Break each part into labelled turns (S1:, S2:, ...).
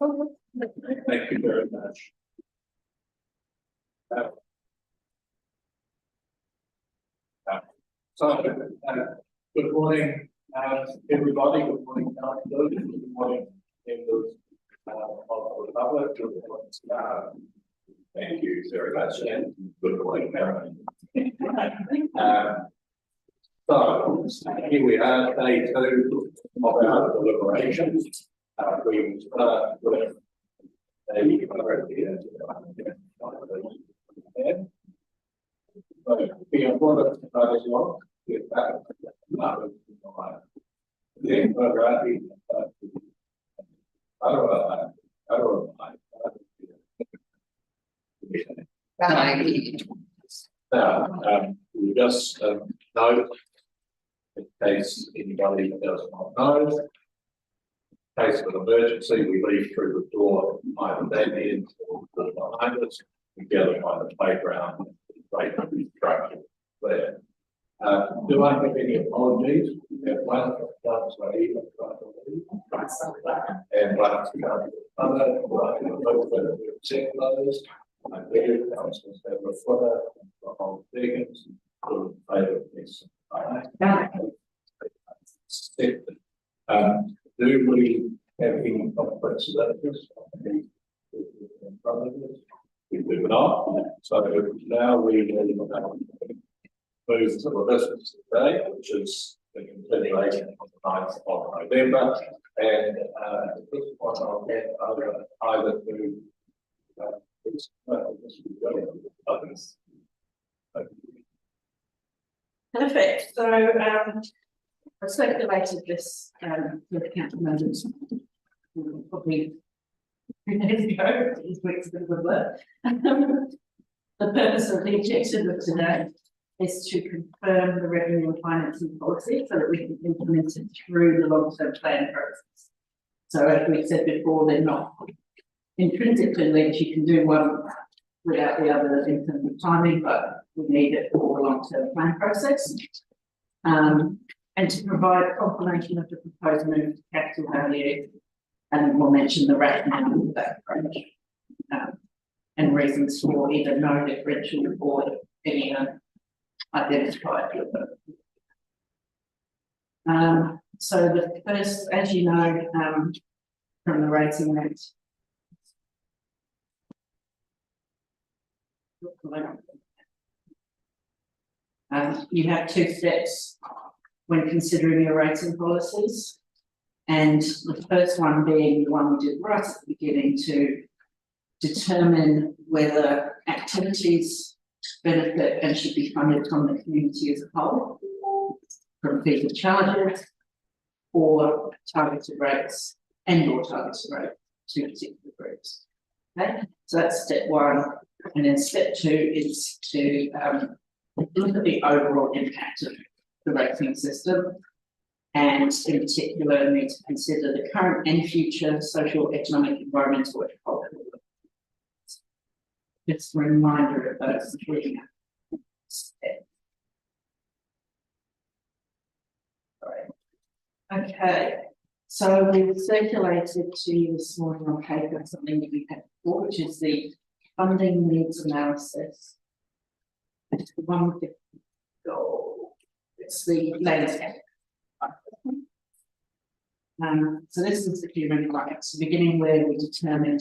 S1: Thank you very much. Good morning, everybody. Good morning, councillors. Good morning, members of the public. Good morning, thank you very much, and good morning, Karen. So here we are, day 2 of our deliberations. We start with be important as well. We just note, in case anybody does not know, in case of an emergency, we leave through the door either that end or behind us. We gather by the playground, right structure there. Do I have any apologies? We have one and one check those. I believe councillors have a footer for all vegans who favour this. Do we have any conflicts of interest? We do not. So now we move to the business today, which is the continuation of the 9th of November. And at this point, I'll get either to
S2: Perfect. So I circulated this with the council members probably 2 days ago. These weeks a bit of work. The purpose of the objective of today is to confirm the revenue and financing policy so that we can implement it through the long-term plan process. So as we said before, they're not intrinsically linked. You can do one without the other in terms of timing, but we need it for the long-term plan process. And to provide confirmation of the proposed move to capital value, and we'll mention the rationale of that approach and reasons for either no differential or any identified. So the first, as you know, from the rating act, you have 2 steps when considering your rating policies, and the first one being the one we did right at the beginning to determine whether activities benefit and should be funded from the community as a whole, from fees and charges, or targeted rates or targeted rates to particular groups. Okay, so that's step 1. And then step 2 is to look at the overall impact of the rating system, and in particular need to consider the current and future social, economic, environmental, and cultural. Just a reminder of those 3 steps. Okay, so we've circulated to you this morning on paper something that we had before, which is the funding needs analysis. It's the one with the goal. It's the landscape. So this is the key really right. It's the beginning where we determined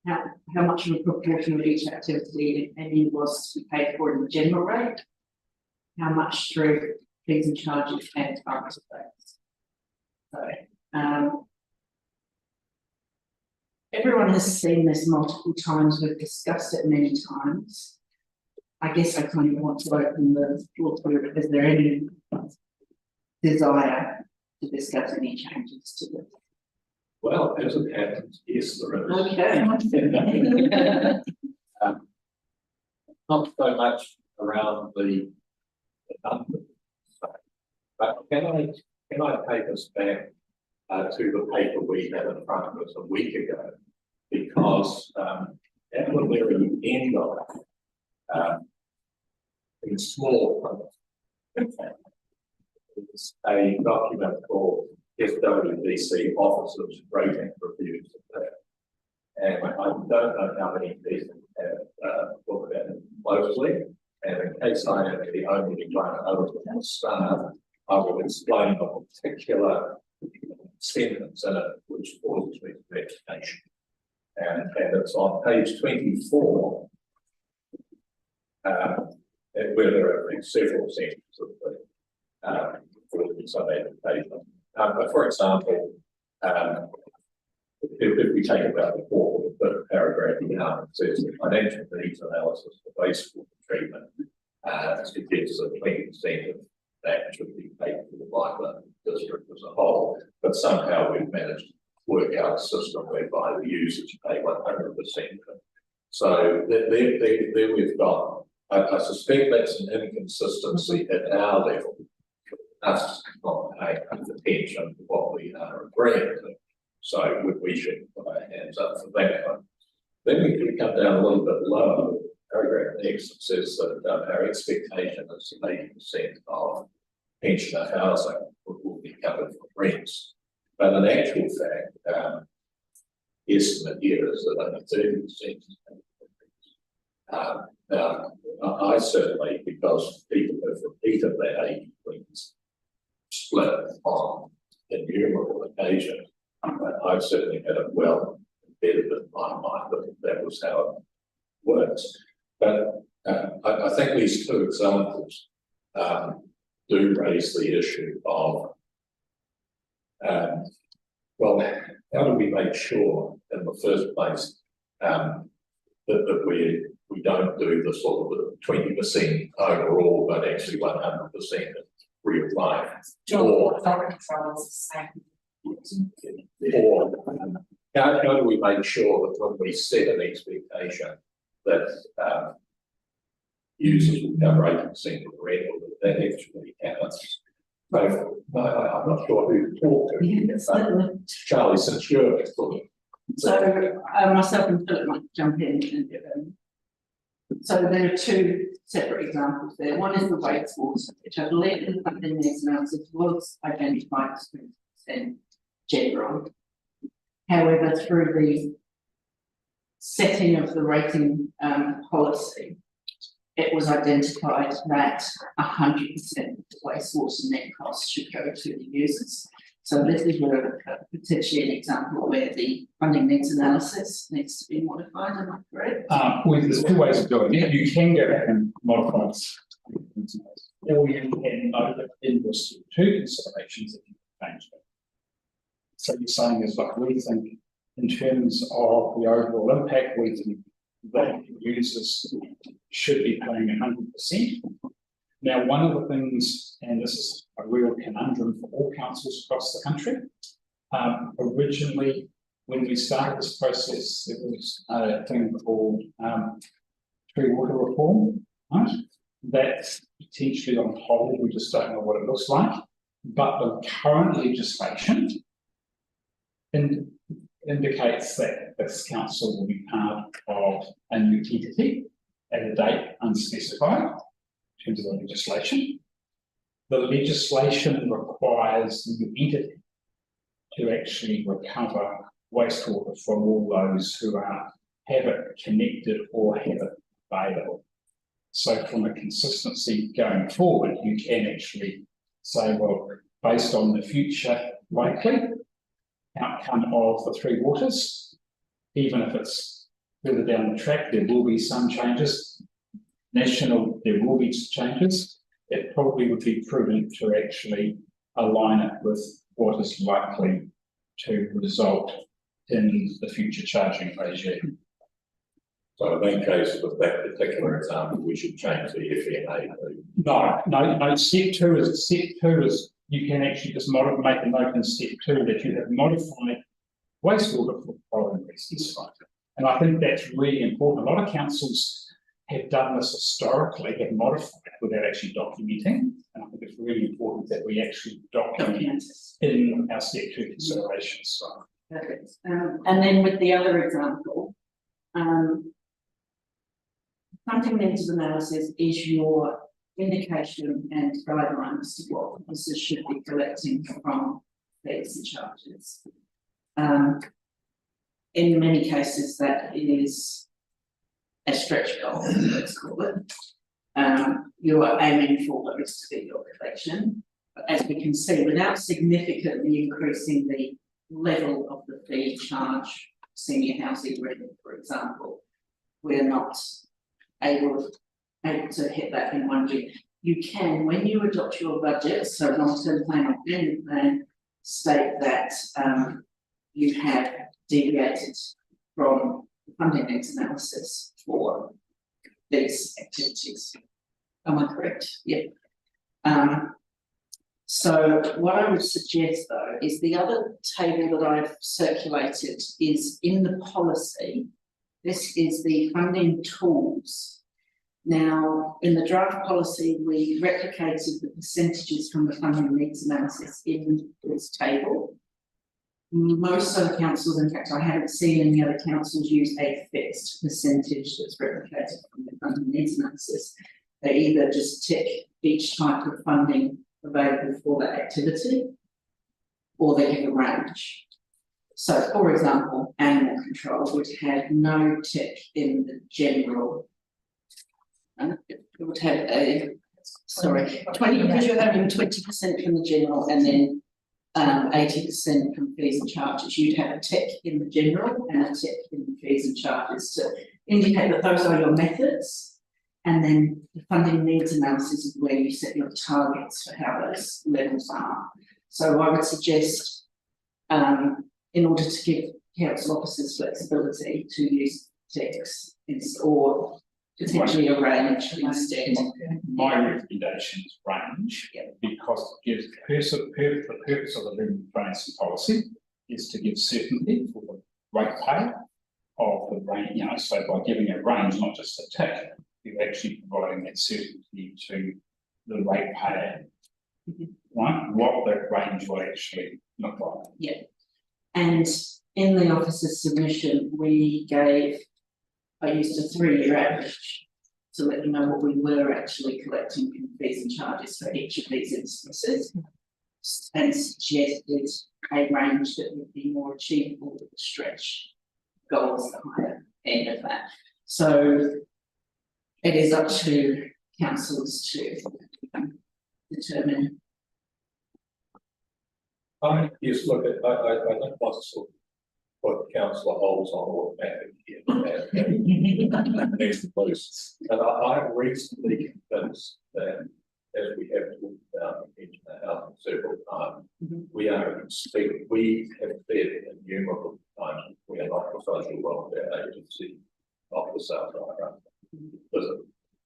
S2: how much of a proportion of each activity, if any, was to be paid for in the general rate, how much through fees and charges and targeted rates. So everyone has seen this multiple times. We've discussed it many times. I guess I kind of want to open the floor to it. Is there any desire to discuss any changes to this?
S1: well, as it happens, yes, there is.
S2: Okay.
S1: Not so much around the numbers, but can I take us back to the paper we had in front of us a week ago? Because at the very end of it, in small print, it's a document called SWDC officers rating reviews of that. And I don't know how many people have looked at it closely. And in case I am the only one other than the staff, I will explain a particular sentence in it which causes me vexation. And it's on page 24, where there are several sentences of some adaptation. But for example, if we take about the fourth paragraph down, it says the financial needs analysis for wastewater treatment suggests that 20% of that should be paid for by the district as a whole, but somehow we've managed to work out a system whereby the users pay 100%. So there we've got. I suspect that's an inconsistency at our level. Us not paying attention to what we are agreeing to. So we should put our hands up for that one. Then we can come down a little bit lower. Paragraph next says that our expectation is 80% of pensioner housing will be covered for rents. But in actual fact, estimate here is that only 30% is covered for rents. Now, I certainly, because people have repeated that 80% split on innumerable occasions, I've certainly had it well embedded in my mind that that was how it works. But I think these two examples do raise the issue of, well, how do we make sure in the first place that we don't do the sort of the 20% overall, but actually 100% real life? Or how do we make sure that when we set an expectation that users will cover 80% of the rent, or that actually happens? So I'm not sure who to talk to.
S2: Yeah,
S1: Charlie, since you're
S2: so myself and Philip might jump in and give them. So there are two separate examples there. One is the wastewater, which I believe in the analysis was identified as 20% general. However, through the setting of the rating policy, it was identified that 100% of the wastewater net costs should go to the users. So this is where potentially an example where the funding needs analysis needs to be modified. Am I correct?
S3: Well, there's two ways of doing it. You can go back and modify this, or you can note it in this two considerations if you change it. So you're saying is like we think in terms of the overall impact, we think that users should be paying 100%. Now, one of the things, and this is a real conundrum for all councils across the country, originally when we started this process, there was a thing called tree water reform, right? That's potentially on hold. We just don't know what it looks like. But the current legislation indicates that this council will be part of a new entity at a date unspecified in terms of the legislation. The legislation requires the entity to actually recover wastewater from all those who have it connected or have it available. So from a consistency going forward, you can actually say, well, based on the future likely outcome of the three waters, even if it's further down the track, there will be some changes. National, there will be changes. It probably would be prudent to actually align it with what is likely to result in the future charging regime.
S1: So in that case, with that particular example, we should change the FNA.
S3: No. Step two is you can actually just make a note in step 2 that you have modified wastewater for following reasons. And I think that's really important. A lot of councils have done this historically, have modified without actually documenting. And I think it's really important that we actually document in our step 2 considerations.
S2: Perfect. And then with the other example, funding needs analysis is your indication and guidelines to what officers should be collecting from fees and charges. In many cases, that is a stretch goal, let's call it. You are aiming for this to be your collection. But as we can see, without significantly increasing the level of the fee charge, senior housing rent, for example, we're not able to hit that in one year. You can, when you adopt your budget, so long-term plan or annual plan, state that you have deviated from the funding needs analysis for these activities. Am I correct? Yeah. So what I would suggest though is the other table that I've circulated is in the policy. This is the funding tools. Now, in the draft policy, we replicated the percentages from the funding needs analysis in this table. Most other councils, in fact, I haven't seen any other councils use a fixed percentage that's replicated from the funding needs analysis. They either just tick each type of funding available for that activity, or they give a range. So, for example, animal control would have no tick in the general. It would have a 20, because you're having 20% from the general and then 80% from fees and charges. You'd have a tick in the general and a tick in the fees and charges to indicate that those are your methods. And then the funding needs analysis is where you set your targets for how those levels are. So I would suggest, in order to give council officers flexibility, to use ticks or potentially a range instead.
S3: My recommendation is range, because it gives the purpose of the living financing policy is to give certainty for the rate payer of the range. You know, so by giving a range, not just a tick, you're actually providing that certainty to the rate payer, right? What that range will actually look like.
S2: Yeah, and in the officer's submission, I used a 3-year average to let you know what we were actually collecting in fees and charges for each of these instances, and suggested a range that would be more achievable with the stretch goals, the higher end of that. So it is up to councils to determine.
S1: Yes, look, I don't want to sort of put councillor holes on automatic here. And I'm reasonably convinced that, as we have talked about in the housing several times, we have said innumerable times we are not the social welfare agency of the South Island. There's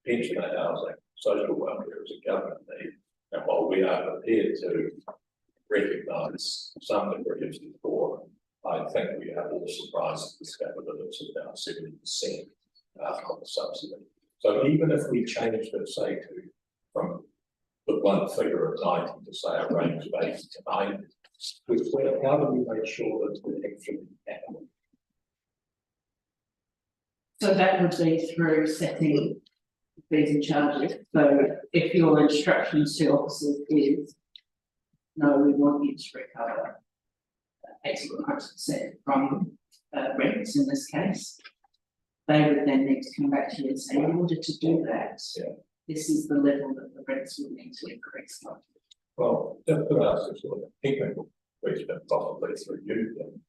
S1: pensioner housing, social welfare is a government need, and while we are prepared to recognise some degree of support, I think we are all surprised to discover that it's about 70% of the subsidy. So even if we changed it, say, from the one figure of 90 to say a range of 80 to 90, how do we make sure that it actually happens?
S2: So that would be through setting fees and charges. So if your instructions to officers is, no, we want you to recover 80% from rents in this case, they would then need to come back to you and say, in order to do that, this is the level that the rents will need to increase.
S1: Well, just to ask a sort of technical question, possibly through you, then.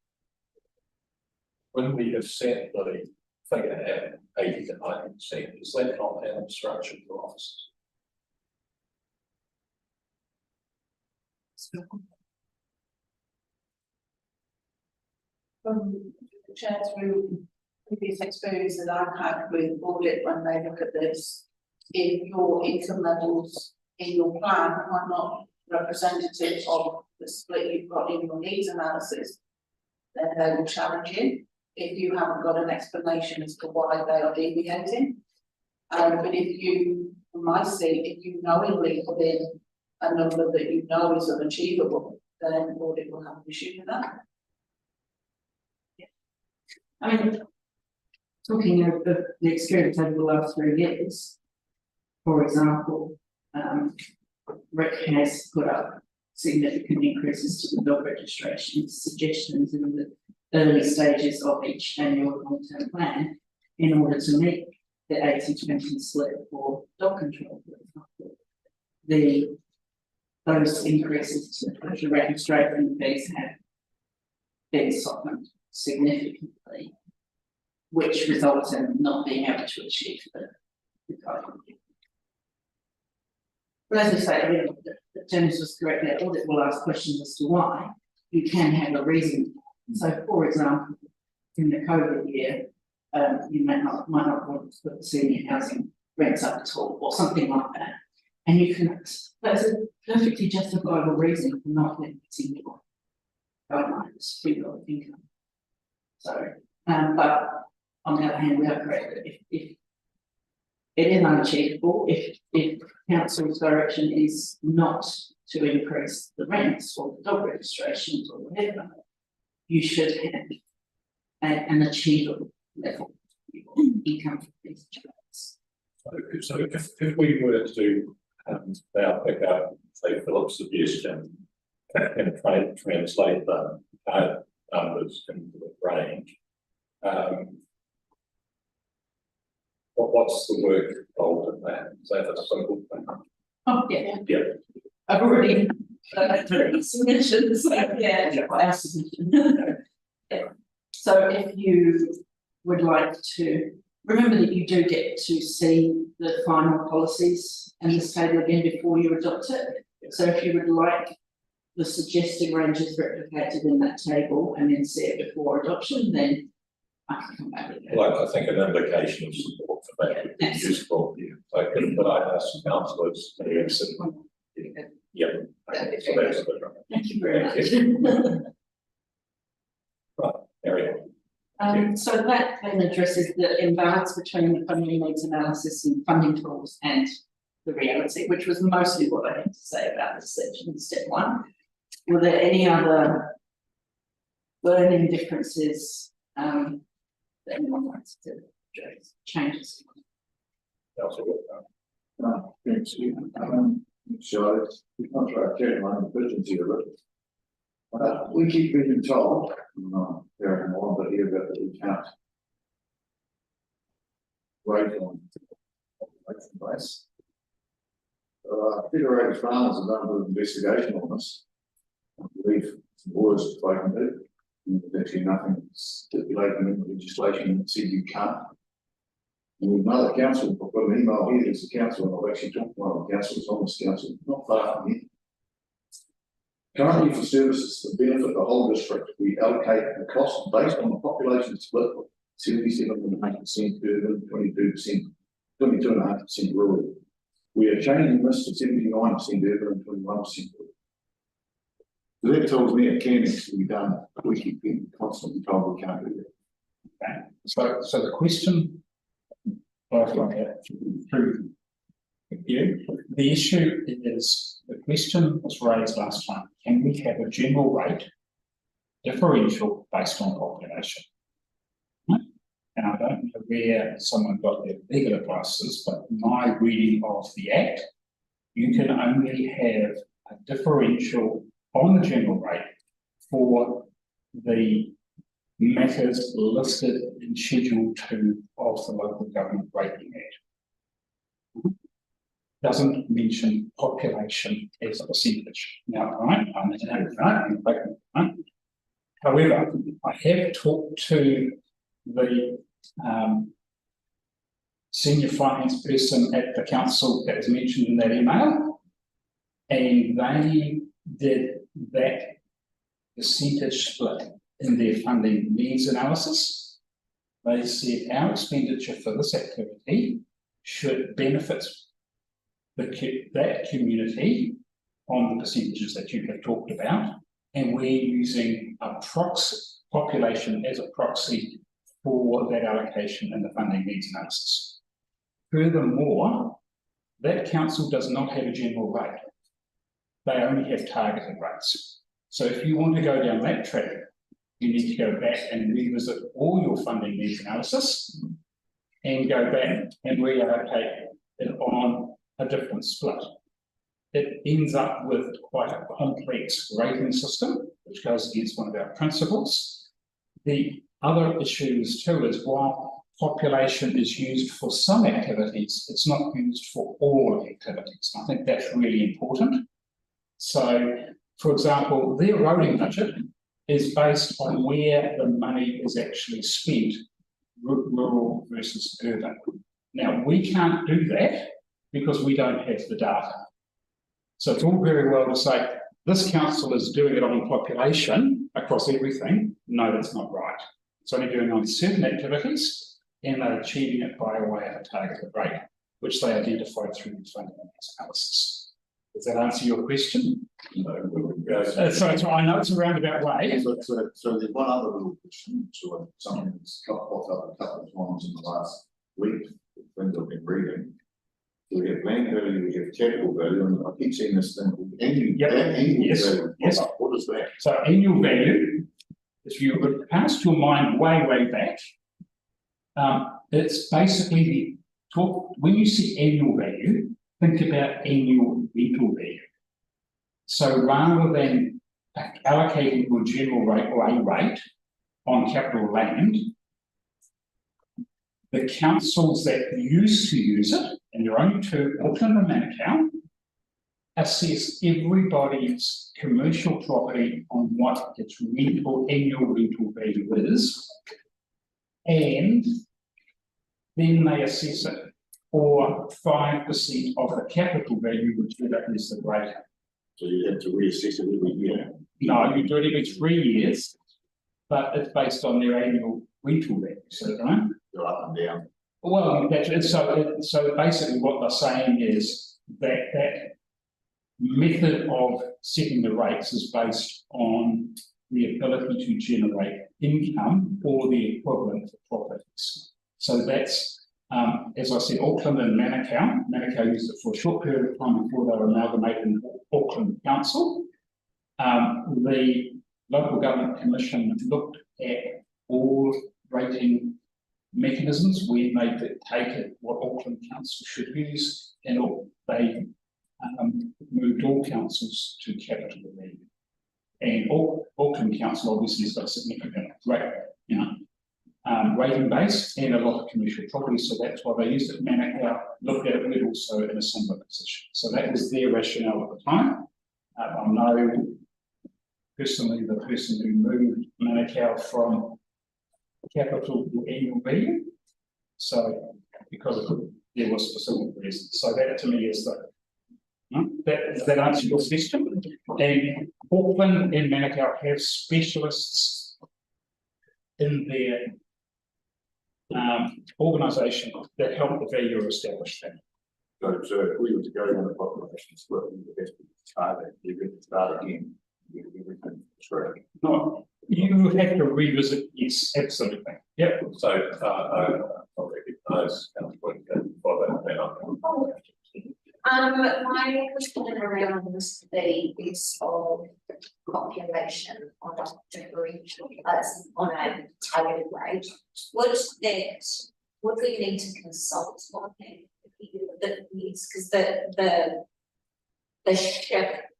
S1: When we have set the figure at 80 to 90%, is that not an instruction to officers?
S4: From the chair through previous experience that I've had with audit when they look at this, if your income levels in your plan are not representative of the split you've got in your needs analysis, then they will challenge you if you haven't got an explanation as to why they are deviating. But if you, from my seat, if you knowingly put in a number that you know is unachievable, then audit will have an issue with that.
S2: I mean, talking of the experience over the last 3 years, for example, Rick has put up significant increases to the dog registration suggestions in the early stages of each annual long-term plan in order to meet the 80-20 split for dog control. Those increases to the registration fees have been softened significantly, which results in not being able to achieve the goal. But as I say, I mean, Janice was correct that audit will ask questions as to why. You can have a reason. So, for example, in the COVID year, you might not want to put the senior housing rents up at all, or something like that. And you can, that's a perfectly justifiable reason for not letting your guidelines for your income. So, but on the other hand, we are correct that if it is unachievable, if council's direction is not to increase the rents or the dog registrations or whatever, you should have an achievable level of income for these jobs.
S1: So if we were to now pick up, say, Philip's suggestion and try to translate the numbers into the range, what's the work involved in that? Is that a simple thing?
S2: Oh, yeah.
S1: Yeah.
S2: I've already done submissions, so yeah, our submission. Yeah. So if you would like to, remember that you do get to see the final policies and this table again before you adopt it.
S1: Yeah. So
S2: if you would like the suggested ranges replicated in that table and then see it before adoption, then I can come back with it.
S1: well, I think an indication of support for that would be useful. So but I ask councillors to answer. Yeah. Okay, so that's good.
S2: Thank you very much.
S1: Right, area.
S2: So that then addresses the imbalance between the funding needs analysis and funding tools and the reality, which was mostly what I had to say about this section in step one. Were there any other learning differences that anyone wants to address, changes?
S5: So the contract deadline provisions here, but we keep being told, there and on, but here that we can't wait on election place. Federated Farmers have done an investigation on this. I believe some lawyers have spoken to. There's actually nothing stipulating in the legislation that says you can't. And with another council, I've got an email here, there's a council, and I've actually talked to one of the councillors on this council, not far from here. Currently, for services that benefit the whole district, we allocate the cost based on the population split, 77.5% urban, 22.5% rural. We are changing this to 79% urban and 21% rural. So that tells me it can actually be done. We keep being constantly told we can't do that.
S3: Okay. So the question, through you, the issue is, the question was raised last time, can we have a general rate differential based on population? And I don't know where someone got their legal advices, but my reading of the Act, you can only have a differential on the general rate for the matters listed in Schedule 2 of the Local Government Rating Act. Doesn't mention population as a percentage. Now, right, I understand, right? However, I have talked to the senior finance person at the council that was mentioned in that email, and they did that percentage split in their funding needs analysis. They said our expenditure for this activity should benefit that community on the percentages that you have talked about, and we're using a proxy population as a proxy for that allocation in the funding needs analysis. Furthermore, that council does not have a general rate. They only have targeted rates. So if you want to go down that track, you need to go back and revisit all your funding needs analysis and go back and reallocate it on a different split. it ends up with quite a complex rating system, which goes against one of our principles. The other issues too is while population is used for some activities, it's not used for all activities. I think that's really important. So, for example, their roading budget is based on where the money is actually spent, rural versus urban. Now, we can't do that because we don't have the data. So it's all very well to say, this council is doing it on population across everything. No, that's not right. It's only doing on certain activities, and they're achieving it by way of a targeted rate, which they identified through the funding analysis. Does that answer your question?
S5: No,
S3: So I know it's a roundabout way.
S5: so there's one other little question, so something that's popped up a couple of times in the last week, when I've been reading. We have land value, we have capital value, and I keep seeing this thing called annual, annual
S3: Yes.
S5: value.
S3: Yes.
S5: What is that?
S3: So annual value, if you would cast your mind way back, it's basically the talk, when you see annual value, think about annual rental value. So rather than allocating your general rate or a rate on capital land, the councils that used to use it, and there are only two, Auckland and Manukau, assess everybody's commercial property on what its annual rental value is, and then they assess it for 5% of the capital value, whichever is the greater.
S5: So you have to reassess it every year.
S3: No, you do it every 3 years, but it's based on their annual rental value, so right?
S5: Go up and down.
S3: Well, that's so basically what they're saying is that method of setting the rates is based on the ability to generate income or the equivalent for properties. So that's, as I said, Auckland and Manukau. Manukau used it for a short period of time before they were amalgamated into Auckland Council. The Local Government Commission looked at all rating mechanisms when they dictated what Auckland Council should use, and they moved all councils to capital value. And Auckland Council obviously has got a significant rating base and a lot of commercial property, so that's why they used it. Manukau looked at it, but also in a similar position. So that was their rationale at the time. I know personally the person who moved Manukau from capital to annual value, so because there was specific reasons. So that to me is that answers your question. And Auckland and Manukau have specialists in their organisation that help the valuer establish that.
S5: So if we were to go on a population split, we would have to start it, you could start again, everything straight.
S3: No, you have to revisit, yes, absolutely. Yep.
S1: So, I'll recognise
S6: my question around the use of population on a differential, on a targeted rate. Would we need to consult on that needs, because the shift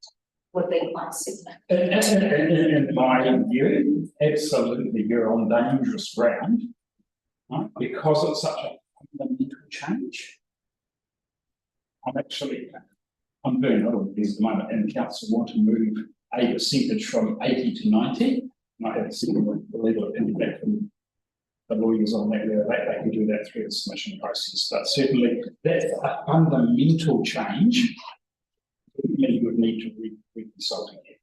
S6: would be quite significant.
S3: In my view, absolutely, you're on dangerous ground, right? Because it's such a fundamental change. I'm doing a lot of these at the moment, and the council want to move a percentage from 80 to 90. And I haven't seen the legal impact from the lawyers on that, where they can do that through the submission process. But certainly, that's a fundamental change. Many would need to re-consult again.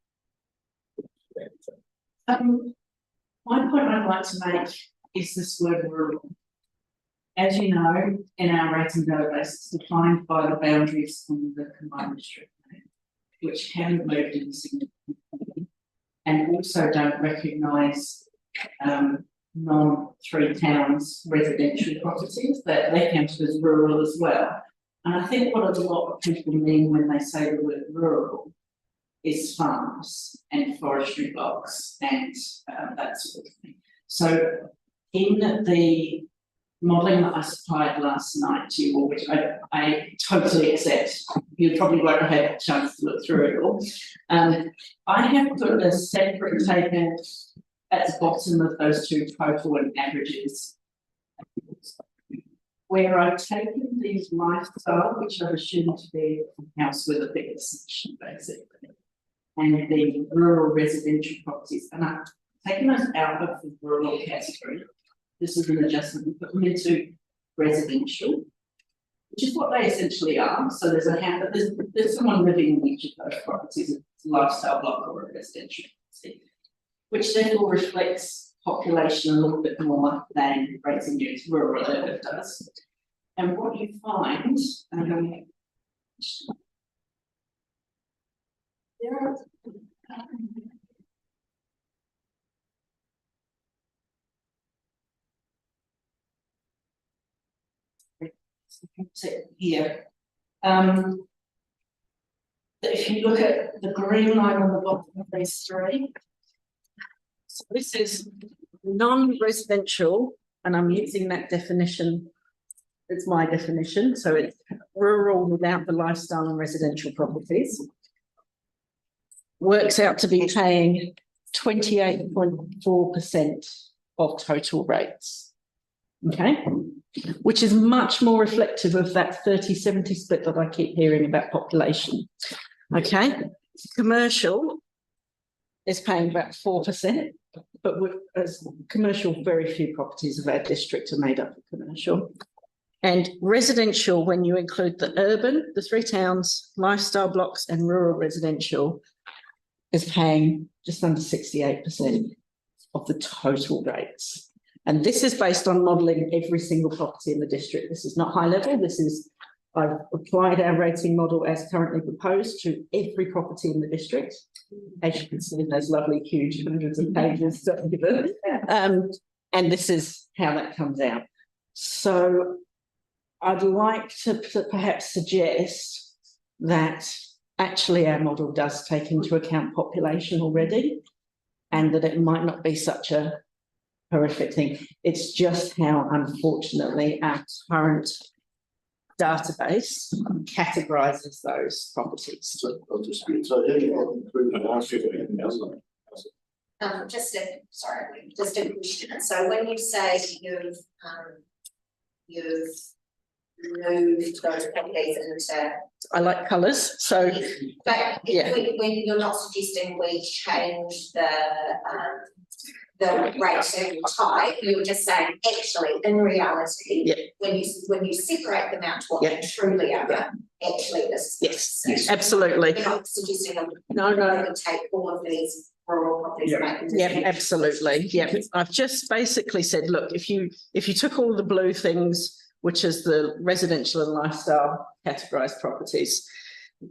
S2: My point I'd like to make is this word rural. As you know, in our rating database, it's defined by the boundaries on the combined district, which haven't moved in significantly, and also don't recognise non-3 towns residential properties, that they count as rural as well. And I think what a lot of people mean when they say the word rural is farms and forestry blocks and that sort of thing. So in the modelling that I supplied last night to you, which I totally accept. You probably won't have a chance to look through it all. I have put a separate table at the bottom of those two total and averages, where I've taken these lifestyle, which I've assumed to be a house with a bigger section, basically, and the rural residential properties, and I've taken those out of the rural category. This is an adjustment, we put them into residential, which is what they essentially are. So there's a house, there's someone living in each of those properties, it's a lifestyle block or a residential property, which therefore reflects population a little bit more than raising units rural urban does. And what you find, there are here. If you look at the green line on the bottom of these three, so this is non-residential, and I'm using that definition. It's my definition, so it's rural without the lifestyle and residential properties. Works out to be paying 28.4% of total rates. Okay, which is much more reflective of that 30-70 split that I keep hearing about population. Okay, commercial is paying about 4%, but as commercial, very few properties of our district are made up of commercial. And residential, when you include the urban, the three towns, lifestyle blocks, and rural residential, is paying just under 68% of the total rates. And this is based on modelling every single property in the district. This is not high level. This is, I've applied our rating model as currently proposed to every property in the district. As you can see in those lovely, huge hundreds of pages. And this is how that comes out. So I'd like to perhaps suggest that actually our model does take into account population already, and that it might not be such a horrific thing. It's just how, unfortunately, our current database categorises those properties.
S6: Just a question. So when you say you've moved those properties into,
S2: I like colours, so
S6: but
S2: yeah.
S6: when you're not suggesting we change the rating type, you were just saying actually in reality,
S2: yeah.
S6: when you separate them out to what
S2: Yeah.
S6: they truly are,
S2: Yeah.
S6: actually this is
S2: Yes, absolutely.
S6: You're not suggesting
S2: No.
S6: to take all of these rural properties and make them
S2: Yeah,
S6: residential.
S2: absolutely. Yeah, I've just basically said, look, if you took all the blue things, which is the residential and lifestyle categorised properties,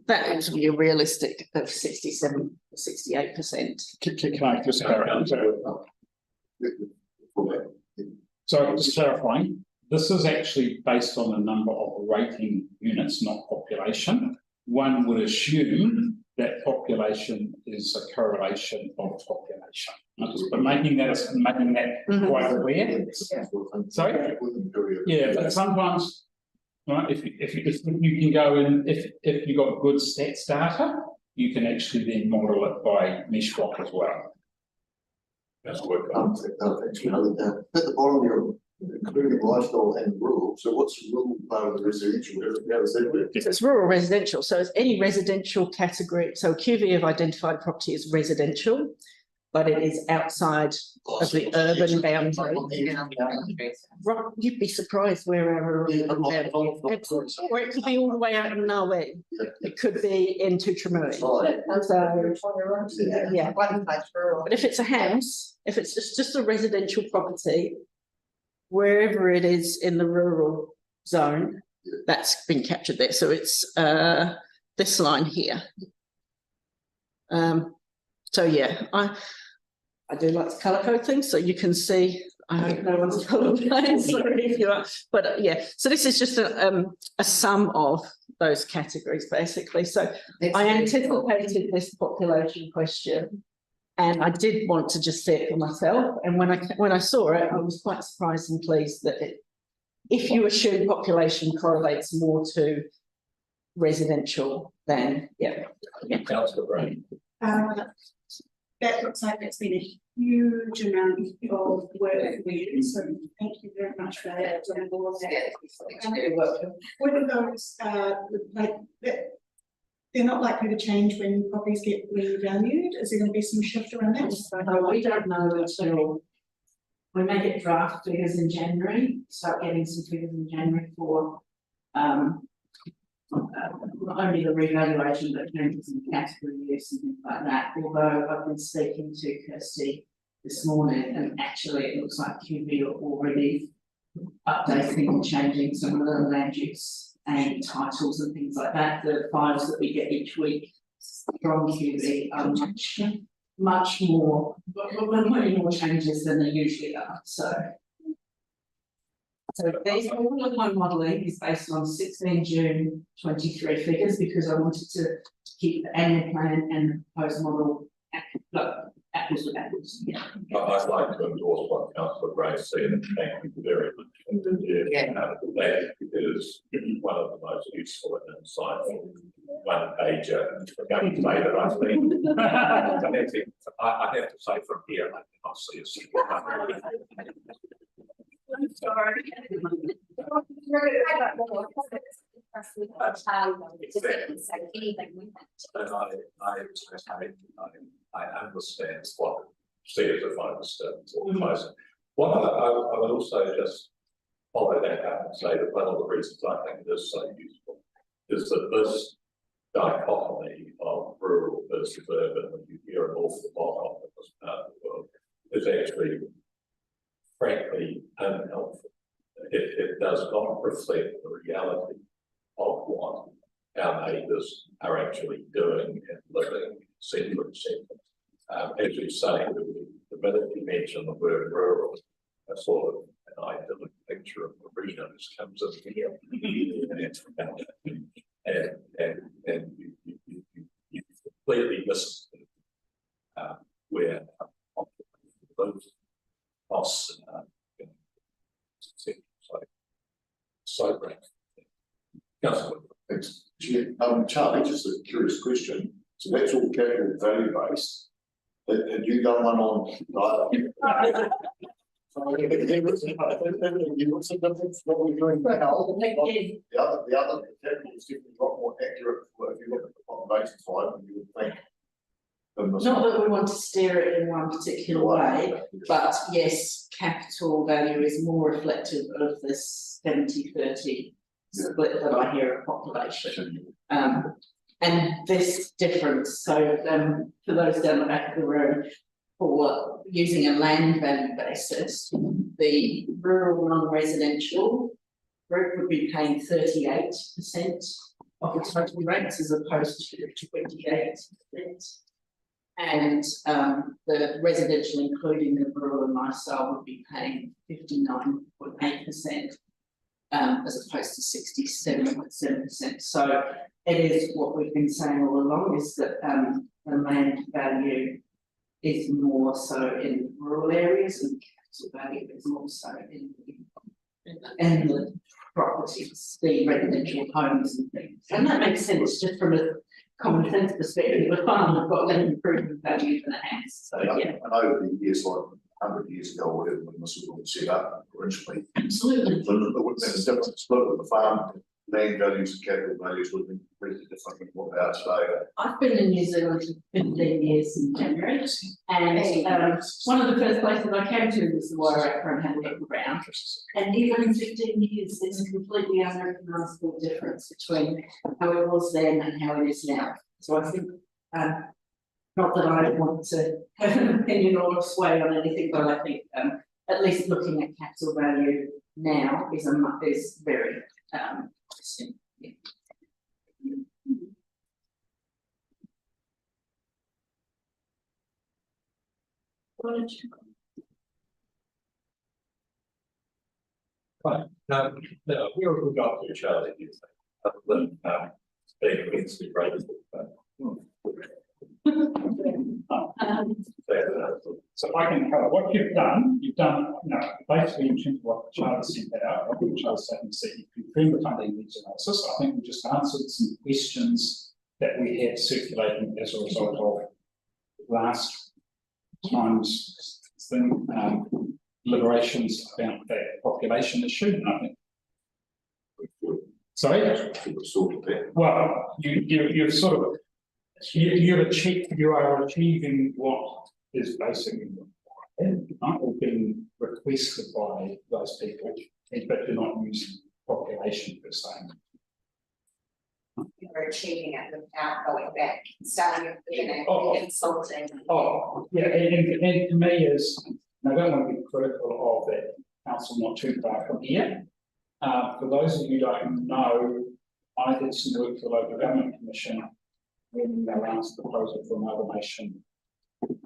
S2: that would be a realistic of 67, 68%.
S3: Can I just clarify? So just clarifying, this is actually based on the number of rating units, not population. One would assume that population is a correlation of population. But making that quite clear. Sorry? Yeah, but sometimes, right, if you can go in, if you've got good stats data, you can actually then model it by mesh block as well.
S1: That's work.
S5: Actually, at the bottom, you're including lifestyle and rural. So what's the rural part of the residential? How does that work?
S2: So it's rural residential. So it's any residential category. So QV of identified property is residential, but it is outside of the urban boundary. Right, you'd be surprised where our urban boundary is. Or it could be all the way out in nowhere. It could be into Tramui. So, yeah. But if it's a house, if it's just a residential property, wherever it is in the rural zone, that's been captured there. So it's this line here. So yeah, I do like to colour code things, so you can see. I hope no one's colourblind, sorry if you are. But yeah, so this is just a sum of those categories basically. So I anticipated this population question, and I did want to just see it for myself. And when I saw it, I was quite surprised and pleased that if you assume population correlates more to residential, then, yeah.
S1: Councillor Green.
S7: That looks like it's been a huge amount of work for you, so thank you very much for that. And all of that.
S2: You're welcome.
S7: Whether those, like, they're not likely to change when properties get revalued, is there going to be some shift around that?
S2: So we don't know until we may get draft figures in January, start getting some figures in January for not only the revaluation, but changes in category use and things like that. Although I've been speaking to Kirsty this morning, and actually it looks like QB are already updating and changing some of the land use and titles and things like that. The files that we get each week from QB are much more, many more changes than they usually are. So all of my modelling is based on 16 June 23 figures, because I wanted to keep the annual plan and the proposed model apples with apples. Yeah.
S1: I'd like to endorse what Councillor Gray said, and thank you very much. That is one of the most useful and insightful one pager. I'm going to say that I think. I have to say from here, I cannot see a single one.
S6: I'm sorry.
S1: I understand what see it if I understand closer. What I would also just follow that up and say that one of the reasons I think it is so useful is that this dichotomy of rural versus urban, when you hear an awful lot of in this part of the world, is actually frankly unhelpful. It does not reflect the reality of what our neighbours are actually doing and living, etc., etc. As you say, the minute you mention the word rural, a sort of an idyllic picture of marinas comes in here, and you completely miss where those costs so great. Councillor.
S5: Thanks, Chair. Charlie, just a curious question. So that's all capital value based. Had you done one on either? What's the difference what we're doing now? The other capital is definitely a lot more accurate. If you look at the population side, you would think.
S2: Not that we want to steer it in one particular way, but yes, capital value is more reflective of this 70-30 split that I hear of population. And this difference, so for those down the back of the room, for using a land value basis, the rural non-residential group would be paying 38% of the total rates as opposed to 28%. And the residential, including the rural and lifestyle, would be paying 59.8%, as opposed to 67.7%. So it is what we've been saying all along, is that the land value is more so in rural areas, and capital value is more so in the properties, the residential homes and things. And that makes sense just from a common sense perspective. A farm have got less improvement value than a house. So yeah.
S5: And over the years, like 100 years ago, or whatever, when this was all set up originally.
S2: Absolutely.
S5: There would have been a different split with the farm. Land values and capital values would have been completely different than what they are today.
S2: I've been in New Zealand for 15 years in January, and one of the first places I came to was the Wairarapa and had a look around. And even in 15 years, there's a completely unrecognisable difference between how it was then and how it is now. So I think, not that I want to have an opinion or a sway on anything, but I think at least looking at capital value now is very interesting. Yeah.
S1: Right. Now, where have we got to, Charlie? Do you think? Other than being against the greatest.
S3: So if I can cover what you've done, you know, basically in terms of what the charter sent out, what the charter statement said, you confirmed the funding needs analysis. I think we just answered some questions that we had circulating as a result of last time's thing, deliberations about that population issue, and I think. Sorry? Well, you've sort of, you are achieving what is basically been requested by those people, but you're not using population per se.
S6: You're achieving it without going back, starting at the beginning, consulting.
S3: Oh, yeah, and to me is, and I don't want to be critical of that council not too far from here. For those of you who don't know, I did some work for the Local Government Commission when they announced the proposal for amalgamation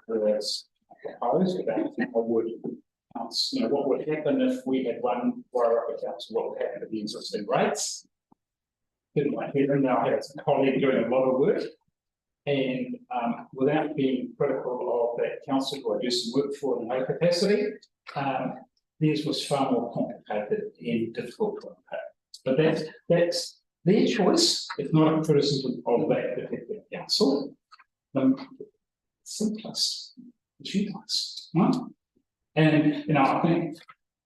S3: was proposed about how would you know, what would happen if we had one Wairarapa council, what would happen to the existing rates. Didn't like hearing, now I had a colleague doing a lot of work, and without being critical of that council who I do some work for in no capacity, theirs was far more complicated and difficult to unpack. But that's their choice. It's not a criticism of that particular council. Simplest, achievements, right? And you know, I think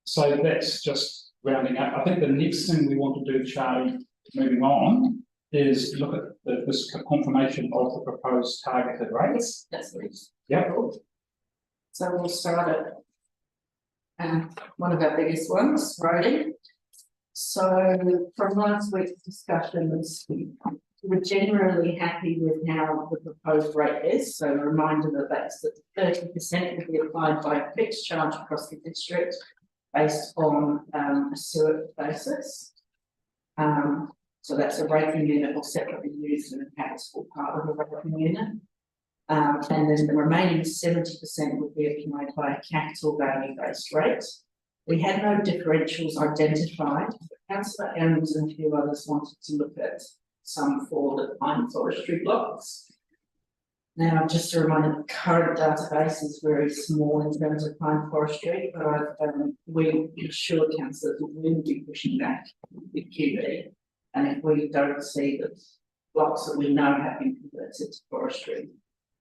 S3: so. That's just rounding up. I think the next thing we want to do, Charlie, moving on, is look at this confirmation of the proposed targeted rates.
S2: That's it.
S3: Yeah.
S2: So we'll start at one of our biggest ones, roading. So from last week's discussions, we're generally happy with how the proposed rate is. So a reminder that that's that 30% will be applied by a fixed charge across the district based on a sewer basis. So that's a rating unit or separately used in a taxable part of the rating unit. And then the remaining 70% would be applied by a capital value based rate. We had no differentials identified. Councillor Ahrens and a few others wanted to look at some for the pine forestry blocks. Now, just a reminder, the current database is very small in terms of pine forestry, but we assured councillors that we will be pushing back with QB. And if we don't see that blocks that we know have been converted to forestry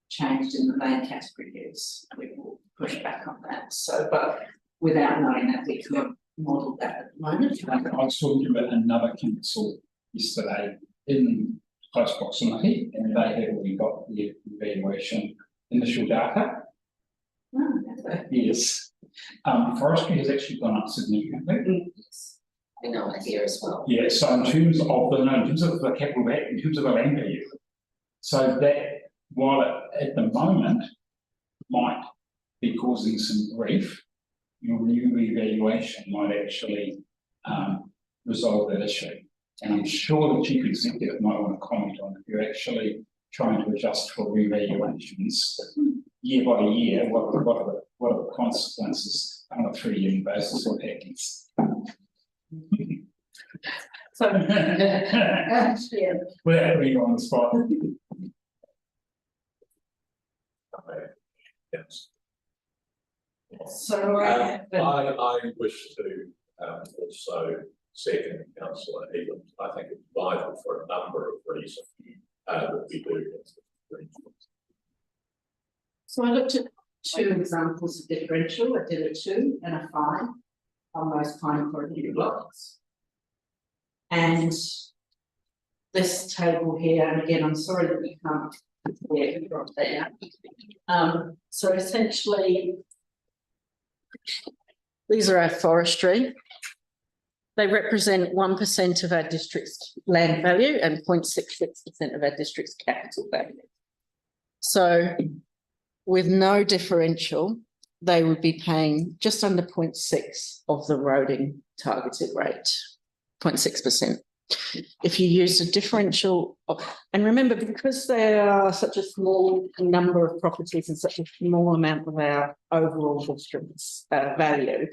S2: changed in the main category use, we will push back on that. So, but without knowing that, we can't model that at the moment.
S3: I was talking about another council yesterday in close proximity, and they had already got the evaluation initial data.
S2: Oh, okay.
S3: Yes. Forestry has actually gone up significantly.
S2: Yes. I know that here as well.
S3: Yeah, so in terms of the capital value, in terms of the land value, so that while it at the moment might be causing some grief, your new evaluation might actually resolve that issue. And I'm sure the chief executive might want to comment on if you're actually trying to adjust for revaluations year by year, what are the consequences on a 3-year basis, what happens?
S2: So,
S3: Without putting you on the spot.
S1: Yes.
S2: so
S1: I wish to also second councillor Egan. I think it's vital for a number of reasons that we do.
S2: So I looked at 2 examples of differential. I did a 2 and a 5 on those pine forestry blocks. And this table here, and again, I'm sorry that we can't drop there. So essentially, these are our forestry. They represent 1% of our district's land value and 0.66% of our district's capital value. So with no differential, they would be paying just under 0.6 of the roading targeted rate, 0.6%. If you use a differential, and remember, because there are such a small number of properties and such a small amount of our overall district's value,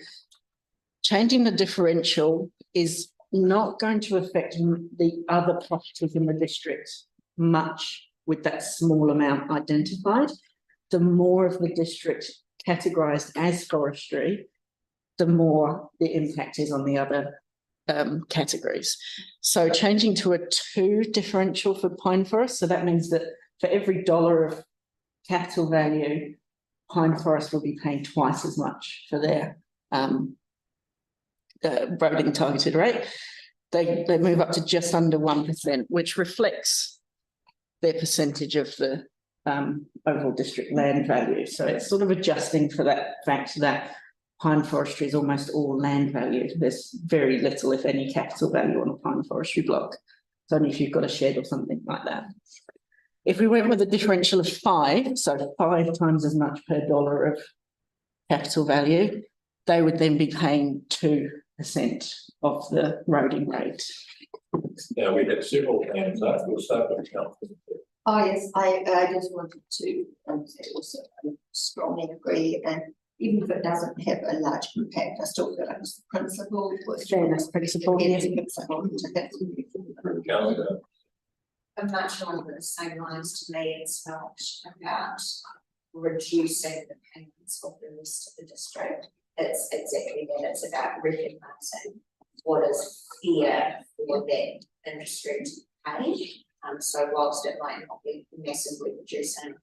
S2: changing the differential is not going to affect the other properties in the district much with that small amount identified. The more of the district categorised as forestry, the more the impact is on the other categories. So changing to a 2 differential for pine forest, so that means that for every $1 of capital value, pine forest will be paying twice as much for their roading targeted rate. They move up to just under 1%, which reflects their percentage of the overall district land value. So it's sort of adjusting for that fact that pine forestry is almost all land value. There's very little, if any, capital value on a pine forestry block. It's only if you've got a shed or something like that. If we went with a differential of 5, so 5 times as much per $1 of capital value, they would then be paying 2% of the roading rate.
S1: Now, we have several hands up. We'll start with councillor.
S6: Oh, yes, I just wanted to say also strongly agree, and even if it doesn't have a large impact, I still feel like it's the principle.
S2: Fairness principle, yes.
S1: Councillor.
S6: I'm much along the same lines. To me, it's not about reducing the payments of the rest of the district. It's exactly that. It's about recognising what is fair for that industry to pay. So whilst it might not be massively reducing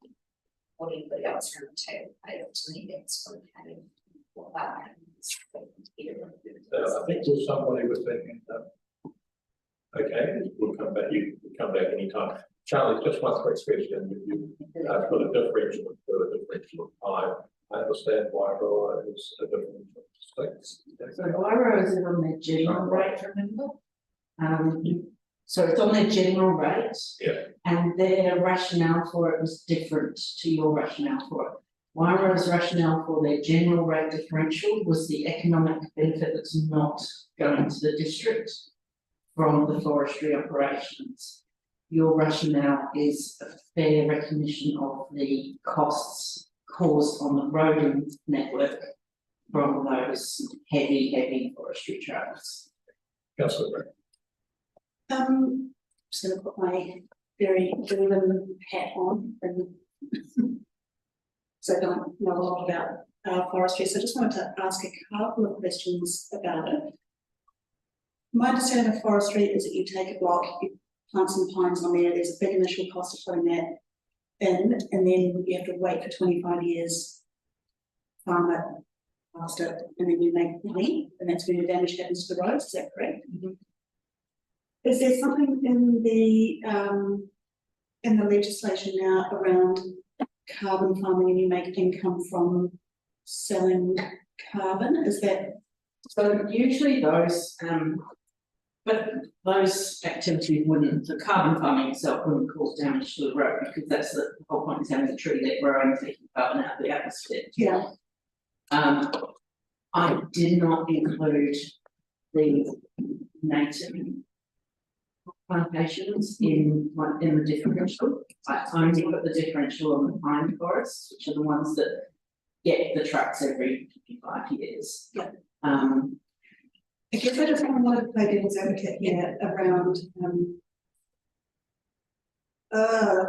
S6: what anybody else around the table paid, to me that's what paying what that
S1: I think there's somebody was thinking that. Okay, we'll come back. You can come back anytime. Charlie, just one quick question. You've got a differential of 5. I understand why Roa is a differential of 6.
S2: So Wyro is on their general rate, remember? So it's on their general rate.
S1: Yeah.
S2: And their rationale for it was different to your rationale for it. Wyro's rationale for their general rate differential was the economic benefit that's not going to the district from the forestry operations. Your rationale is a fair recognition of the costs caused on the roading network from those heavy forestry trails.
S1: Councillor.
S7: I'm just going to put my very German hat on, and so I don't know a lot about forestry. So I just wanted to ask a couple of questions about it. My understanding of forestry is that you take a block, you plant some pines on there, there's a big initial cost of putting that in, and then you have to wait for 25 years, farm it, past it, and then you make money, and that's when the damage happens to the roads. Is that correct? Mm-hmm. Is there something in the legislation now around carbon farming, and you make income from selling carbon? Is that
S2: so? Usually those but those activities wouldn't, the carbon farming itself wouldn't cause damage to the road, because that's the whole point, is having the tree that growing, taking carbon out of the atmosphere.
S7: Yeah.
S2: I did not include the native plantations in the differential. I only put the differential on the pine forests, which are the ones that get the trucks every 55 years.
S7: Yeah. I guess I just want to play devil's advocate here around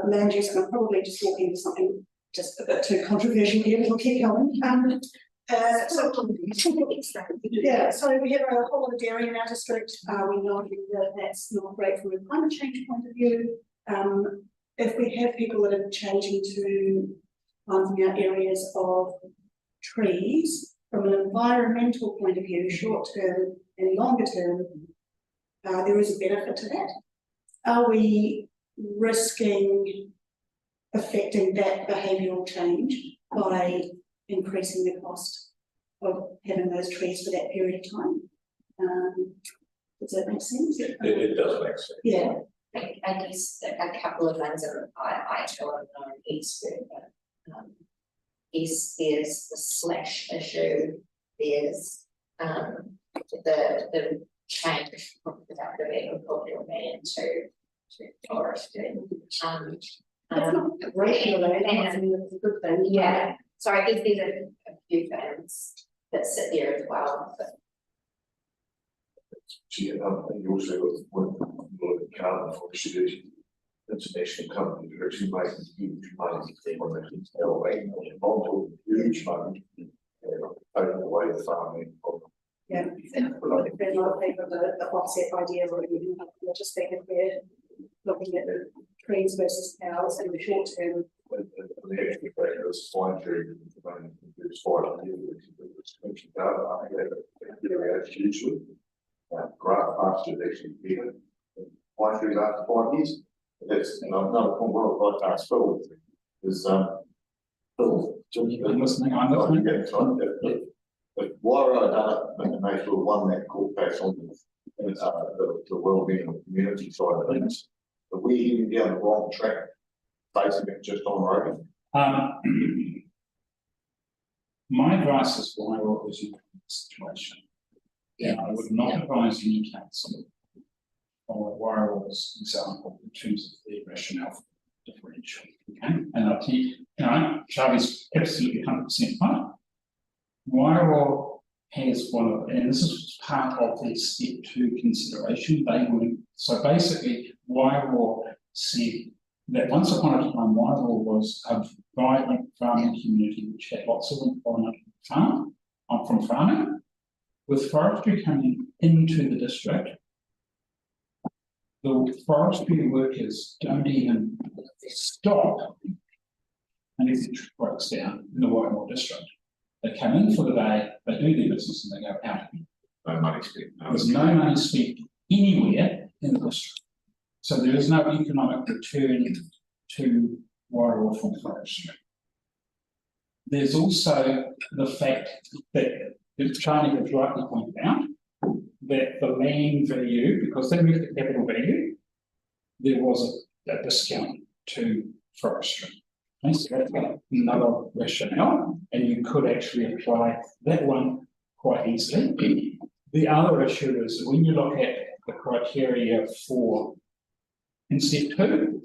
S7: land use, and I'm probably just walking into something just a bit too controversial here, but we'll keep going. Yeah, so we have a whole lot of dairy in our district. We know that that's not great from a climate change point of view. If we have people that are changing to planting out areas of trees, from an environmental point of view, short term and longer term, there is a benefit to that. Are we risking affecting that behavioural change by increasing the cost of having those trees for that period of time? Does that make sense?
S1: It does make sense.
S6: Yeah. I guess a couple of things that I tell them are an expert, but there's the slash issue, there's the change from productive agricultural land to forestry.
S7: It's a good thing.
S6: Yeah, so I guess there's a few things that sit there as well. But
S5: Yeah, I think also got the point of carbon forestry. international companies are actually making huge money on this. They're making multiple huge money. Taking away the farming of.
S7: Yeah, a lot of people, the offset idea, or even, I just think if we're looking at the trees versus cows in the short term.
S5: The actual fact that it's fine tree, it's fine on you, which is data, I think that's hugely. Graph pasture is actually better. Pine trees after 5 years, that's another point where I'd like to ask Phil is, Phil.
S3: I'm listening, I'm listening.
S5: But why would I done it and make sure one that caught back on the well-being of the community side of things? Are we even down the wrong track, basing it just on roading?
S3: My advice is why what was your situation? Yeah, I would not advise any council or Wireless example in terms of the rationale for differential. Okay, and I'll tell you, Charlie's absolutely 100% right. Wirral has one of, and this is part of their step 2 consideration. They would, so basically, Wirral said that once upon a time, Wirral was a vibrant farming community which had lots of employment from farming. With forestry coming into the district, the forestry workers don't even stop unless it breaks down in the Wirral district. They come in for the day, they do their business, and they go out.
S5: No money spent.
S3: There's no money spent anywhere in the district. So there is no economic return to Wirral from forestry. There's also the fact that Charlie has rightly pointed out that the land value, because they moved the capital value, there was a discount to forestry. Okay, so that's another rationale, and you could actually apply that one quite easily. The other issue is when you look at the criteria for in step 2,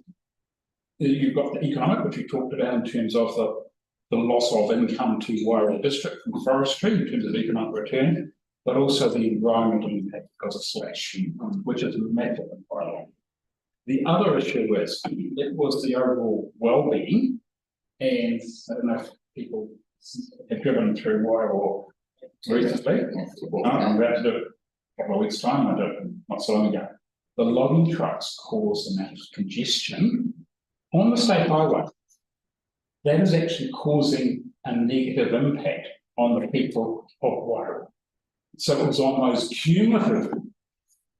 S3: you've got the economic, which we talked about in terms of the loss of income to Wirral district from forestry in terms of economic return, but also the environmental impact because of slash, which is massive in Wirral. The other issue is it was the overall well-being, and I don't know if people have driven through Wirral recently. I'm about to do it a couple of weeks' time. I did it not so long ago. The logging trucks cause a massive congestion on the state highway. That is actually causing a negative impact on the people of Wirral. So it was on those cumulative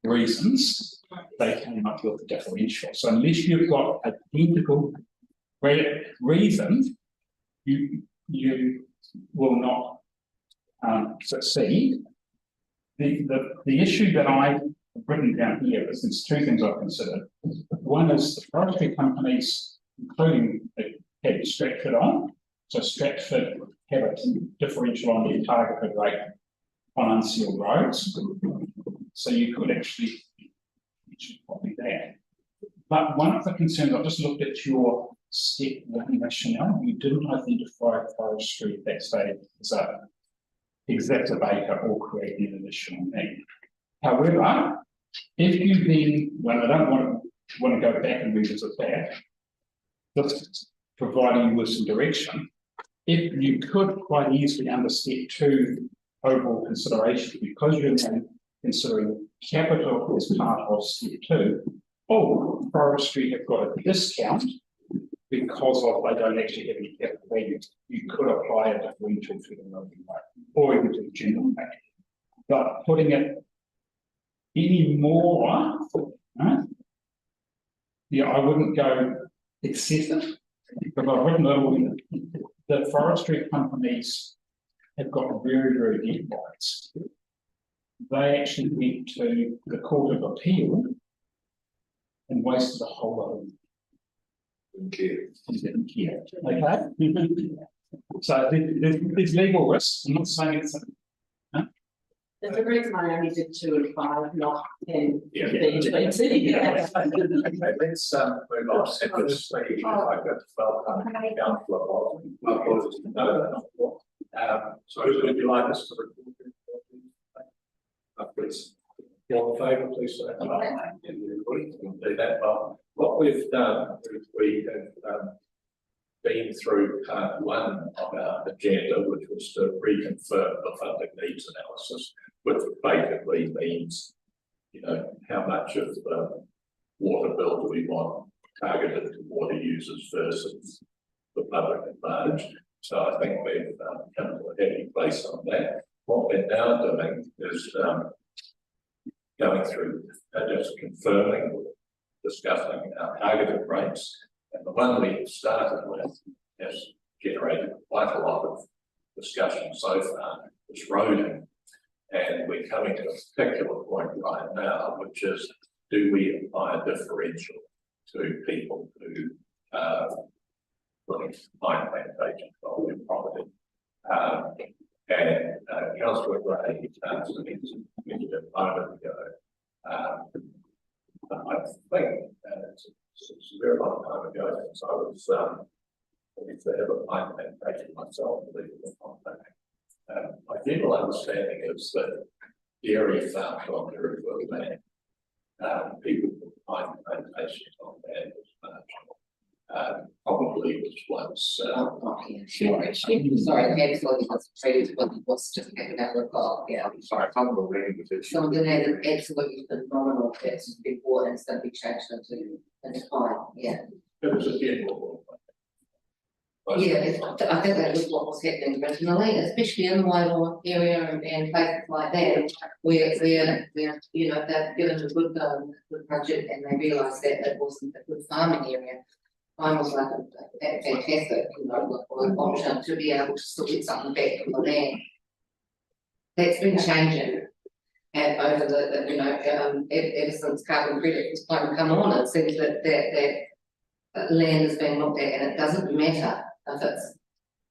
S3: reasons they came up with the differential. So unless you've got identical reasons, you will not succeed. The issue that I've written down here is there's 2 things I've considered. One is the forestry companies, including had Stratford on. So Stratford have a differential on their targeted rate on unsealed roads. So you could actually copy that. But one of the concerns, I've just looked at your step 1 rationale, you didn't identify forestry at that stage as a exacerbator or create an additional need. However, if you then, well, I don't want to go back and revisit that, just providing you with some direction, if you could quite easily under step 2 overall consideration, because you're considering capital as part of step 2, forestry have got a discount because of they don't actually have any capital value. You could apply a differential to the loading rate, or you could do general rate. But putting it any more, right? Yeah, I wouldn't go excessive, because I've written that the forestry companies have got very, very deep rights. They actually went to the Court of Appeal and wasted a whole lot of didn't care. Okay. So there's legal risk. I'm not saying it's
S2: There's a reason I only did 2 and 5, not 10,
S1: Yeah.
S2: 15, 20.
S1: Let's move on. So would you like us to record? Please. All in favour, please say aye. Everybody can do that. Well, what we've done is we have been through part one of our agenda, which was to reconfirm the funding needs analysis, which basically means, you know, how much of the water bill do we want targeted to water users versus the public at large. So I think we've come to a happy place on that. What we're now doing is going through just confirming, discussing our targeted rates, and the one we started with has generated quite a lot of discussion so far, is roading. And we're coming to a particular point right now, which is, do we apply a differential to people who are running pine plantations on their property? Councillor Gray answered a moment ago. I think it's a very long time ago since I was if they have a pine plantation myself, believe it or not. My general understanding is that dairy farms on very good land, people with pine plantations on land is marginal. Probably was once.
S8: Sorry, absolutely concentrated with what's just happened out of the yeah.
S5: Sorry, I'm not reading with it.
S8: So I'm gonna have an absolutely phenomenal that's before and it's gonna be changed into fine, yeah.
S1: It was a general.
S8: Yeah, I think that was what was happening originally, especially in the Wairoa area and places like that, where you know, they've given a good budget and they realised that it wasn't a good farming area. Mine was like a fantastic, you know, option to be able to still get something back from the land. That's been changing, and over the you know, ever since carbon credit was going to come on, it seems that land is being looked at, and it doesn't matter if it's,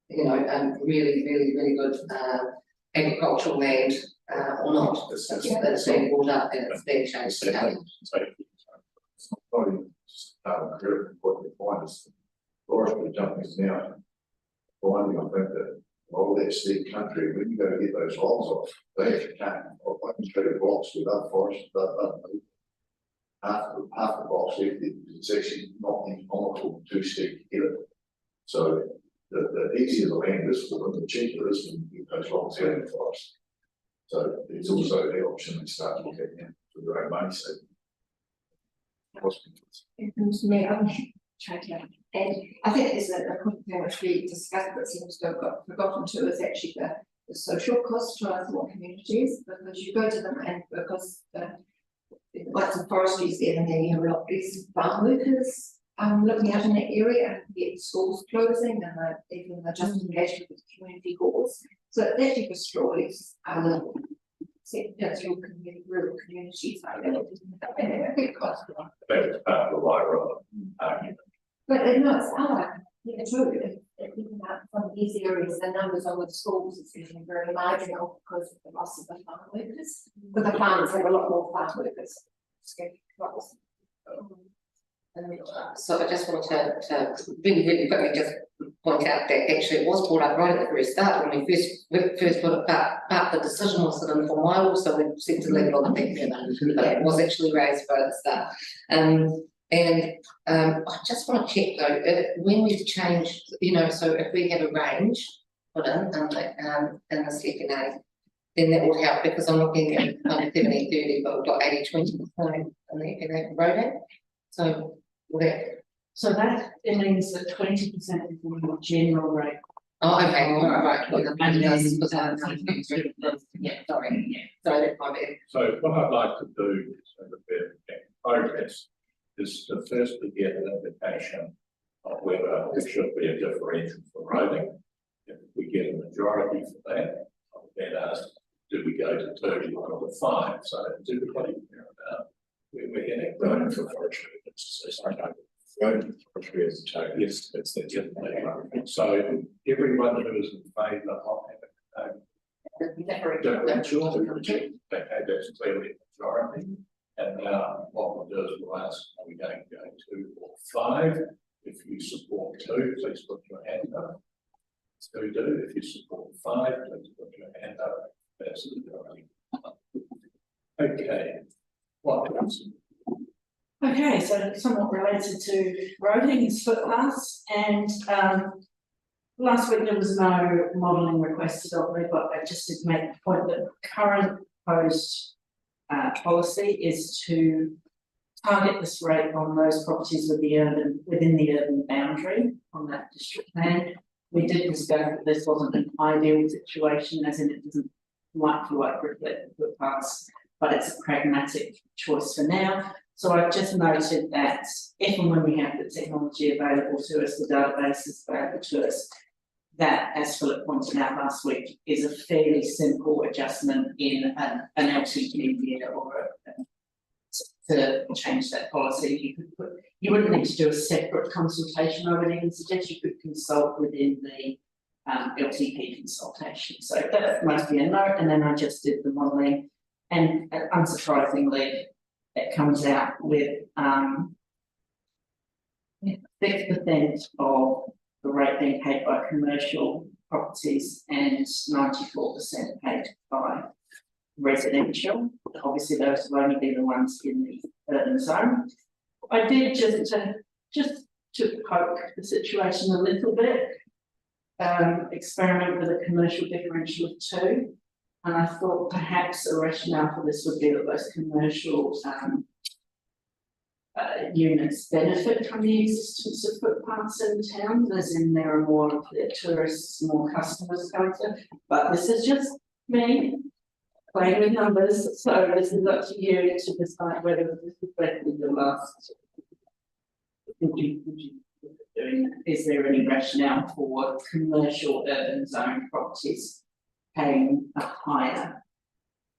S8: you know, really good agricultural land or not. It's being brought up and it's being changed.
S5: What we find is forestry companies now finding, I think, that a lot of that steep country, when you go to get those logs off, they actually can't open straight blocks with other forests, half the box, it's actually not economical too steep to get it. So the easier the land is for them, the cheaper it is to get those logs out of the forest. So it's also the option they start to look at now for their own money saving.
S2: And I think there's a quick thing which we discussed that seems to have got forgotten to is actually the social cost to our small communities, because you go to them and because lots of forestry is there, and then you have a lot of these farm workers looking out in that area, and get schools closing, and even the just engagement with community halls. So it actually destroys sectors, rural communities like that. And they're a big cost.
S1: That's part of the Wairoa argument.
S2: But no, it's our, yeah, true. Even out from these areas, the numbers on the schools is usually very marginal because of the loss of the farm workers. But the farms have a lot more farm workers.
S8: So I just wanted to really quickly just point out that actually it was brought up right at the very start when we first put it part the decision was an informal while, so we seemed to leave it on the back burner, but it was actually raised right at the start. I just want to check though, when we've changed, you know, so if we have a range put in the second aid, then that would help, because I'm looking at 70-30, but we've got 80-20 in the road. So
S2: so that it means that 20% is the general rate.
S8: oh, okay, right.
S2: And
S8: then, yeah, sorry, that might be.
S1: So what I'd like to do so that we're making progress is to first to get an indication of whether there should be a differential for roading. If we get a majority for that, I'll then ask, do we go to 31 or 5? So do we care about we're getting roading for forestry? Roading for forestry is the target. Yes, it's the general. So everyone who is in favour of differential, that's clearly a majority. And now what we'll do is we'll ask, are we going to go 2 or 5? If you support 2, please put your hand up. 2 do. If you support 5, please put your hand up. That's the majority. Okay. What else?
S2: Okay, so somewhat related to roading is footpaths, and last week there was no modelling requested of me, but I just did make the point that the current proposed policy is to target this rate on those properties within the urban boundary on that district plan. We did discuss that this wasn't an ideal situation, as in it doesn't like reflect the footpaths, but it's a pragmatic choice for now. So I've just noted that if and when we have the technology available to us, the databases available to us, that, as Philip pointed out last week, is a fairly simple adjustment in an LTP year or to change that policy. You wouldn't need to do a separate consultation. I would even suggest you could consult within the LTP consultation. So that must be a note, and then I just did the modelling, and unsurprisingly, it comes out with 6% of the rate being paid by commercial properties and 94% paid by residential. Obviously, those will only be the ones in the urban zone. I did just to poke the situation a little bit, experiment with a commercial differential of 2. And I thought perhaps a rationale for this would be that those commercial units benefit from the existence of footpaths in town, as in there are more of the tourists, more customers going to. But this is just me playing with numbers, so this is up to you to decide whether this is better than your last. Would you look at doing that? Is there any rationale for commercial urban zone properties paying a higher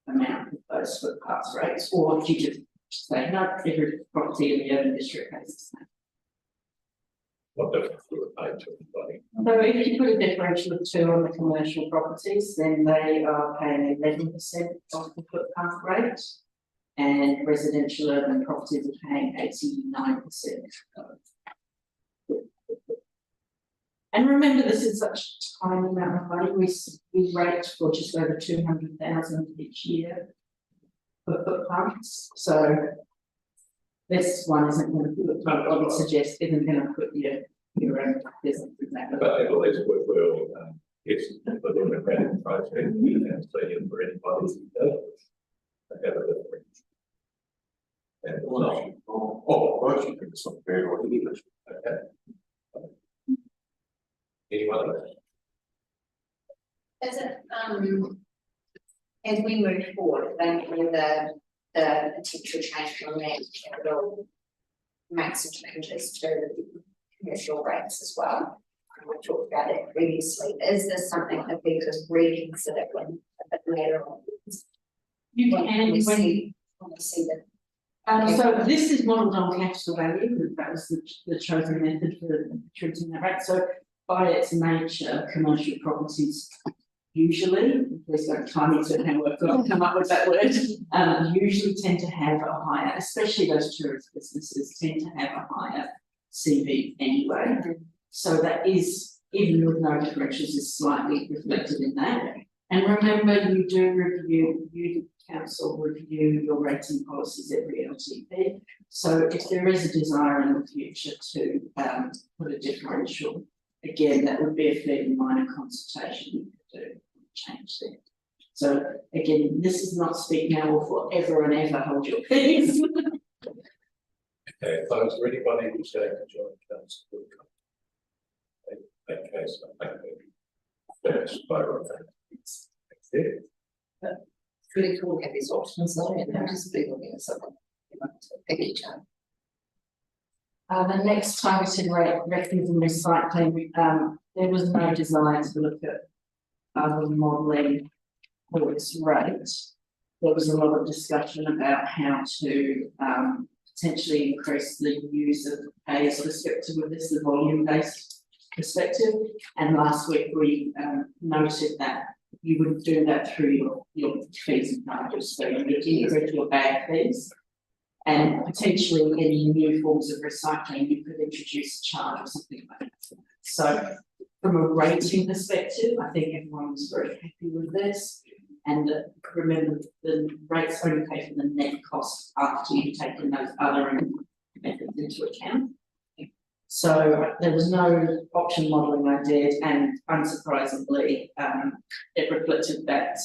S2: amount of those footpaths rates, or do you just say no, every property in the urban district pays the same?
S1: What difference would it make to everybody?
S2: So if you put a differential of 2 on the commercial properties, then they are paying 11% of the footpath rate, and residential urban properties are paying 89%. And remember, this is such a tiny amount of money. We rate for just over 200,000 each year for footpaths. So this one isn't going to put, I would suggest, isn't going to put your own business in that.
S1: But at least we will get the democratic process and see for anybody who does have a different. And
S5: I actually think it's not fair or English.
S1: okay. Anyone else?
S6: Is it, as we move forward, thinking the potential change from that capital makes some changes to commercial rates as well. We talked about it previously. Is this something that we could reconsider when a bit later on?
S2: You can
S6: when we see the.
S2: So this is modelled on capital value. That was the chosen method for treating that rate. So by its nature, commercial properties usually, please don't tie me to how we've got to come up with that word, usually tend to have a higher, especially those tourist businesses tend to have a higher CV anyway. So that is, even with no differentials, is slightly reflected in that. And remember, you do review, you council review your rating policies every LTP. So if there is a desire in the future to put a differential, again, that would be a fairly minor consultation you could do, change that. So again, this is not speak now or forever and ever, hold your peace.
S1: Okay, folks, for anybody who's going to join council, okay, so thank you. That's
S8: It's really cool to have these options though, and I'm just be looking at something. Thank you, John.
S2: The next targeted rate, refuse and recycling, there was no desire to look at other modelling for its rate. There was a lot of discussion about how to potentially increase the use of PAYE's perspective with this, the volume-based perspective. And last week we noted that you would do that through your fees and charges. So you would increase your bag fees. And potentially any new forms of recycling, you could introduce a charge or something like that. So from a rating perspective, I think everyone was very happy with this. And remember, the rates only pay for the net cost after you've taken those other methods into account. So there was no option modelling I did, and unsurprisingly, it reflected that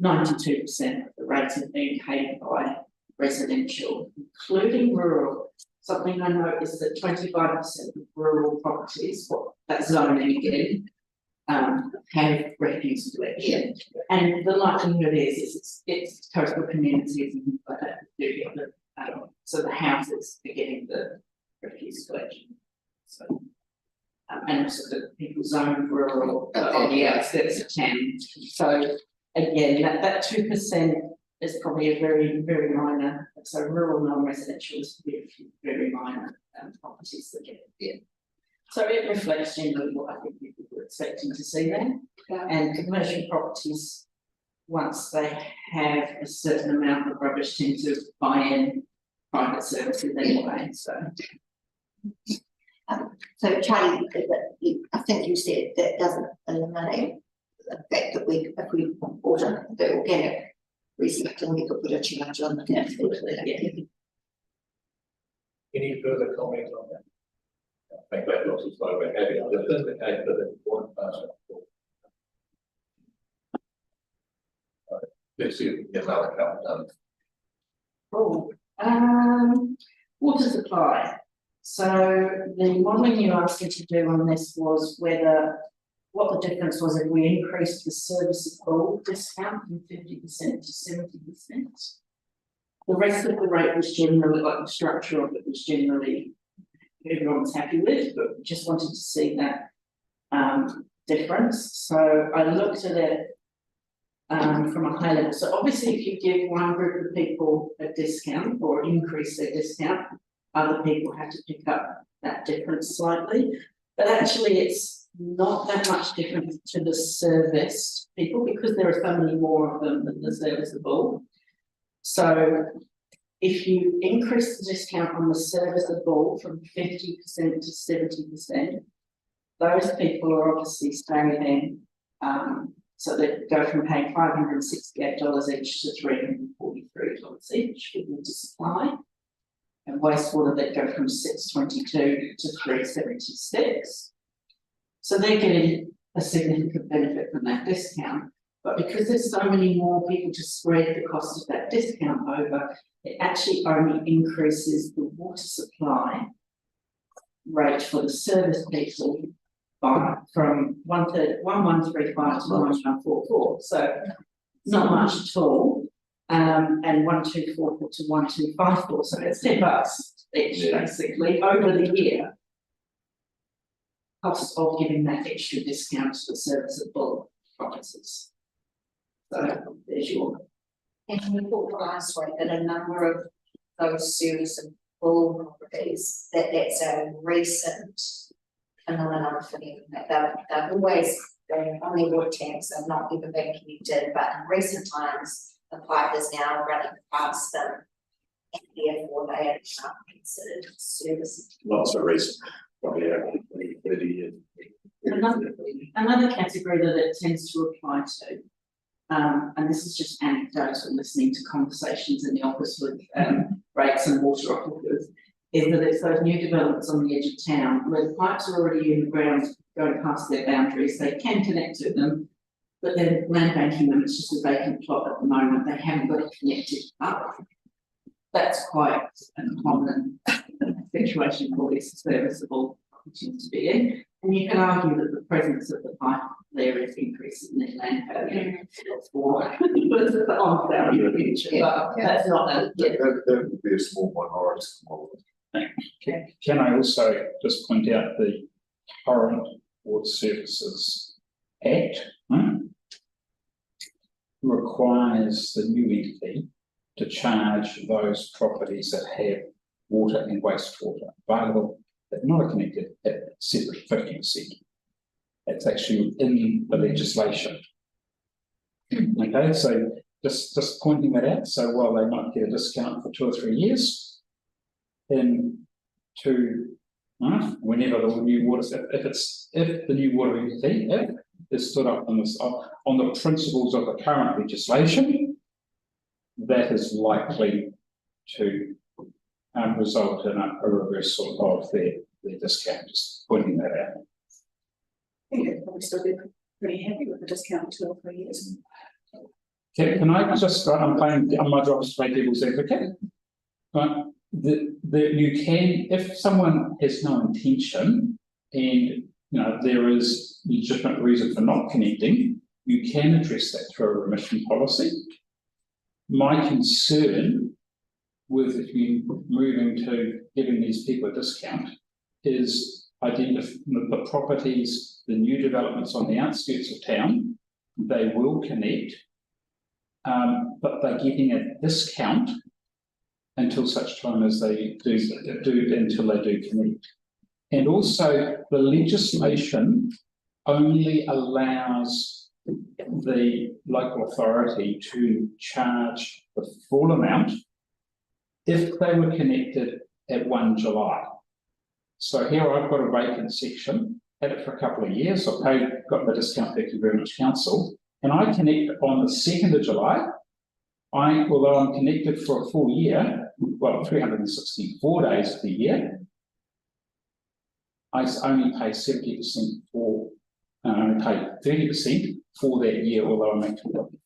S2: 92% of the rates are being paid by residential, including rural. Something I know is that 25% of rural properties, what that zoning again, have refuse collection. And the likelihood is it's coastal communities and things like that do get the, so the houses are getting the refuse collection. So, and also the people zoned rural on the outskirts of town. So again, that 2% is probably a very, very minor. So rural non-residential is very minor properties that get it. So it reflects generally what I think people were expecting to see there. And commercial properties, once they have a certain amount of rubbish, tend to buy in private services anyway.
S6: So Charlie, I think you said that doesn't eliminate the fact that if we bought the organic recycling, we could put a charge on the
S1: Any further comment on that? I think that looks as though we're having a definite case for the important part. Let's see if we can get another count done.
S2: Oh, water supply. So the modelling you asked me to do on this was what the difference was if we increased the serviceable discount from 50% to 70%. The rest of the rate was generally, like the structure of it was generally everyone's happy with, but just wanted to see that difference. So I looked at it from a high level. So obviously if you give one group of people a discount or increase their discount, other people have to pick up that difference slightly. But actually it's not that much different to the serviced people because there are so many more of them than the serviceable. So if you increase the discount on the serviceable from 50% to 70%, those people are obviously staying so they go from paying $568 each to $343 each for water supply. And wastewater that go from 622 to 376. So they're getting a significant benefit from that discount. But because there's so many more people to spread the cost of that discount over, it actually only increases the water supply rate for the service people from 1135 to 1144. So not much at all. And 1244 to 1254. So it's $10 each basically over the year. Cost of giving that extra discount to the serviceable properties. So there's your.
S6: And we thought last week that a number of those serviceable properties that's a recent phenomenon for them. They've always been on their water tanks, they've not ever been connected, but in recent times the pipe is now running past them, and therefore they are not considered services.
S5: Not so recent, probably 30 years.
S2: Another category that it tends to apply to, and this is just anecdotal listening to conversations in the office with rates and water operators, is that it's those new developments on the edge of town where the pipes are already in the ground going past their boundaries, they can connect to them. But then land banking them, it's just a vacant plot at the moment, they haven't got it connected up. That's quite a common situation for these serviceable opportunities to be in. And you can argue that the presence of the pipe there is increasing the land value for the on value in the future, but that's not a.
S5: That would be a small minority.
S3: Can I also just point out the current Water Services Act requires the new entity to charge those properties that have water and wastewater available that are not connected at a separate 50%. That's actually in the legislation. Okay, so just pointing that out. So while they might get a discount for 2 or 3 years, in 2 Right, whenever the new water, if the new water entity, if is stood up on this, on the principles of the current legislation, that is likely to result in a reversal of their discount, just pointing that out.
S7: I think they'd probably still be pretty happy with the discount 2 or 3 years.
S3: Can I just, I'm playing, my job is to play devil's advocate. Right, you can, if someone has no intention and there is legitimate reason for not connecting, you can address that through a remission policy. My concern with you moving to giving these people a discount is identifying the properties, the new developments on the outskirts of town, they will connect, but they're getting a discount until such time as they do connect. And also the legislation only allows the local authority to charge the full amount if they were connected at 1 July. So here I've got a vacant section, had it for a couple of years, I got the discount, thank you very much, council, and I connect on the 2nd of July. Although I'm connected for a full year, well, 364 days of the year, I only pay 70% for, I only pay 30% for that year, although I make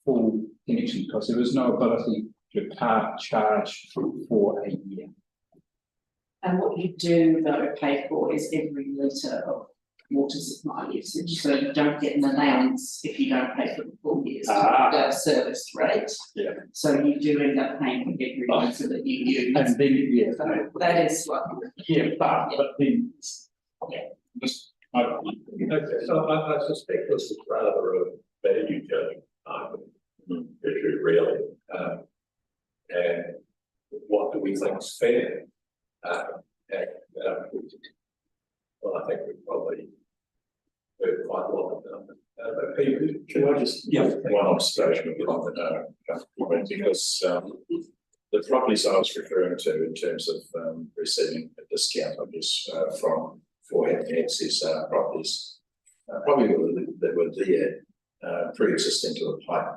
S3: full connection because there is no ability to charge for a year.
S2: And what you do though pay for is every litre of water supply usage, so you don't get an allowance if you don't pay for the full year's service rate.
S3: Yeah.
S2: So you do end up paying for every litre that you use.
S3: And then,
S2: So that is what.
S3: but then, just,
S1: So I suspect this is rather a value judging issue, really. And what do we think is fair? Well, I think we probably heard quite a lot of people.
S5: Can I just, one observation on the comment, because the properties I was referring to in terms of receiving a discount, I guess, for having access properties, probably that were there pre-existing to the pipe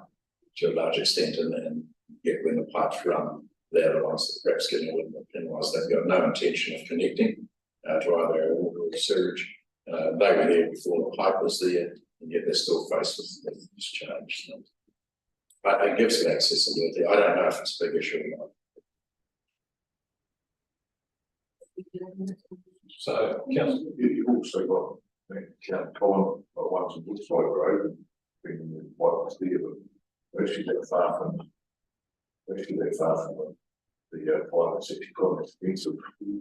S5: to a large extent, and yet when the pipes run, they're the ones that perhaps getting a little more penalised. They've got no intention of connecting to either water or sewage. They were there before the pipe was there, and yet they're still faced with this change. But it gives them accessibility. I don't know if it's a big issue or not.
S1: So, Councillor,
S5: You've also got Colin, ones in Woodside Road, being quite clear, but actually they're far from the 5 and 6 kilometres. It's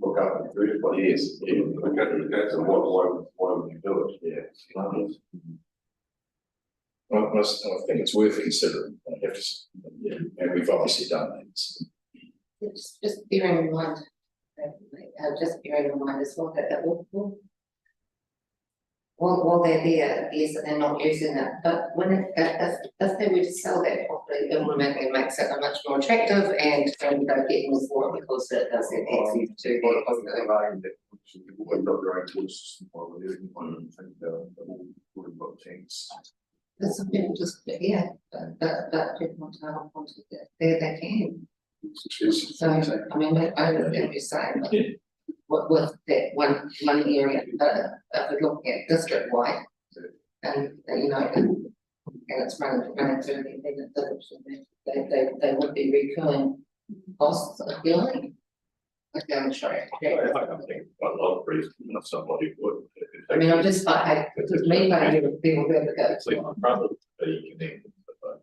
S5: look up in 35 years. Yeah, that's why would you do it? Yeah. I think it's worth considering. I have to say, and we've obviously done that.
S8: Just bearing in mind, as well that while they're there, yes, they're not using it, but when if they were to sell that property, it automatically makes it much more attractive, and they'll get more for it because it does have access to that.
S5: We've got their own tool system while we're living on and think we've got tanks.
S8: Some people just, but people want to hold on to that, they can. So, I mean, I understand what you're saying, but with that one area, if we're looking at district wide, and and it's running through the independent village, they would be recurring costs, if you like. Okay, I'm sorry.
S1: I don't think quite a lot of reason that somebody would.
S8: I mean, I'm just like, me, people who have to go.
S1: So rather be connected, but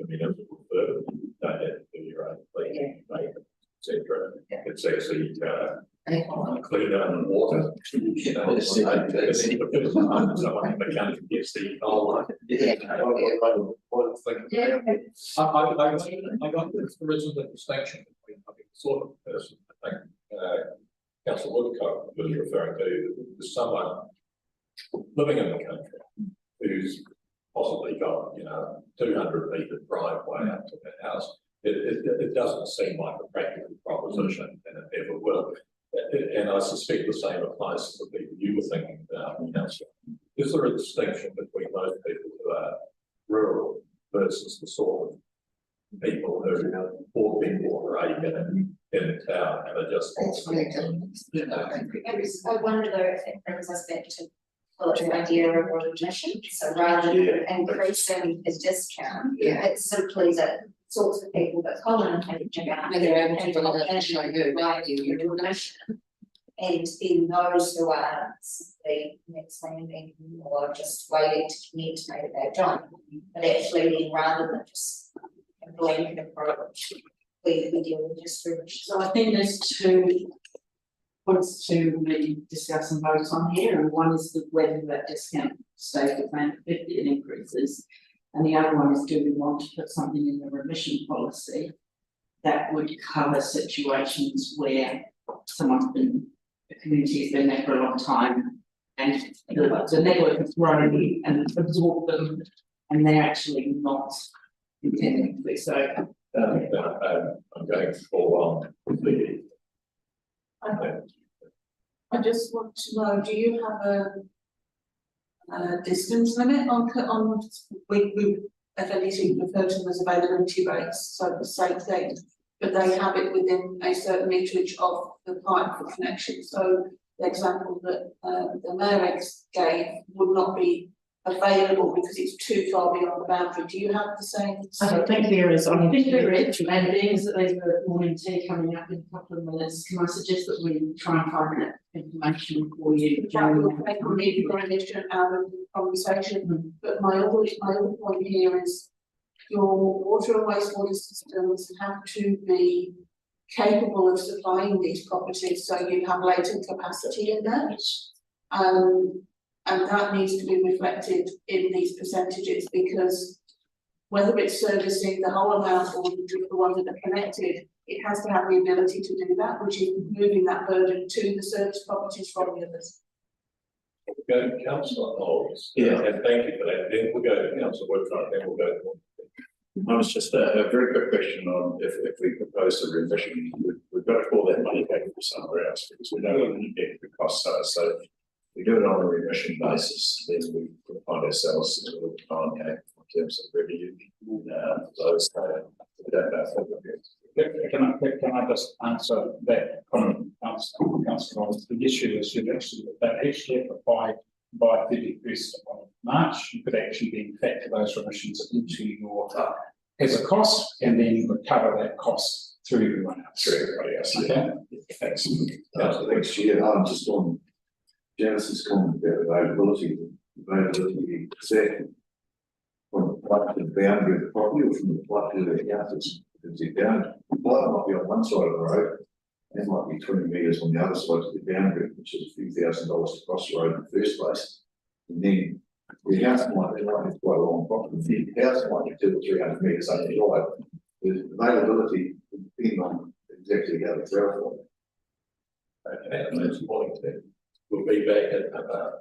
S1: I mean, if further, don't have to do your own cleaning, etc. It's actually cleaner and water. You know, someone in the country gets the whole one. I got this, there isn't a distinction between the sort of person I think Councillor Woodcock was referring to, is someone living in the country who's possibly got 200-metre driveway up to their house. It doesn't seem like a practical proposition, and it never will. And I suspect the same applies to the people you were thinking about, councillor. Is there a distinction between those people who are rural versus the sort of people who are poor people or are in town and are just.
S8: It's really different.
S6: I wonder though if it brings us back to the idea of remission, so rather than increasing the discount, it's simply the sorts of people that Colin and Kate about.
S8: Whether they're able to do that and show you, right, you do remission.
S6: And then those who are simply next landing or just waiting to connect, maybe they don't, but actually then rather than just a blanket approach, we deal with just remission.
S2: So I think there's two points to really discuss and vote on here, and one is whether that discount stays the same, 50 and increases, and the other one is do we want to put something in the remission policy that would cover situations where someone's been, the community has been there for a long time and the network has grown and absorbed them and they're actually not intending to be so.
S1: I'm going for completely.
S4: I just want to know, do you have a distance limit on, we if anything refer to them as availability rates, so the same thing, but they have it within a certain meterage of the pipe for connection, so the example that the mayor gave would not be available because it's too far beyond the boundary. Do you have the same?
S2: I don't think there is. I think there is, and being that there's a morning tea coming up in a couple of minutes, can I suggest that we try and find that information for you?
S4: That will make a really good addition out of the conversation. But my other point here is your water and wastewater systems have to be capable of supplying these properties, so you have latent capacity in there. And that needs to be reflected in these percentages, because whether it's servicing the whole amount or just the ones that are connected, it has to have the ability to do that, which is moving that burden to the service properties from the others.
S1: We'll go to councillor Knowles.
S5: Yeah.
S1: And thank you for that. Then we'll go to councillor Woodcock, then we'll go to.
S5: I was just a very quick question on if we propose a revision, we've got to call that money back from somewhere else because we don't want to get the costs are. So if we do it on a remission basis, then we find ourselves in a little time game in terms of revenue. Those we don't know if
S3: Can I just answer that comment, Councillor Roberts? The issue is that actually if applied by 31st of March, you could actually then factor those remissions into your as a cost and then recover that cost through everyone else.
S5: through everybody else.
S3: Okay.
S5: Thanks. Next year, I'm just on Janice's comment about availability is that from the plot to the boundary of the property or from the plot to the houses? Because the boundary, the plot might be on one side of the road, and it might be 20 metres on the other side of the boundary, which is a few $1,000 to cross the road in the first place. And then the house might be quite a long property, the house might be 200 or 300 metres up the drive. The availability will depend on exactly how the travel.
S1: Okay, and that's morning tea. We'll be back at about.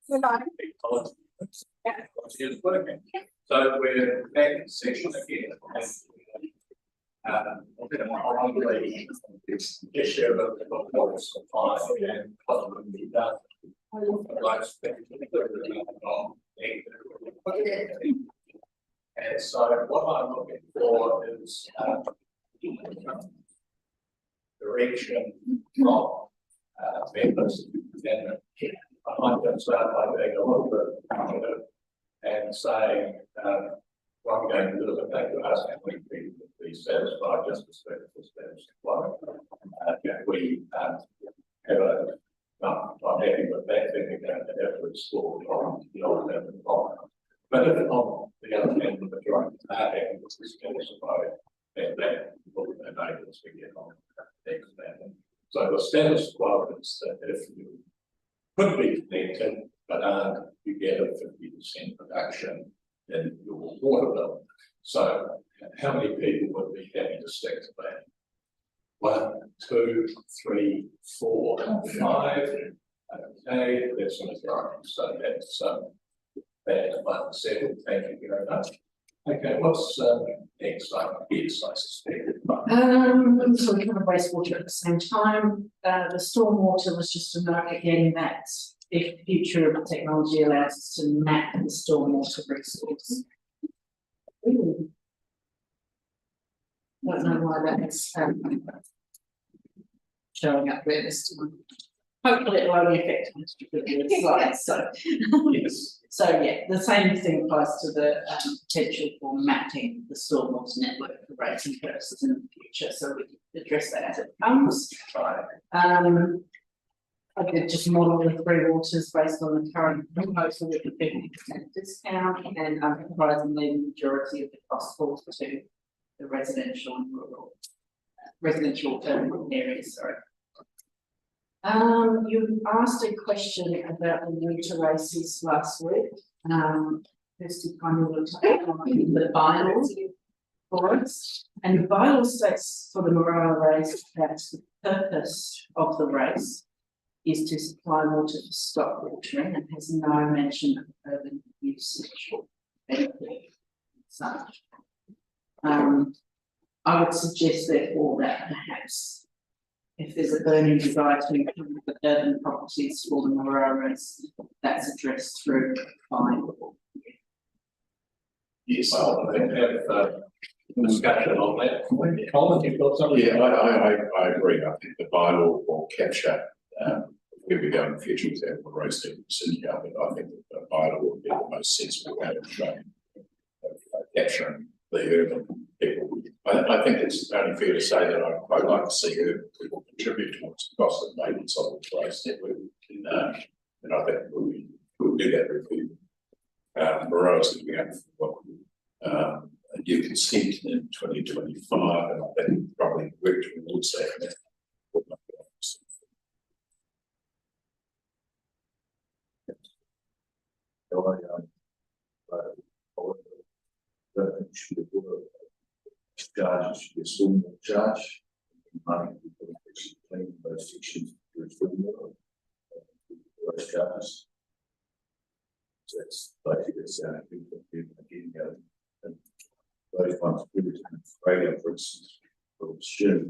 S7: We're not.
S1: So we're back in session again. On the issue of water supply and what would be done. I'd like to spend on and so what I'm looking for is direction from members. And I might just start by being a little bit positive and saying what I'm going to do is I'm going to ask if we can be satisfied just as the status quo. We have a I'm happy with that, then we're going to have to explore the alternative option. But if on the other hand, the majority are happy with the status quo, then that will enable us to get on next level. So the status quo is that if you could be connected, but you get a 50% reduction in your water bill. So how many people would be happy to stick to that? 1, 2, 3, 4, 5. Okay, that's a majority. So that's that 1 7. Thank you very much. Okay, what's next? Yes, I suspect.
S2: So we cover wastewater at the same time. The stormwater was just a note again that if future technology allows us to map the stormwater resource. Ooh. Don't know why that is showing up there this time. Hopefully it will only affect the slides. So
S1: Yes.
S2: So yeah, the same thing applies to the potential for mapping the stormwater network for rating purposes in the future. So we can address that as it comes.
S1: Right.
S2: I did just model the 3 waters based on the current proposal with a 50% discount, and unsurprisingly, the majority of the cost falls to the residential and rural, residential urban areas. Sorry. You asked a question about the water races last week. First, you kind of looked at the bylaws for us, and the bylaw states for the Morale race that the purpose of the race is to supply water for stock watering and has no mention of urban usage or benefit such. I would suggest therefore that perhaps if there's a burning desire to improve the urban properties for the Moraras, that's addressed through bylaw.
S1: Yes, I'll have discussion on that. Colin, you've got something?
S5: Yeah, I agree. I think the bylaw will capture where we go in the future with our roast syndicate, but I think the bylaw would be the most sensible way of capturing the urban people. I think it's only fair to say that I'd quite like to see urban people contribute towards the cost of maintenance of the roast network. And I think we'll do that review. Morales is going for a new consent in 2025, and I think probably work towards that. Charges should be a stormwater charge. Money people actually clean those sections through stormwater. Those charges. So that's basically the sound of people getting out. And those ones, radio, for instance, will assume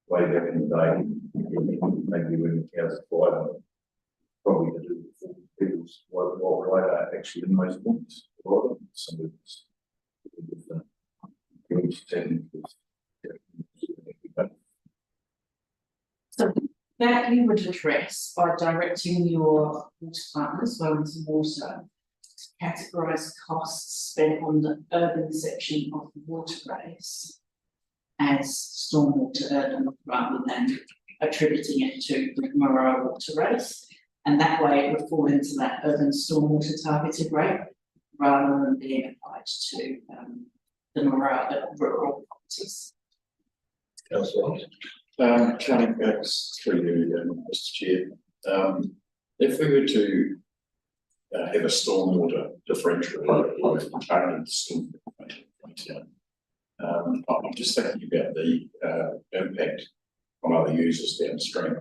S5: way back in the day, maybe when the cows are fired, probably to do with people's while radar actually in those points. Some of this.
S2: So that you would address by directing your water partners, Wellens and Water, to categorise costs spent on the urban section of the water race as stormwater urban rather than attributing it to the Morale water race. And that way it would fall into that urban stormwater targeted rate rather than being applied to the rural properties.
S5: Coming back through you, Mr. Chair, if we were to have a stormwater differential component stormwater, I'm just thinking about the impact on other users downstream.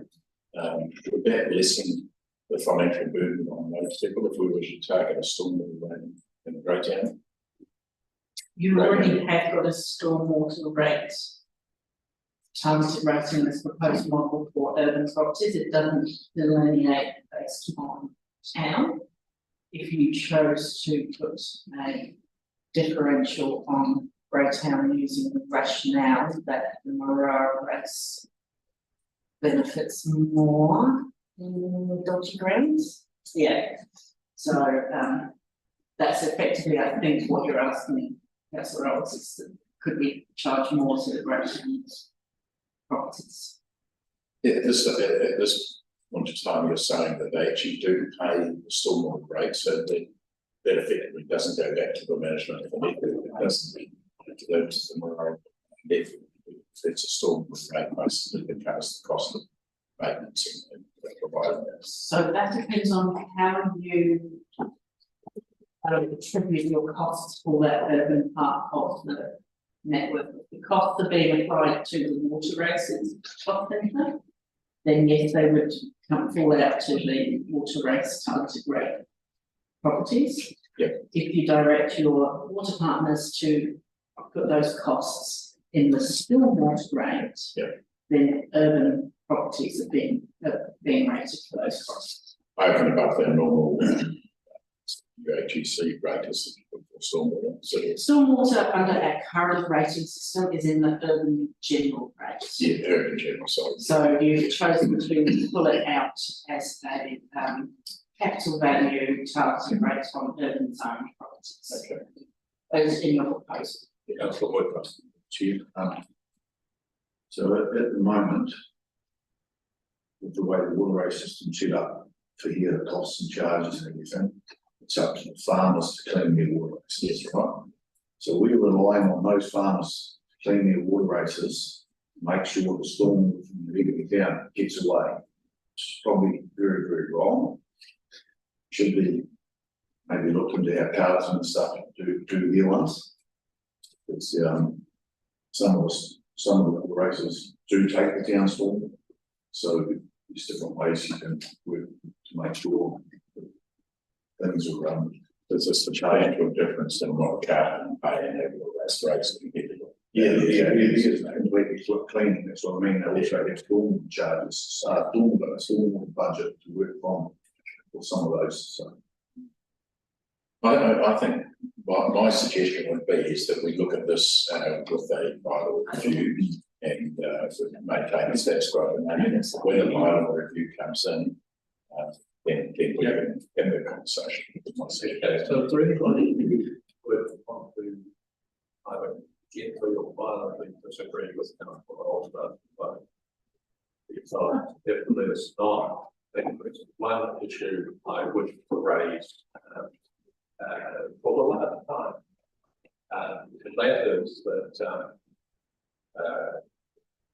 S5: Would that lessen the financial burden on those people if we were to target a storm in the Great Town?
S2: You already have got a stormwater rate. Targeted rating as proposed model for urban properties, it doesn't delineate based on town. If you chose to put a differential on Greytown using the rationale that the Marara race benefits more in dodgy grounds, yeah. So that's effectively, I think, what you're asking. That's what I was. Could we charge more to the Greytown properties?
S5: Yeah, at this point in time, you're saying that they actually do pay the stormwater rate, so that effectively doesn't go back to the management of the network, it doesn't go to the moral network. If it's a stormwater rate, basically it covers the cost of maintenance and providing that.
S2: So that depends on how you attribute your costs for that urban part of the network. If the costs are being applied to the water races top centre, then yes, they would fall out to the water race targeted rate properties.
S5: Yep.
S2: If you direct your water partners to put those costs in the stormwater rate,
S5: yep, then
S2: urban properties are being rated for those costs.
S5: over and above their normal UHEC rate is for stormwater. So
S2: Stormwater under our current rating system is in the urban general rate.
S5: yeah, urban general, sorry.
S2: So you've chosen to pull it out as a capital value targeted rate on urban zone properties.
S5: Okay.
S2: Those in your proposal.
S5: Yeah, that's what we're
S9: Chief, so at the moment, with the way the water rate system set up for here, the costs and charges and everything, it's up to the farmers to clean their water races. Yes, right. So we're relying on those farmers to clean their water races, make sure the storm from the Riga down gets away. It's probably very, very wrong. Should be maybe look into our cards and stuff to do their ones. It's some of the water races do take the town storm, so there's different ways you can work to make sure things are
S5: there's just a change or difference in what cat and pay and have your rest rates to get it.
S9: it is completely cleaning, that's what I mean. They also have storm charges, storm budget to work from for some of those, so.
S5: I think my suggestion would be is that we look at this with a bylaw review and maintain the status quo. And when the bylaw review comes in, then we can have the conversation.
S1: Okay, so is there anybody who would want to either get through or violently disagree with council or but if there's not, then there's one issue I wish to raise for the last time. And that is that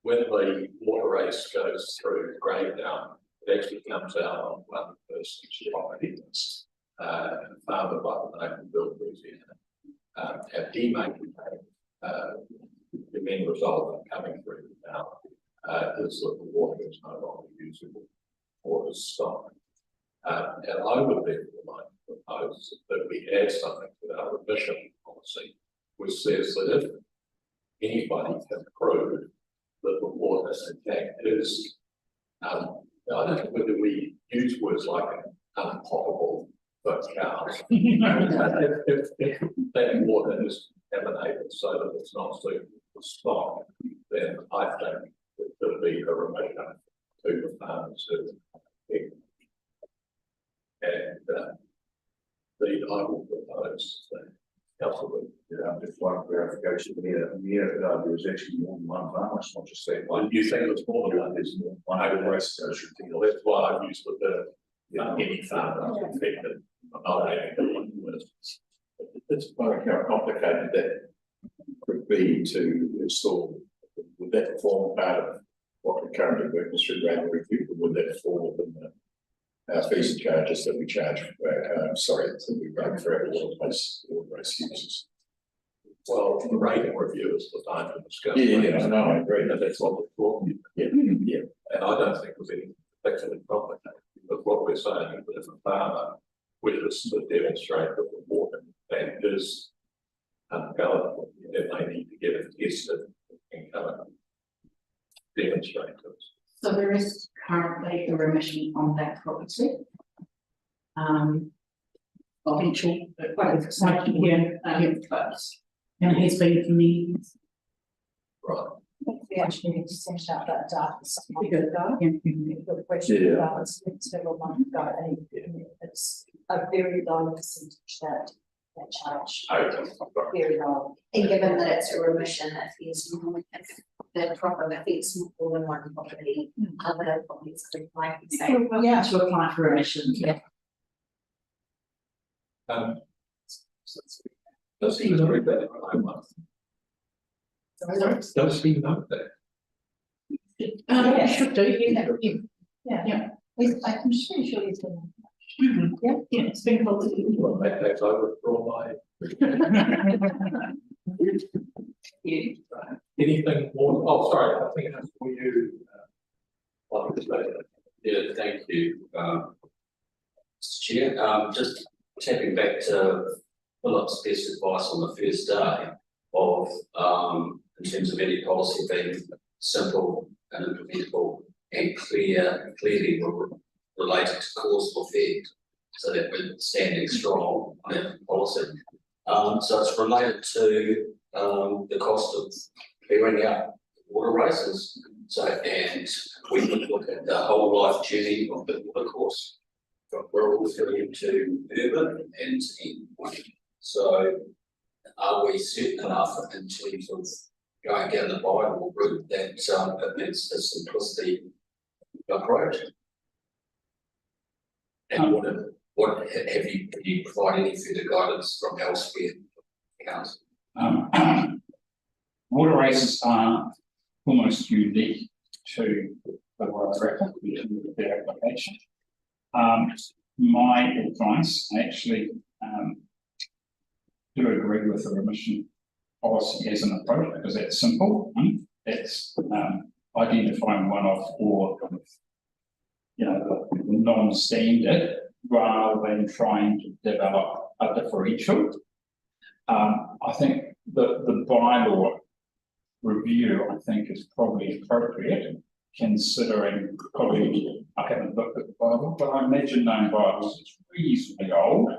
S1: when the water race goes through Greytown, it actually comes out on one person's property. Father by the name of Bill Louisiana. And he made the main result of coming through the town is that the water is no longer usable for the stock. And I would therefore like to propose that we add something to our remission policy, which says that if anybody can prove that the water in fact is, I don't know whether we use words like unpotable, but if that water is contaminated so that it's not suitable for stock, then I think it could be a remission to the farmers who and I will propose that council
S9: Just one clarification here, there was actually more than one farmer, it's not just that one.
S1: you think it's more than one,
S9: There's more than one over race, so should think.
S1: that's why I've used the term any farmer affected. I'm not adding the one word.
S5: It's quite how complicated that could be to install. Would that form part of what we're currently working through rate review, or would that fall within the fees and charges that we charge for that we run for our water race users?
S1: Well, the rating review is the time to discuss.
S5: I agree.
S1: And that's what we're talking about.
S5: Yeah.
S1: And I don't think it was any particularly complicated, but what we're saying, but if a farmer wishes to demonstrate that the water tank is unpalatable, then they need to get it tested and come and demonstrate it.
S2: So there is currently a remission on that property. Potential, quite exciting here, close. And he's been for me.
S1: Right.
S6: We actually need to send out that data.
S2: We go,
S6: The question
S5: Yeah.
S6: about it's several months ago, and it's a very low percentage that charge.
S1: Okay.
S6: Very low. And given that it's a remission, if the problem affects more than one property, other properties could apply.
S2: yeah, to apply for remission. Yeah.
S1: Does he know that? I must. Does he know that?
S2: Yeah, should do,
S6: Yeah. I'm sure he's been.
S2: Yeah, it's been called.
S1: Well, that takes over from my. Anything more? Oh, sorry, I think that's for you.
S10: Yeah, thank you, Mr. Chair. Just tapping back to Philip's best advice on the first day of, in terms of any policy being simple and implementable and clearly related to causal effect, so that we're standing strong on that policy. So it's related to the cost of clearing out water races. So, and we look at the whole life journey of the water course, from rural through to urban and endpoint. So, are we certain enough in terms of going down the Bible route that it meets the simplicity approach? And what have you provided any further guidance from elsewhere? Council?
S3: Water races are almost unique to the Royal Record with their application. My advice, I actually do agree with the remission policy as an approach because that's simple. That's identifying one-off or the non-standard rather than trying to develop a differential. I think the bylaw review, I think, is probably appropriate, considering probably, I haven't looked at the Bible, but I imagine known Bibles is reasonably old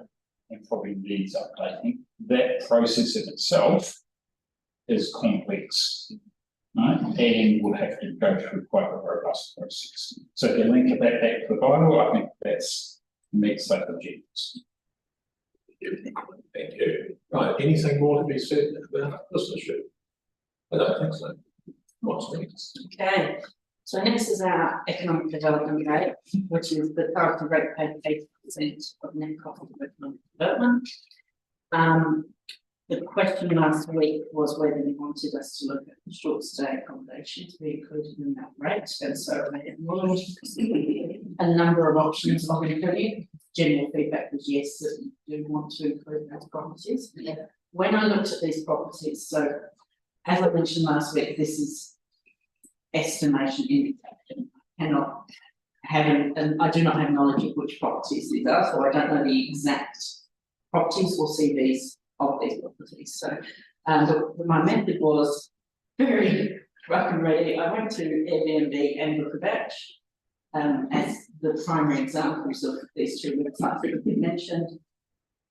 S3: and probably needs updating. That process in itself is complex, right? And will have to go through quite a robust process. So if you link that back to the Bible, I think that's meets those objectives.
S1: Thank you. Right, anything more to be said about this issue? I don't think so. What's next?
S2: Okay, so next is our economic development rate, which is the current rate paid 8% of net cost of economic development. The question last week was whether you wanted us to look at the short stay accommodation to be included in that rate, and so I have modeled a number of options of including. General feedback was yes, that you do want to include those properties. When I looked at these properties, so as I mentioned last week, this is estimation indication. I cannot have, and I do not have knowledge of which properties these are, so I don't know the exact properties or CVs of these properties. So my method was very rough and ready. I went to Airbnb and Bookabatch as the primary examples of these two websites that have been mentioned.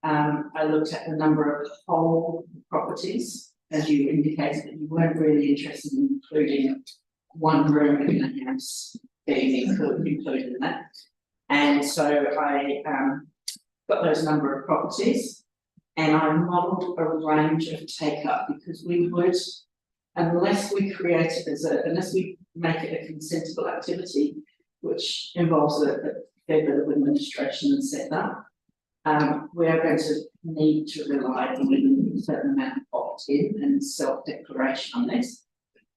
S2: I looked at the number of whole properties, as you indicated that you weren't really interested in including one room in a house being included in that. And so I got those number of properties and I modelled a range of take-up because we would, unless we create it unless we make it a consentable activity, which involves a fair bit of administration and setup, we are going to need to rely on a certain amount of opt-in and self-declaration on this.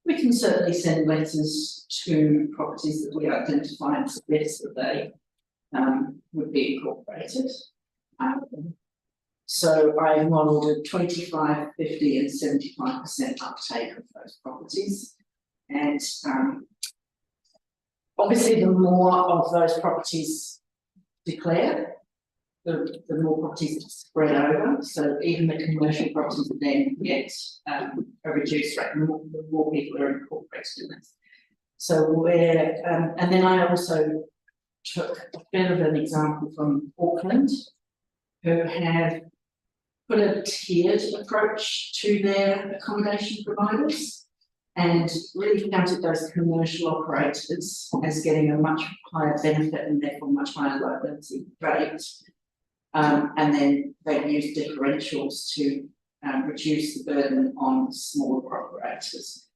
S2: We can certainly send letters to properties that we identify and suggest that they would be incorporated. So I modelled a 25, 50 and 75% uptake of those properties. And obviously the more of those properties declare, the more properties that spread over, so even the commercial properties then get a reduced rate, the more people are incorporated in this. So we're, and then I also took a bit of an example from Auckland, who have put a tiered approach to their accommodation providers and really counted those commercial operators as getting a much higher benefit and therefore much higher liability rate. And then they've used differentials to reduce the burden on smaller operators.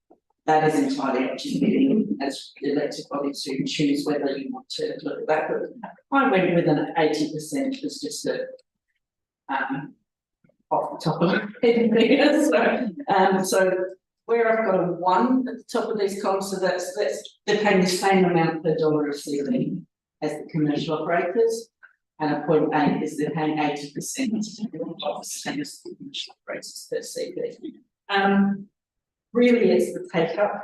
S2: That is entirely up to you as elected body to choose whether you want to look at that. But I went with an 80% as just a off the top of my head. So where I've got a 1 at the top of these columns, so that's they're paying the same amount per dollar of CV as the commercial operators, and a 0.8 is they're paying 80% of the same as the commercial operators per CV. Really, it's the take up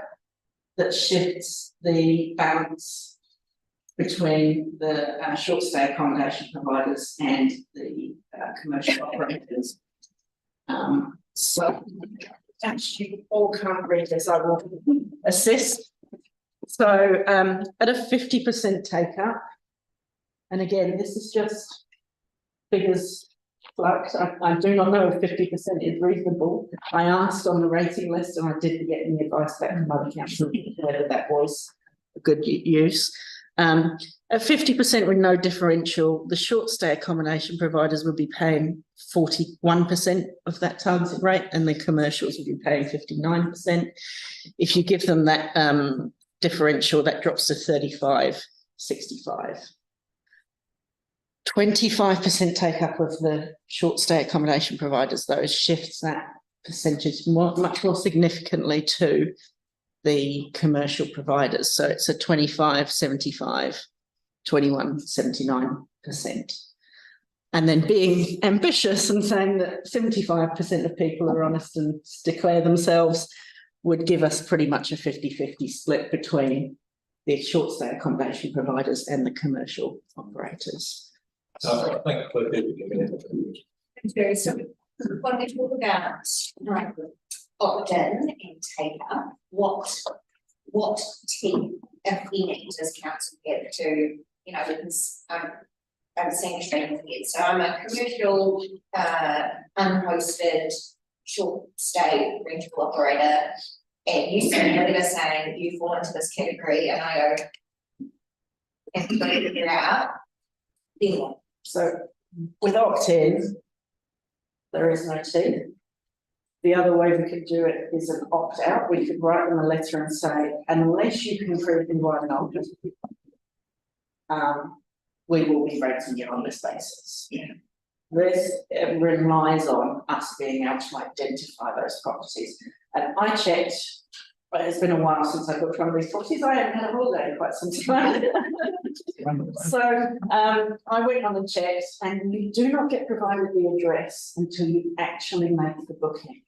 S2: that shifts the balance between the short stay accommodation providers and the commercial operators. So actually all can't read as I will assist. So at a 50% take up, and again, this is just figures flux. I do not know if 50% is reasonable. I asked on the rating list and I didn't get any advice back from other council whether that was a good use. At 50% with no differential, the short stay accommodation providers would be paying 41% of that targeted rate and the commercials would be paying 59%. If you give them that differential, that drops to 35.65. 25% take up of the short stay accommodation providers, though, shifts that percentage much more significantly to the commercial providers. So it's a 25.75, 21.79%. And then being ambitious and saying that 75% of people are honest and declare themselves would give us pretty much a 50-50 split between the short stay accommodation providers and the commercial operators.
S1: I think for
S6: Very so when we talk about opt-in and take up, what team, if any, does council get to, you know, because I'm saying straight here. So I'm a commercial unhosted short stay rental operator, and you are saying you fall into this category, and I go, if you figure it out, then what?
S2: So with opt-in, there is no T. The other way we could do it is an opt-out. We could write them a letter and say, unless you can prove environmental, we will be rating you on this basis. Yeah. This relies on us being able to identify those properties. And I checked, but it's been a while since I booked one of these properties. I haven't had a holiday in quite some time. So I went on and checked, and you do not get provided the address until you actually make the booking.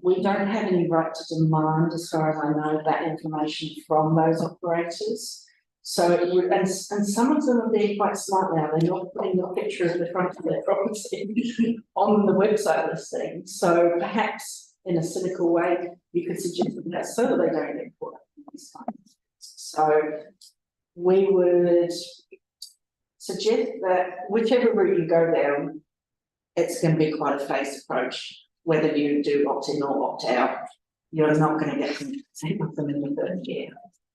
S2: We don't have any right to demand, as far as I know, that information from those operators. So it would, and some of them are being quite smart now. They're not putting the picture of the front of their property on the website listing. So perhaps in a cynical way, you could suggest that so that they don't get caught up in these kinds. So we would suggest that whichever route you go down, it's going to be quite a phased approach. Whether you do opt-in or opt-out, you're not going to get them with them in the third year.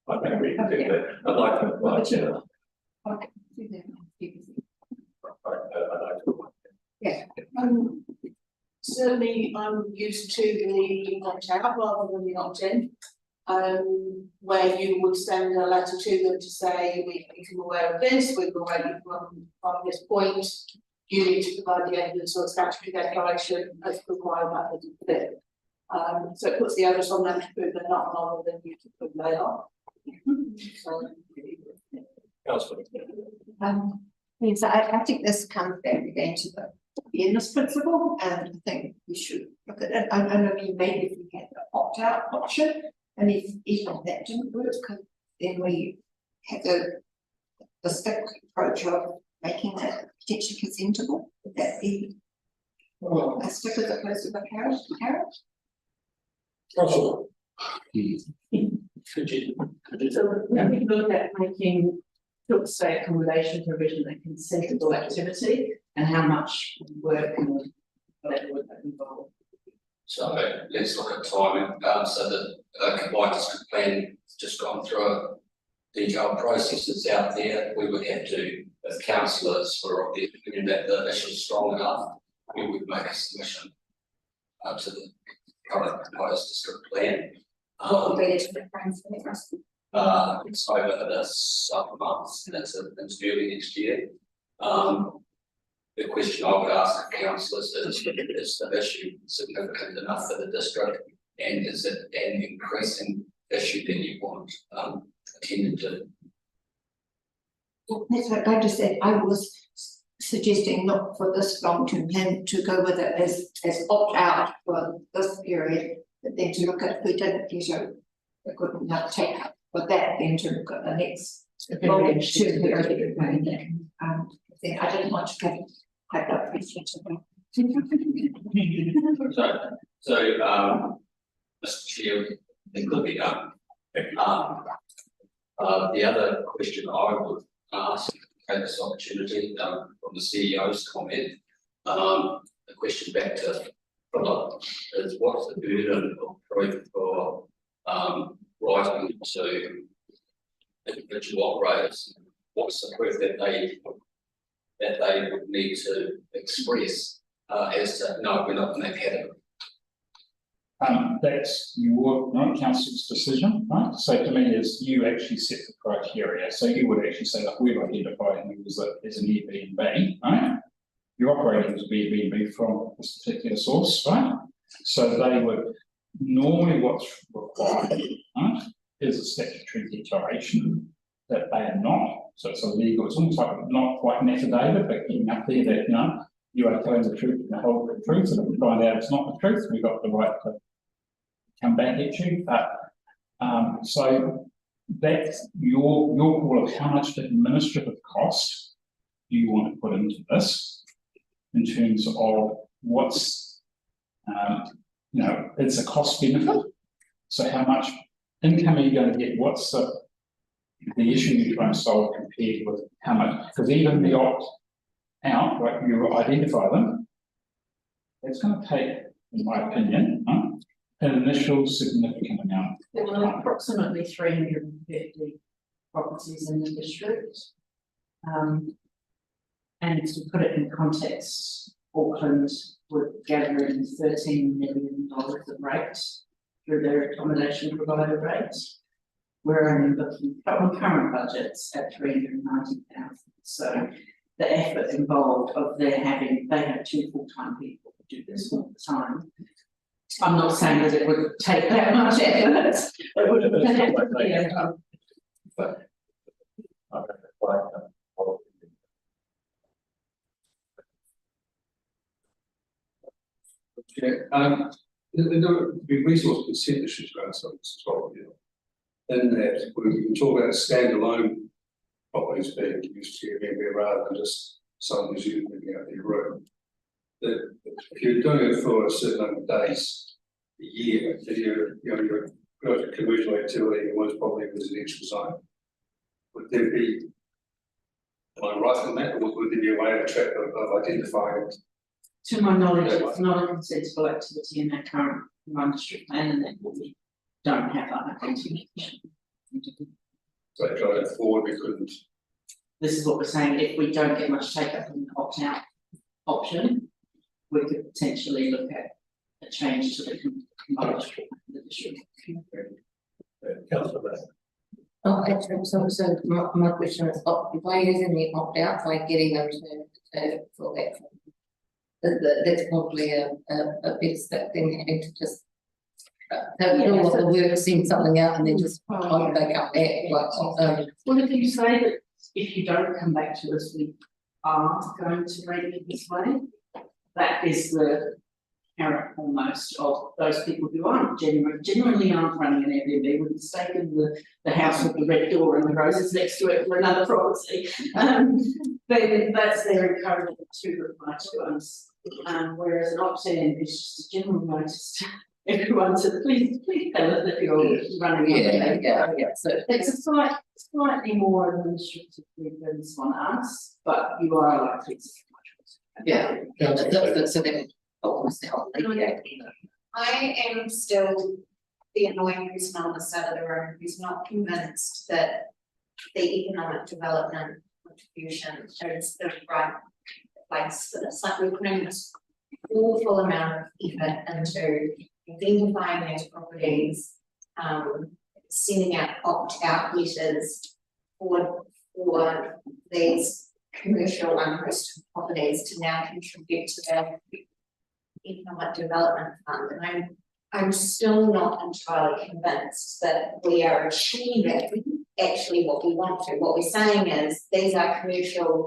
S1: I think we can do that. I'd like to invite you.
S4: Yeah. Certainly, I'm used to the opt-out rather than the opt-in, where you would send a letter to them to say, we become aware of this, we've already from this point, you need to provide the evidence or statutory declaration as required by the bit. So it puts the others on them to prove they're not, rather than you to prove they are.
S6: Yes, I think this comes back again to the fairness principle, and I think we should look at it. I mean, maybe if we had the opt-out option, and if that didn't work, then we had the the stick approach of making that potentially presentable, would that be a stick as opposed to a carrot?
S3: Possible.
S10: Could you,
S2: So we can look at making short stay accommodation provision a consentable activity and how much work and whatever would that involve.
S10: so let's look at timing, so that combined district plan just gone through a detailed process that's out there. We would have to, as councillors, for the opinion that the issue is strong enough, we would make a submission to the current proposed district plan.
S6: What would be the different frames for that, Russell?
S10: It's over the summer months, and it's early next year. The question I would ask councillors is the issue significant enough for the district, and is it an increasing issue that you want attended to?
S6: That's what I just said. I was suggesting not for this long-term plan to go with it as opt-out for this period, but then to look at if we didn't get a good enough take up for that, then to look at the next long-term period. Then I didn't want to have that question.
S10: Mr. Chair, it could be done. The other question I would ask, take this opportunity from the CEO's comment, the question back to Philip is what's the burden of proof for writing to individual operators? What's the proof that they would need to express as to no, we're not in that category?
S3: That's your council's decision, right? So to me, is you actually set the criteria. So you would actually say, look, we've identified him as an Airbnb, right? You're operating as Airbnb from this particular source, right? So they would normally what's required, right, is a statutory declaration that they are not. So it's illegal. It's almost like not quite an affidavit, but getting up there that you are telling the truth and the whole truth, and if we find out it's not the truth, we've got the right to come back at you. But so that's your call of how much administrative cost do you want to put into this in terms of what's it's a cost benefit. So how much income are you going to get? What's the issue you're trying to solve compared with how much? Because even the opt out, like you identify them, it's going to take, in my opinion, an initial significant amount.
S2: There were approximately 350 properties in the district. And to put it in context, Auckland would gather in $13 million of rates through their accommodation provider rates. We're only looking on current budgets at 390,000. So the effort involved of they have 2 full-time people who do this all the time. I'm not saying that it would take that much effort. It would
S11: there would be resource consent issues around some of this as well. In that, we can talk about standalone properties being used to Airbnb rather than just someone who's using it out their room. That if you're doing it for a certain number of days a year, if you're got a commercial activity and one's probably a residential zone, would there be, am I right on that, or would there be a way of identifying it?
S2: To my knowledge, it's not a consensual activity in our current district plan, and that we don't have that identification.
S11: So going forward, we couldn't.
S2: This is what we're saying. If we don't get much take up in the opt-out option, we could potentially look at a change to the combined district.
S11: Councillor.
S8: Oh, actually, so my question is, by using the opt-out, by getting them to fill that, that's probably a better step than having to just have all of the work, send something out and then just hold back up there.
S2: Well, if you say that if you don't come back to us, we are going to rate it this way, that is the parent almost of those people who aren't genuinely aren't running an Airbnb, we've mistaken the house with the red door and the roses next to it for another property. Then that's their encouragement to reply to us. Whereas an opt-in is just a general notice to everyone to please tell us if you're running one.
S8: Yeah.
S2: So it's a slightly more administratively than this one asks, but you are likely to.
S8: Yeah, so then,
S6: I am still the annoying person on the side of the room who's not convinced that the economic development contribution is the right place for this. Like, we're putting this awful amount of effort into identifying these properties, sending out opt-out letters for these commercial unhosted properties to now contribute to the economic development fund. And I'm still not entirely convinced that we are achieving actually what we want to. What we're saying is these are commercial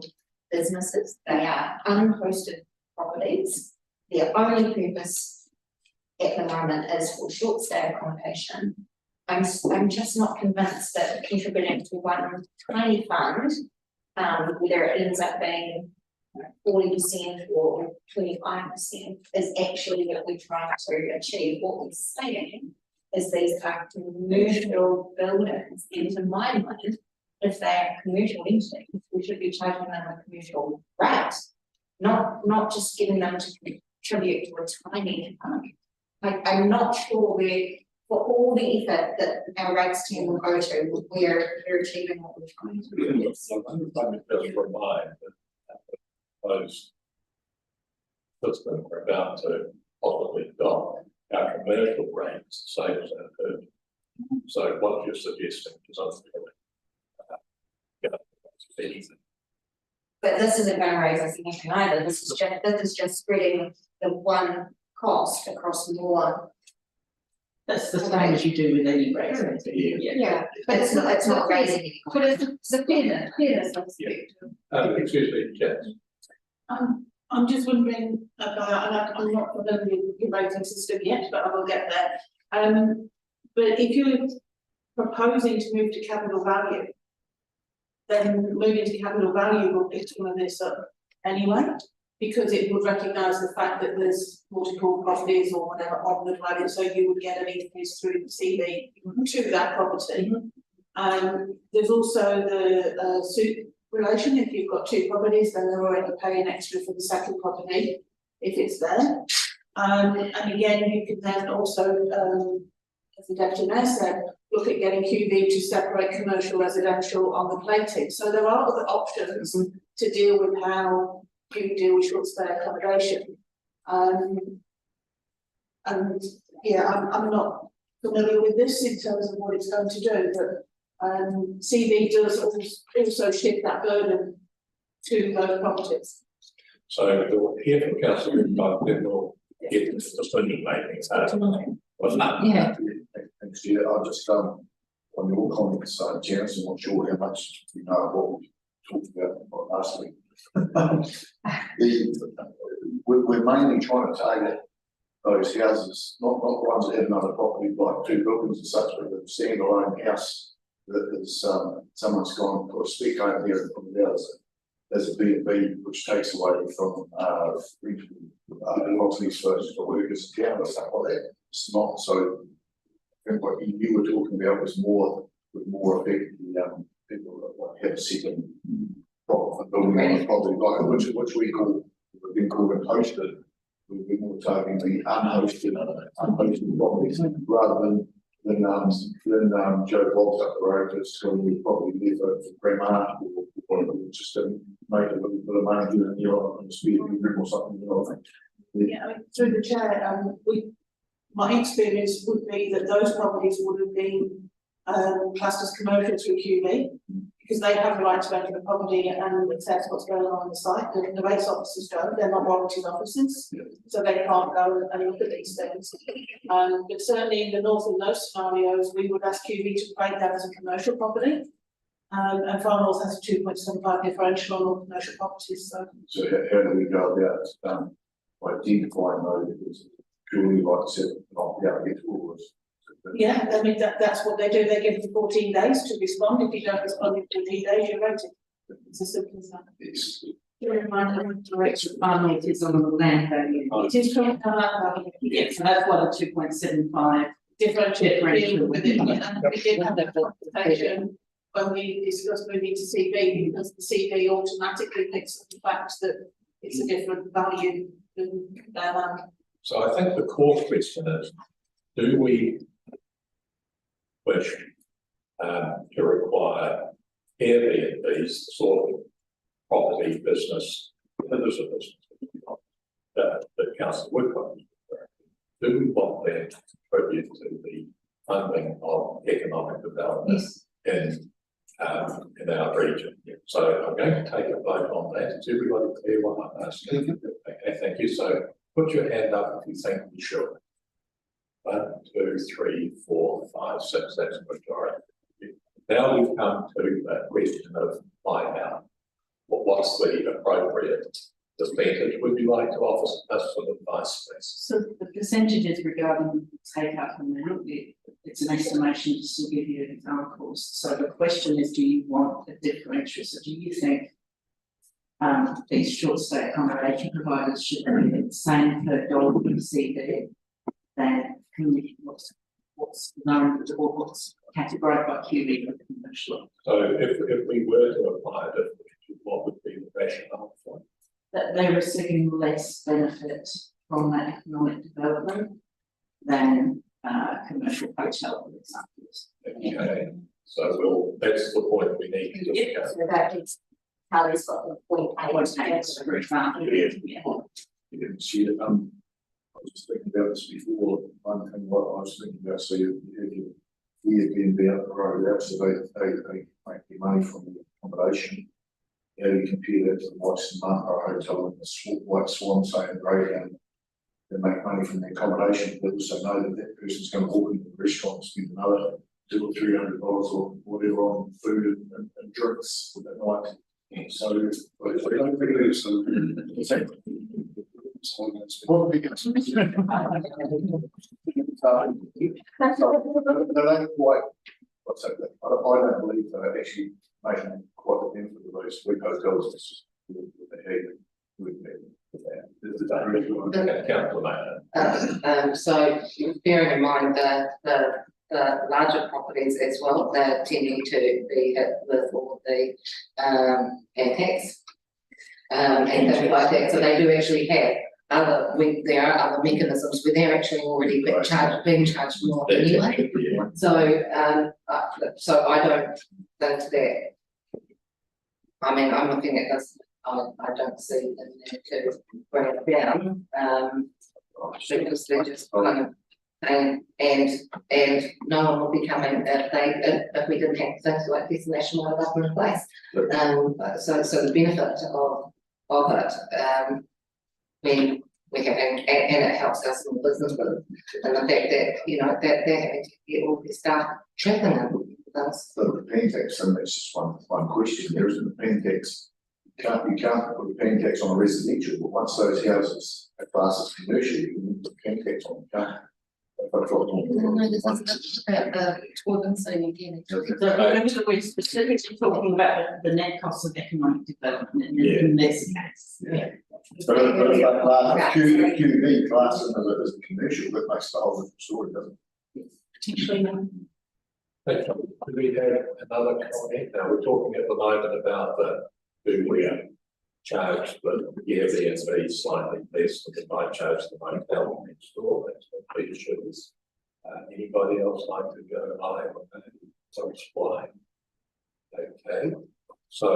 S6: businesses, they are unhosted properties. Their only purpose at the moment is for short stay accommodation. I'm just not convinced that contributing to one tiny fund, whether it ends up being 40% or 25% is actually what we're trying to achieve. What we're saying is these are commercial buildings, and in my mind, if they're commercial entities, we should be charging them a commercial rate, not just getting them to contribute to a tiny fund. I'm not sure where, for all the effort that our rates team will go to, we're achieving what we're trying to do.
S1: Yes. I'm just remind that those systems are about to possibly adopt our commercial rates, same as our food. So what you're suggesting is anything.
S6: But this isn't going to raise us anything either. This is just spreading the one cost across more.
S2: That's the same as you do with any rate.
S6: Yeah, but it's not raising any.
S2: But it's a fairness aspect.
S1: Excuse me, yes.
S7: I'm just wondering about, and I'm not familiar with your rating system yet, but I will get there. But if you're proposing to move to capital value, then moving to capital value will pick some of this up anyway, because it would recognise the fact that there's multiple properties or whatever on the dwelling, so you would get an increase through the CV to that property. There's also the suit relation. If you've got two properties, then they're already paying extra for the second property if it's there. And again, you can then also, as the Deputy Mayor said, look at getting QV to separate commercial residential on the plating. So there are other options to deal with how you deal with short stay accommodation. And yeah, I'm not familiar with this in terms of what it's going to do, but CV does also shift that burden to those properties.
S1: So you'll hear from council, but then we'll get the funding making. Wasn't that?
S8: Yeah.
S9: Thanks, Chair. I'll just, on your comments, Janice, I'm not sure how much you know of what we talked about last week. We're mainly trying to target those houses, not the ones that have another property like two buildings and such, but a standalone house that is, someone's gone and put a spec over there and put it out as a B&B, which takes away from Loxley's first for workers in town or something like that. It's not so. I think what you were talking about was more affect the people that have a second building on the property, like which we call, we've been called hosted. We've been more targeting the unhosted properties rather than Joe Bob's up the road that's going to be probably there for Grandma or just to make a little bit of money during the year on a speed room or something, you know, I think.
S7: Yeah, I mean, through the chair, my experience would be that those properties would have been classed as commercial through QV, because they have the right to enter the property and assess what's going on the site. The rates officers don't, they're not warranted officers, so they can't go and look at these things. But certainly in the north and those scenarios, we would ask QV to rate that as a commercial property. And Far North has a 2.75 differential on all commercial properties. So
S9: how do we go about identifying those?
S5: purely like I said, not be able to get to us.
S4: Yeah, I mean, that's what they do, they give you 14 days to respond, if you don't respond in 14 days, you're voted. It's as simple as that.
S5: It's,
S2: Direct requirement is on the land value.
S4: It is correct,
S2: Yes, so that's why the 2.75
S4: differential within, and we did have that conversation when we discussed moving to CV, because the CV automatically picks up the fact that it's a different value than their land.
S1: So I think the core question is, do we wish to require Airbnb's sort of property business, that is a business that Council Woodcock is referring to. Do we want them to contribute to the funding of economic development in our region? So I'm going to take a vote on that. Is everybody clear what I'm asking? Okay, thank you. So put your hand up if you think we should. 1, 2, 3, 4, 5, 6, that's a majority. Now we've come to that question of buy-out. What's the appropriate percentage? Would you like to offer us some advice, please?
S2: So the percentages regarding take-up amount, it's an estimation to still give you examples. So the question is, do you want a differential? So do you think these short stay accommodation providers should be the same per dollar per CD than what's known or what's categorised by QE for commercial?
S1: So if we were to apply a differential, what would be the rationale for it?
S2: That they're receiving less benefit from that economic development than commercial hotel, for example.
S1: Okay, so that's the point we need to discuss.
S6: So that is how it's got the point
S2: For example, yeah.
S5: you didn't see it, I was just thinking about this before, one thing what I was thinking about, so you Airbnb up the road, out, so they make the money from the accommodation. How do you compare that to the White Marco Hotel and the White Swan, say in Greyhound? They make money from the accommodation, but also know that that person's going to walk into the restaurant and spend another $200 or $300 or whatever on food and drinks for that night. So, I don't think it is. They don't quite, what's that? I don't believe they're actually making quite the benefit of those sweet hotels.
S8: So bearing in mind the larger properties as well, they're tending to be hit with all of the tax and things like that. So they do actually have there are other mechanisms where they're actually already being charged more anyway. So so I don't think that. I mean, I'm looking at this. I don't see the need to bring it down because they're just kind of and no one will be coming if we didn't have things like this national government in place. So the benefit of it when we have and it helps us in business with and the fact that that they're having to get all this stuff trapping them.
S5: So the pen tax, and that's just one question. There isn't a pen tax. You can't put a pen tax on a residential, but once those houses are classed as commercial, you can put a pen tax on the car.
S8: No, this is about the ordinance again.
S2: So remember that we're specifically talking about the net cost of economic development in this case.
S8: Yeah.
S5: But if that class, QV class as a commercial, that makes the whole different story, doesn't it?
S2: Potentially no.
S1: Okay, do we have another comment? Now, we're talking at the moment about do we charge the Airbnb slightly less than we might charge the motel next door. That's what the issue is. Anybody else like to go live on that? So explain. Okay, so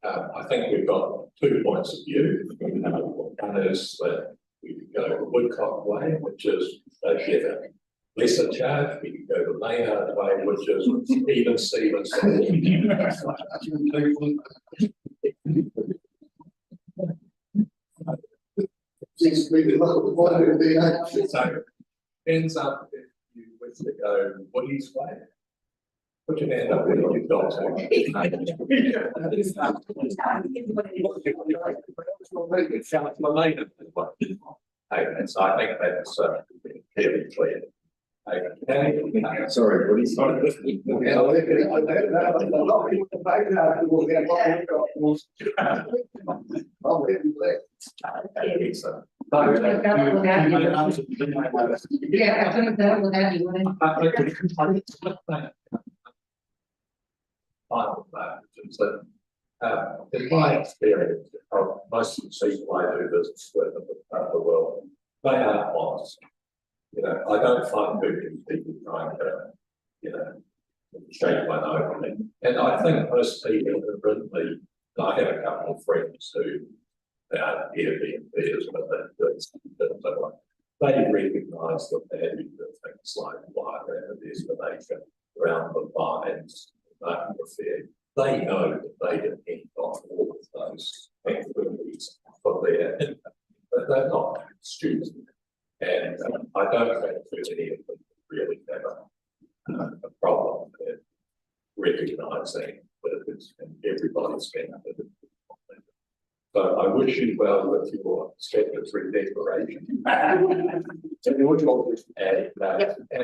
S1: I think we've got 2 points of view. One is that we could go the Woodcock way, which is they get a lesser charge. We could go the Maynard way, which is even Stevens. So ends up if you wish to go Woody's way. Put your hand up there, you've got to. Okay, and so I think that's fairly clear. Okay.
S5: Sorry, what is?
S8: Yeah, I think that would have you, wouldn't
S1: Final note is that, in my experience, of most of the people I do business with in the world, they are honest. You know, I don't find people trying to, you know, shake my nose. And I think most people have written me, I have a couple of friends who are Airbnbs, but they recognise the value of things like water and destination around the vines. They know that they depend on all of those activities for their income, but they're not stupid. And I don't think there's any of them really have a problem with recognising that it's in everybody's benefit. So I wish you well with your statutory declaration. And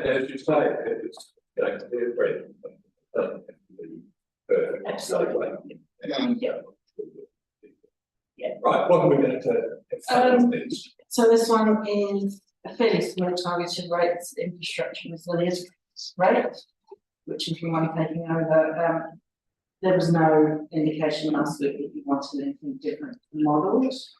S1: as you say, it's going to be a friend. Absolutely. Yeah. Right, what are we going to have fun with this?
S2: So this one is a fairly small targeted rates infrastructure resilience rate, which is the one taking over. There was no indication last week that you wanted anything different models.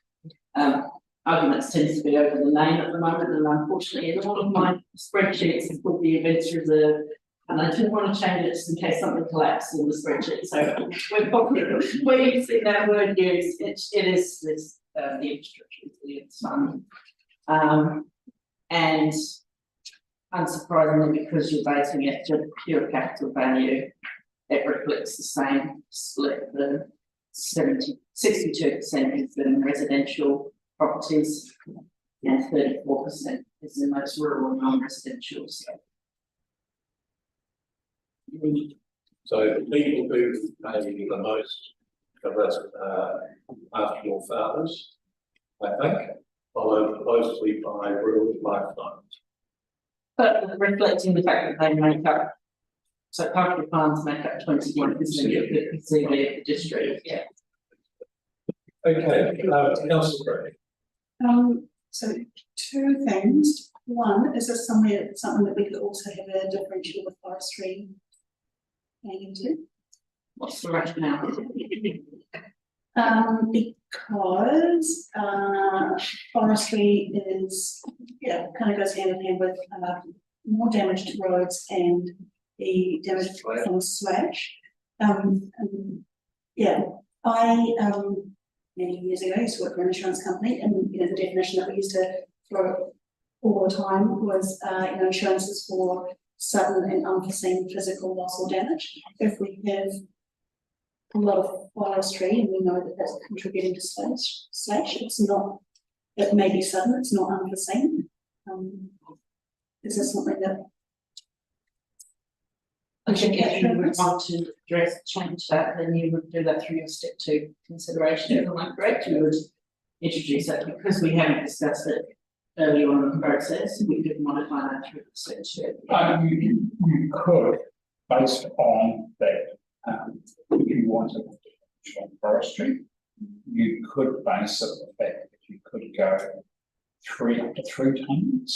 S2: Arguments tends to be over the name at the moment, and unfortunately in all of my spreadsheets it's called the events reserve. And I didn't want to change it just in case something collapsed in the spreadsheet. So we're using that word used. It is this the infrastructure resilience fund. And unsurprisingly, because you're basing it to pure capital value, it reflects the same split. The 62% is in residential properties and 34% is in those rural non-residential.
S1: So people who pay the most of us after farmers, I think, followed closely by rural lifestyles.
S2: But reflecting the fact that they make up, so pastoral farms make up 21% of the CV of the district. Yeah.
S1: Okay, Councillor Gray.
S7: So two things. One, is this something that we could also have a differential with forestry going into?
S2: What's the rationale?
S7: Because forestry is, kind of goes hand in hand with more damage to roads and the damage from slash. Many years ago, I used to work for an insurance company, and the definition that we used to throw all the time was insurances for sudden and unforeseen physical loss or damage. If we have a lot of forestry and we know that that's contributing to slash, it's not, it may be sudden, it's not unforeseen. Is this something that
S2: I think if you would want to change that, then you would do that through your step 2 consideration. Am I correct? You would introduce that because we haven't discussed it early on in the process. We could modify that through the step 2.
S3: You could, based on that, if you wanted on forestry, you could base it on the fact that you could go up to 3 tons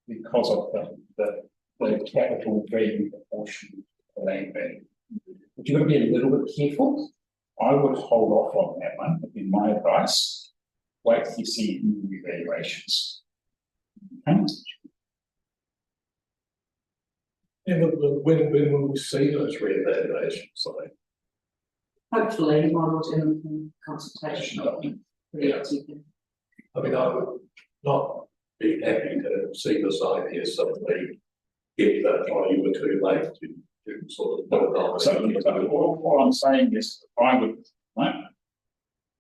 S3: because of the capital being proportion to land value. But you've got to be a little bit careful. I would hold off on that one, would be my advice. Wait till you see new evaluations. Okay.
S1: And when will we see those re-evaluations? Like,
S2: Hopefully, models in consultation.
S1: Yeah. I mean, I would not be happy to see this idea suddenly get that, oh, you were too late to sort of put it on.
S3: So what I'm saying is, I would, right,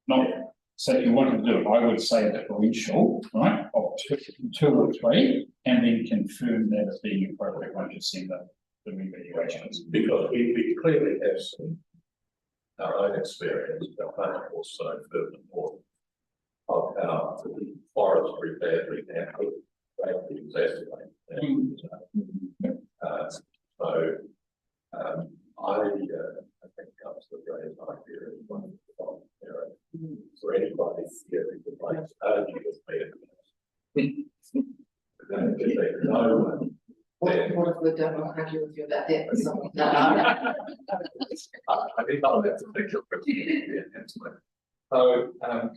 S3: not say if you wanted to do it, I would say a differential, right, of two or 3, and then confirm that as being appropriate once you see the revaluations.
S1: Because we clearly have some our own experience, but also furthermore of how the forestry badly handled rate is escalated. I think Councillor Gray's idea is one of the area. For anybody here who would like to argue with me, no one.
S8: What if we don't want to argue with you about that, but something? No.
S1: I think I'll have to think of it. So,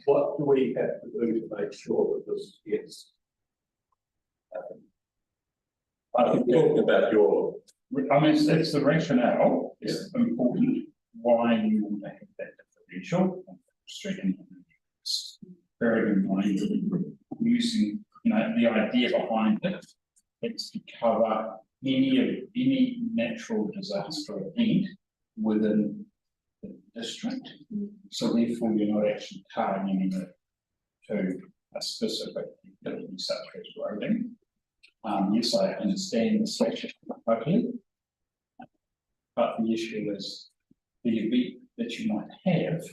S1: what do we have to do to make sure that this gets? I think talking about your.
S3: I mean, it's the rationale, it's important why you want to have that differential. Bearing in mind, using, the idea behind it, it's to cover any natural disaster event within the district. So therefore, you're not actually targeting it to a specific utility such as roading. Yes, I understand the section totally. But the issue is the event that you might have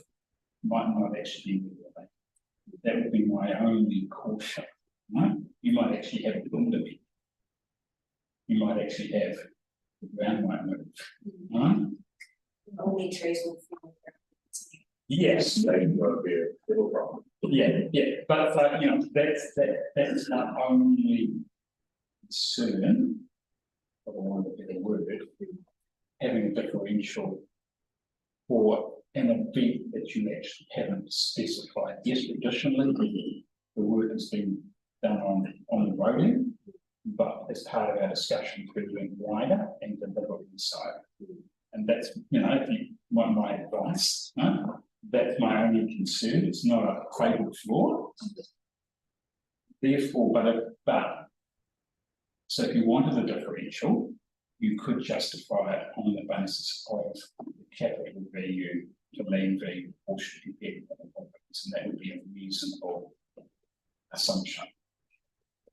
S3: might not actually be relevant. That would be my only caution. Right? You might actually have a wind event. You might actually have the ground might move. Right?
S6: Only trees will fall.
S3: Yes.
S1: There's going to be a little problem.
S3: Yeah, but that's not only concern, I don't want to get a word, having a differential for an event that you actually haven't specified. Yes, traditionally, the work has been done on the roading, but as part of our discussion, we're doing wider and delivery side. And that's, if you want my advice, that's my only concern. It's not a fatal flaw. Therefore, so if you wanted a differential, you could justify it on the basis of the capital value to land value portion you get, and that would be a reasonable assumption.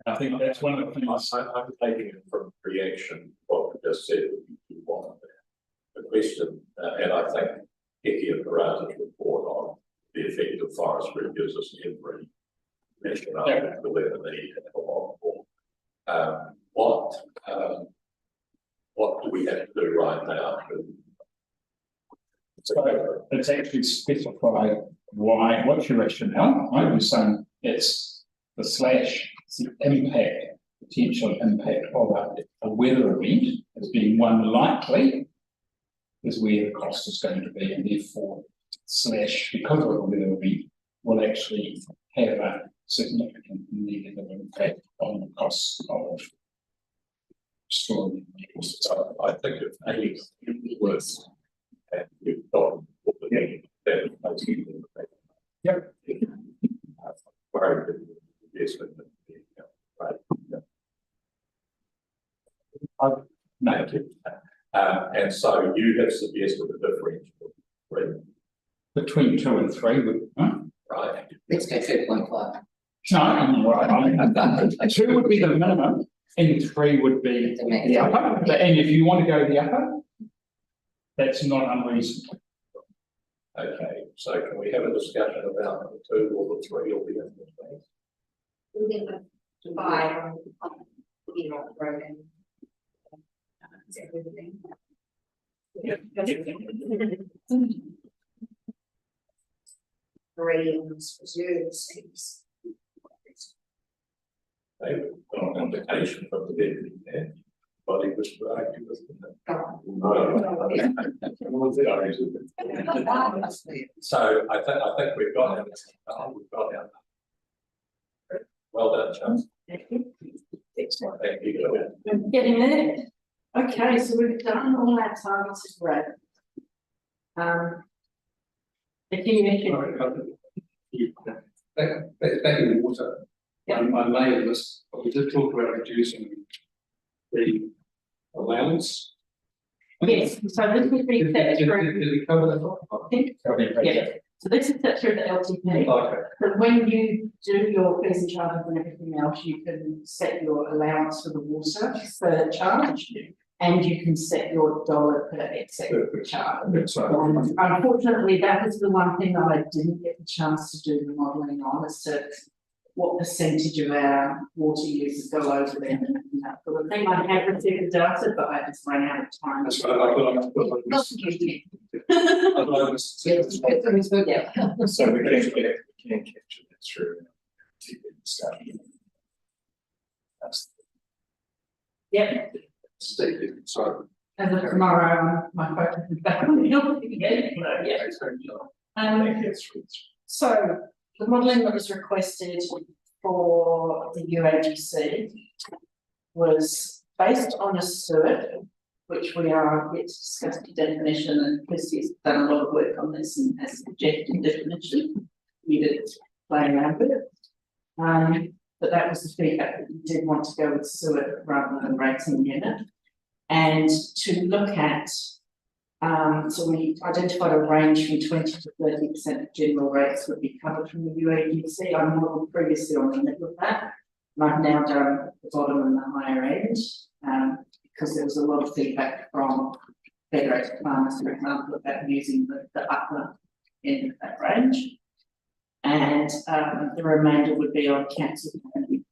S3: I think that's one of the things.
S1: I'm taking it from reaction, what we just said, you want the question, and I think Hickey and Barata's report on the effect of forestry gives us every rationale to where the need and a lot more. What do we have to do right now?
S3: So it's actually specified why, what's your rationale? I was saying it's the impact, potential impact of a weather event as being one likely is where the cost is going to be, and therefore because of a weather event will actually have a significant negative impact on the costs of storing.
S1: So I think if any worse, and you've got that makes you
S3: Yep.
S1: worried that investment right. Thank you. And so you have suggested a differential
S3: Between 2 and 3 would,
S1: right?
S8: Let's go 2.5.
S3: No, I'm right. 2 would be the minimum, and 3 would be the upper. And if you want to go the upper, that's not unreasonable.
S1: Okay, so can we have a discussion about the 2 or the 3 or the other space?
S6: Within the 5 on roading. Is everything? Marines, reserve seats.
S1: They've got an application from the deputy there. Body was right. So I think we've got it. We've got it. Well done, Charles. Thank you.
S2: Getting there. Okay, so we've done all our targets as well.
S11: Back in the water.
S2: Yeah.
S11: I may have missed, but we did talk about reducing the allowance.
S2: Yes, so this would be set
S11: Did
S2: through.
S11: we cover that off?
S2: Yeah, so this is set through the LTP.
S11: Okay.
S2: But when you do your fees and charges and everything else, you can set your allowance for the water per charge. And you can set your dollar per exit charge. Unfortunately, that is the one thing that I didn't get the chance to do the modelling on, is to what percentage of our water users go over there. And that sort of thing. I have received the data, but I just ran out of time.
S11: That's right, I feel like I've got like
S6: Not
S11: this.
S6: to you.
S11: I'd like this to-
S2: Yeah.
S5: So we can capture that through TV discussion. That's
S2: Yep.
S11: Steve, sorry.
S2: As of tomorrow, my focus is back on the health again, so yeah. So the modelling that was requested for the UAGC was based on a cert, which we are yet to discuss the definition, and Christy's done a lot of work on this and has suggested definition. We did play around with it. But that was the feedback that we did want to go with sewer rather than rating unit. And to look at, so we identified a range from 20 to 30% of general rates would be covered from the UAGC. I modelled previously on the middle of that, and I've now done the bottom and the higher end, because there was a lot of feedback from federated farmers, for example, about using the upper end of that range. And the remainder would be on council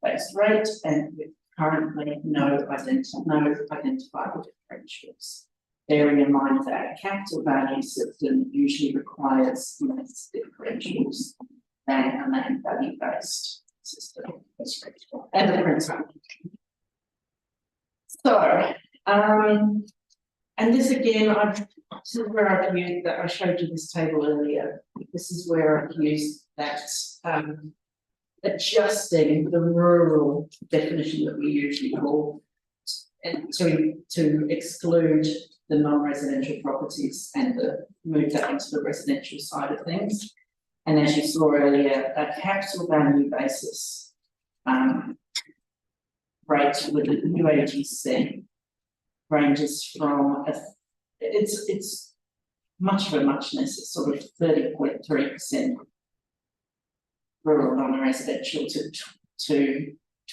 S2: based rate, and with currently no identifiable differentials. Bearing in mind that a capital value system usually requires less differentials than a main value based system. And the principle. So, and this again, this is where I've used that I showed you this table earlier. This is where I've used that adjusting the rural definition that we usually call, and to exclude the non-residential properties and move that into the residential side of things. And as you saw earlier, a capital value basis rate with the UAGC ranges from it's much of a muchness. It's sort of 30.3% rural non-residential to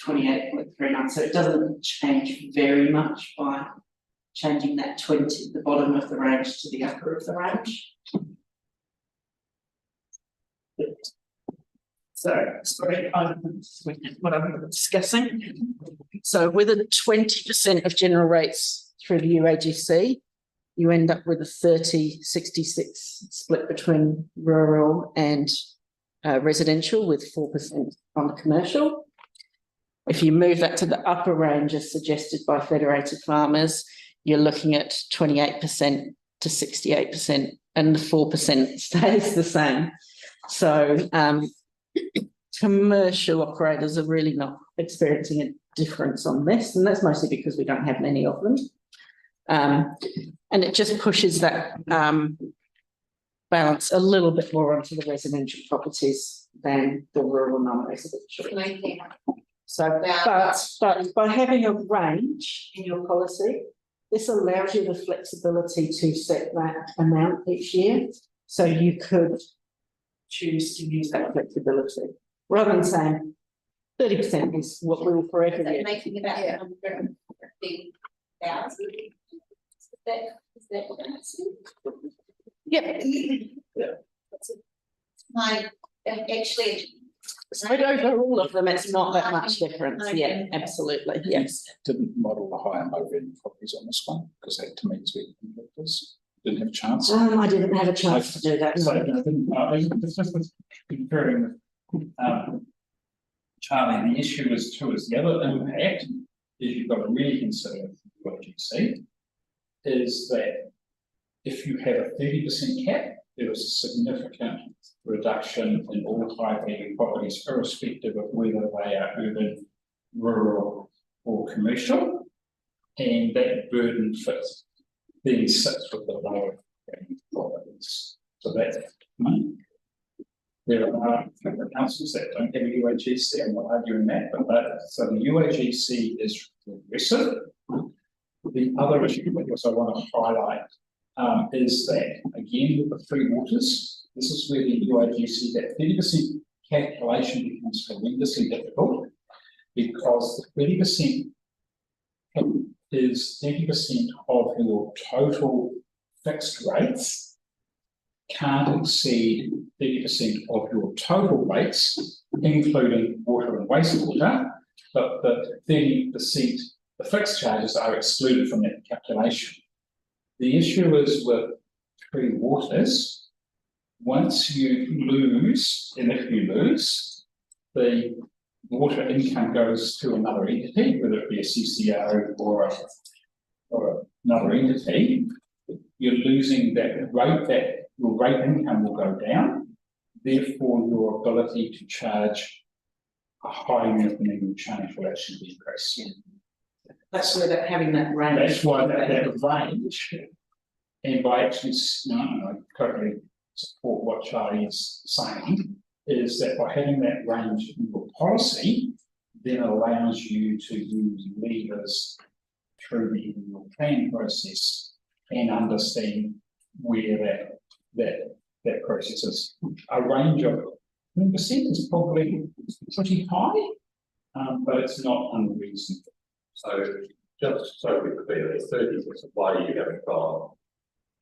S2: 28.39. So it doesn't change very much by changing that 20, the bottom of the range to the upper of the range. So, sorry, what I'm discussing. So with a 20% of general rates through the UAGC, you end up with a 30-66 split between rural and residential, with 4% on the commercial. If you move that to the upper range as suggested by federated farmers, you're looking at 28% to 68%, and the 4% stays the same. So commercial operators are really not experiencing a difference on this, and that's mostly because we don't have many of them. And it just pushes that balance a little bit more onto the residential properties than the rural non-residential. So, but by having a range in your policy, this allows you the flexibility to set that amount each year. So you could choose to use that flexibility rather than saying 30% is what we will forever use.
S6: Making about 150,000. Is that what that's in?
S2: Yeah.
S6: My, actually.
S2: So over all of them, it's not that much difference. Yeah, absolutely. Yes.
S3: Didn't model the higher low value properties on this one, because that to me is where the competitors didn't have a chance.
S2: I didn't have a chance to do that.
S3: So, it's just comparing with Charlie, the issue is the other impact is you've got to really consider what you see is that if you have a 30% cap, there is a significant reduction in all high value properties, irrespective of whether they are urban, rural, or commercial, and that burden sits with the lower value properties. So that's there are councils that don't have a UAGC. I'm not arguing that, but so the UAGC is regressive. The other issue which I want to highlight is that again with the free waters, this is where the UAGC, that 30% calculation becomes horrendously difficult, because the 30% is 30% of your total fixed rates can't exceed 30% of your total rates, including water wastewater, but the 30%, the fixed charges are excluded from that calculation. The issue is with free waters, once you lose, and if you lose, the water income goes to another entity, whether it be a CCO or another entity, you're losing that rate, that your rate income will go down. Therefore, your ability to charge a high unit minimum charge will actually decrease.
S2: That's where that having that range.
S3: That's why that range, and by actually, I totally support what Charlie is saying, is that by having that range in your policy, then it allows you to use levers through the annual plan process and understand where that process is. A range of 10% is probably pretty high, but it's not unreasonable.
S1: So just so we're clear, 30 is why you haven't gone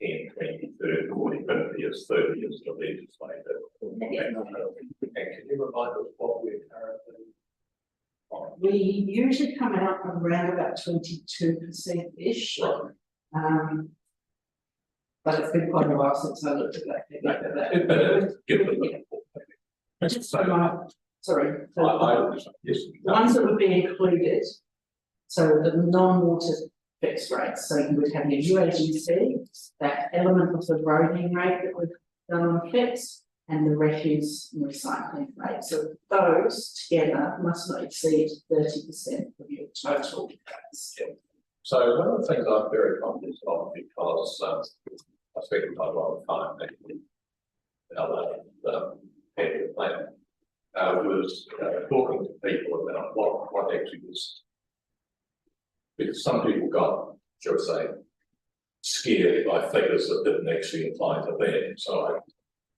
S1: 10, 20, 30, 40, 50 is 30 is the legislator. And can you remind us what we're currently on?
S2: We usually come out around about 22%-ish.
S1: Right.
S2: But it's been quite a while since I looked at that.
S1: But give them a
S2: Just so sorry.
S1: yes.
S2: The ones that would be included, so the non-water fixed rates, so you would have your UAGC, that element of the roading rate that we've done on fixed, and the refuse and recycling rate. So those together must not exceed 30% of your total rates.
S1: So one of the things I'm very confident of, because I spent quite a lot of time actually the plan, was talking to people about what actually was, because some people got, shall we say, scared by figures that didn't actually apply to them. So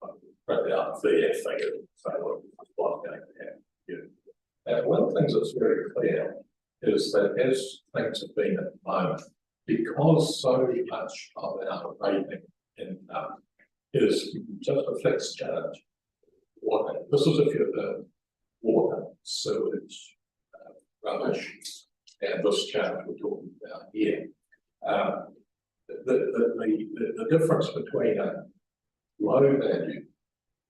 S1: I wrote out their figure and say, well, what's going to happen here? And one of the things that's very clear is that as things have been at the moment, because so much of our rating income is just a fixed charge. Water, this is if you're the water, sewage, rubbish, and this charge we're talking about here. The difference between a low value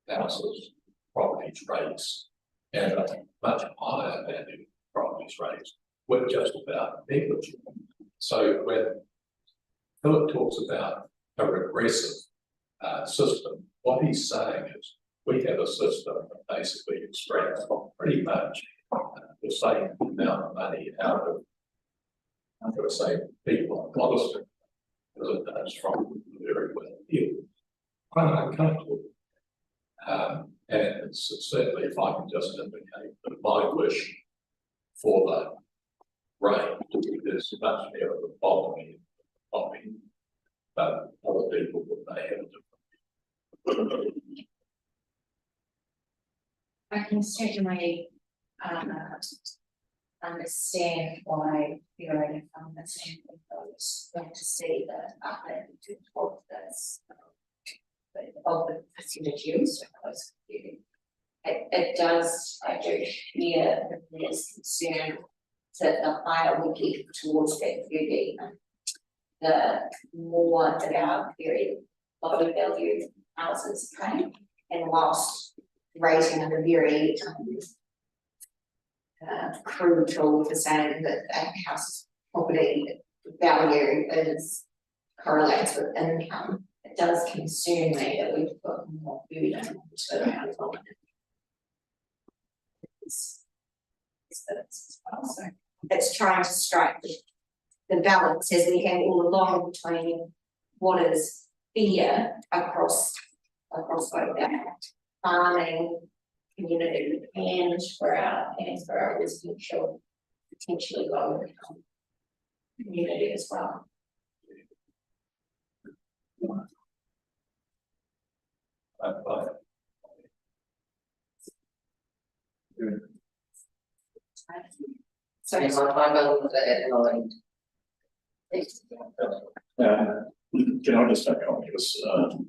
S1: houses properties rates and a much higher value properties rates, we're just about negligible. So when Philip talks about a regressive system, what he's saying is we have a system that basically extracts pretty much the same amount of money out of, I'm going to say, people are modest as it does from very well heeled. I'm uncomfortable. And it's certainly, if I can just indicate that my wish for the range is much nearer the bottom end, but other people may have a different.
S6: I can certainly understand why you're in a family want to see the upland of this of the percentage use close computing. It does, I do hear that there's concern that the higher we get towards that 30, the more that our very low value houses pay, and whilst rating of a very crude tool for saying that a house property value is correlates with income, it does concern me that we've got more burden to our household. So it's trying to strike the balance as we have all along between what is fair across both that farming community and for our residential potentially low income community as well.
S8: So it's not my bill with it,
S5: Can I just take on because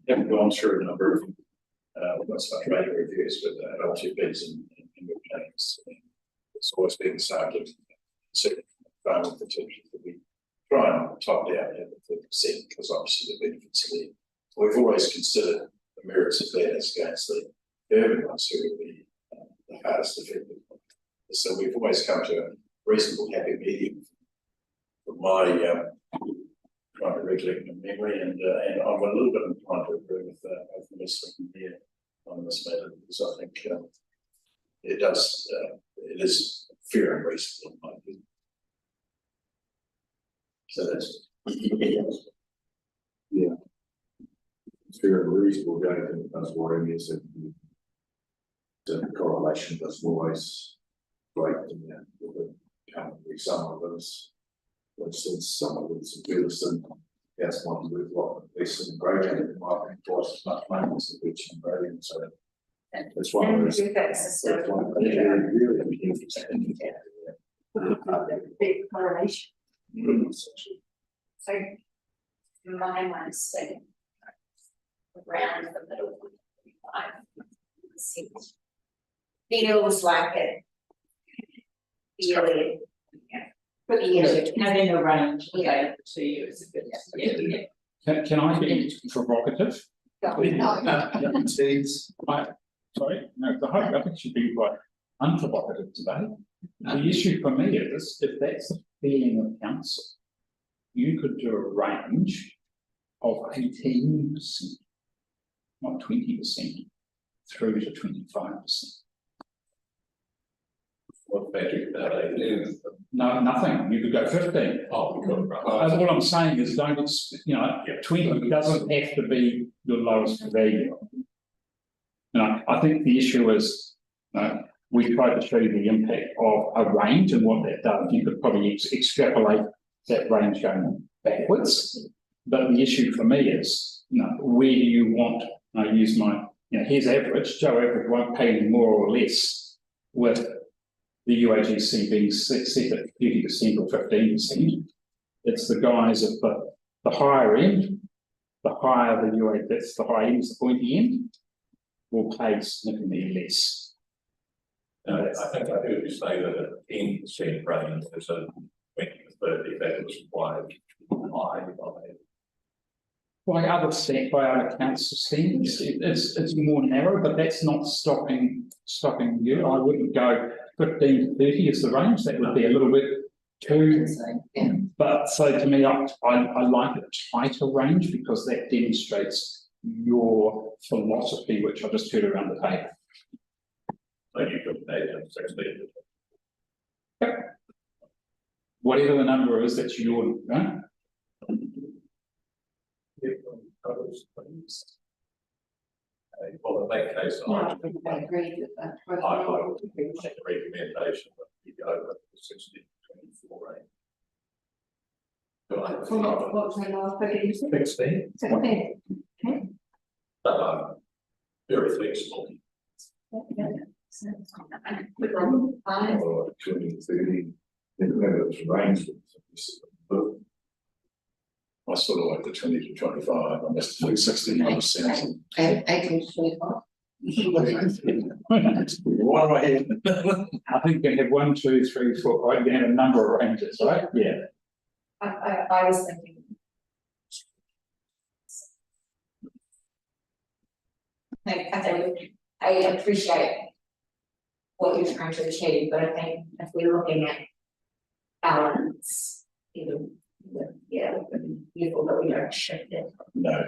S5: having gone through a number of what's like radio reviews with LTPs and your plans,
S9: it's always been the same, certain farming potential that we try and top down at the 30%, because obviously the benefits are there. We've always considered the merits of that as against the urban ones who are the hardest affected. So we've always come to a reasonable happy medium from my trying to recollect my memory, and I'm a little bit inclined to agree with both Melissa and here on this matter, because I think it does it is fair and reasonable in my view. So that's
S5: Yeah. It's fair and reasonable, the only thing that does worry me is that the correlation doesn't always break in that, with it currently some of those. For instance, someone with some Peterson, that's might be worth a lot less than gradient, it might be twice as much money as the beach and gradient, so that's one of those. That's one of those really interesting.
S6: Big correlation. So my mind saying around the middle, 5%. Feels like it. Really,
S2: But having a range available to you is a good,
S3: Can I be provocative? Sorry, no, I think should be quite unprovocative today. The issue for me is, if that's the feeling of council, you could do a range of 18%, not 20%, through to 25%.
S1: What metric that is?
S3: No, nothing. You could go 15.
S1: Oh, we got it.
S3: All I'm saying is, don't, 20 doesn't have to be your lowest value. I think the issue is, we tried to show you the impact of a range and what that does. You could probably extrapolate that range going backwards. But the issue for me is, where do you want, I use my, here's average, Joe average won't pay any more or less with the UAGC being set at 30% or 15%. It's the guys at the higher end, the higher the UA, that's the high end, is the pointy end, will pay significantly less.
S1: I think I heard you say that a 10% range is a 20 to 30, that was required
S3: by other council standards. It's more narrow, but that's not stopping you. I wouldn't go 15 to 30 is the range. That would be a little bit too. But so to me, I like a tighter range, because that demonstrates your philosophy, which I just heard around the table.
S1: So you could pay them 16.
S3: Whatever the number is, that's your.
S1: Well, in that case, I
S8: agree with that.
S1: would make a recommendation that you go with the 16-24 range.
S8: What was the last figure you said?
S1: 16,
S8: 16. Okay.
S1: but very flexible.
S5: Or 20 to 30, whether it's range. I sort of like the 20 to 25, I must think 16%.
S8: 18 to 25.
S5: One right here.
S3: I think you can have 1, 2, 3, 4, right? You can have a number of ranges, right? Yeah.
S6: I was thinking. I appreciate what you're trying to achieve, but I think if we're looking at balance, you that we don't shift it.
S5: No,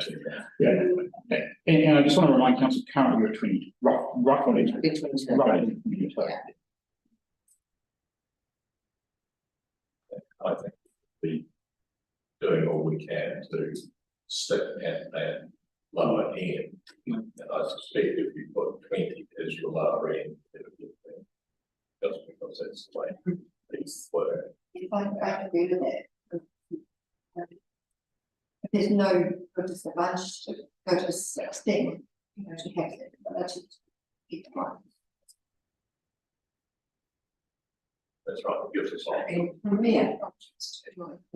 S3: Yeah. And I just want to remind council, currently you're 20, roughly. Right.
S1: I think we doing all we can to stick at that lower end. And I suspect if you put 20 as your lower end, it'll be just because that's the way things work.
S8: I agree with that. If there's no disadvantage to go to 16, to have that ability to get the right.
S1: That's right, it gives us option.
S8: Yeah.